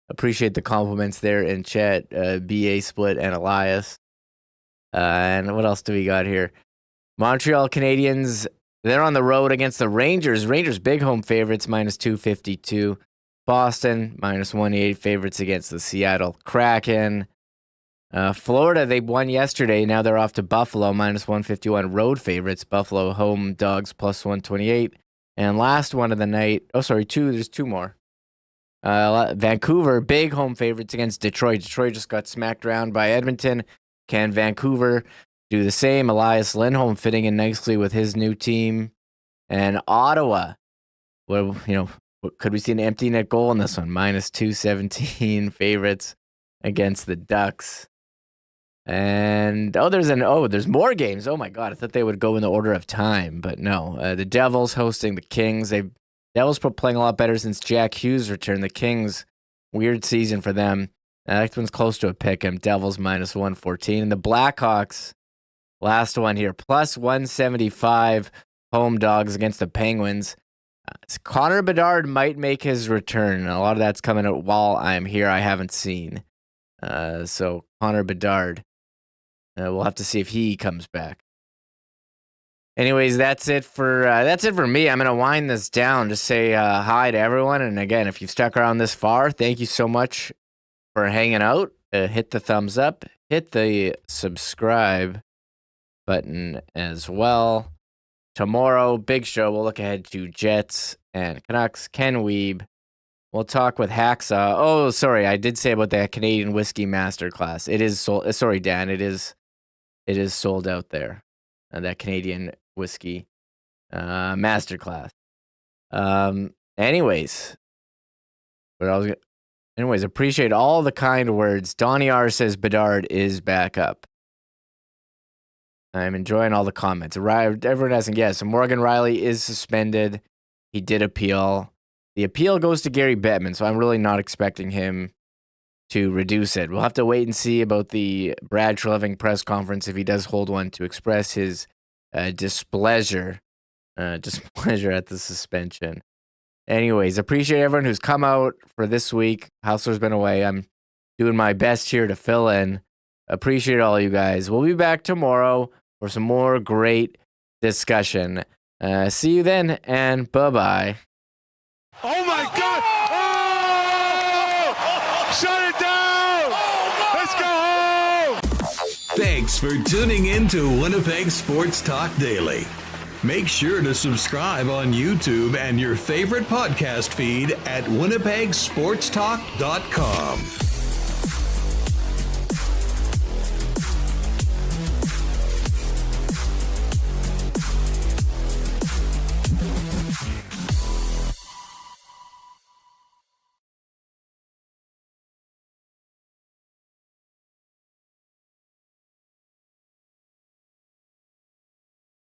B: Appreciate the compliments there in chat. BA Split and Elias. And what else do we got here? Montreal Canadiens, they're on the road against the Rangers. Rangers big home favorites, minus 252. Boston, minus 188 favorites against the Seattle Kraken. Florida, they won yesterday. Now they're off to Buffalo, minus 151 road favorites. Buffalo home dogs, plus 128. And last one of the night, there's two more. Vancouver, big home favorites against Detroit. Detroit just got smacked around by Edmonton. Can Vancouver do the same? Elias Lindholm fitting in nicely with his new team. And Ottawa, well, could we see an empty net goal in this one? Minus 217 favorites against the Ducks. And there's more games. Oh my God, I thought they would go in the order of time, but no. The Devils hosting the Kings. Devils playing a lot better since Jack Hughes returned. The Kings, weird season for them. That one's close to a pick 'em. Devils minus 114. And the Blackhawks, last one here, plus 175 home dogs against the Penguins. Connor Bedard might make his return. A lot of that's coming out while I'm here. I haven't seen. So Connor Bedard, we'll have to see if he comes back. Anyways, that's it for me. I'm gonna wind this down. Just say hi to everyone. And again, if you've stuck around this far, thank you so much for hanging out. Hit the thumbs up. Hit the subscribe button as well. Tomorrow, big show. We'll look ahead to Jets and Canucks. Ken Wiebe. We'll talk with Hacksaw. Oh, sorry, I did say about that Canadian whiskey masterclass. It is sold. Sorry, Dan. It is sold out there. That Canadian whiskey masterclass. Anyways, appreciate all the kind words. Donnie R says Bedard is back up. I'm enjoying all the comments. Everyone asking, yes, so Morgan Riley is suspended. He did appeal. The appeal goes to Gary Bettman, so I'm really not expecting him to reduce it. We'll have to wait and see about the Brad Treliving press conference if he does hold one to express his displeasure at the suspension. Anyways, appreciate everyone who's come out for this week. Hustler's been away. I'm doing my best here to fill in. Appreciate all you guys. We'll be back tomorrow for some more great discussion. See you then, and bye-bye.
J: Oh, my God! Oh! Shut it down! Let's go home!
A: Thanks for tuning in to Winnipeg Sports Talk Daily. Make sure to subscribe on YouTube and your favorite podcast feed at winnipegsportstalk.com.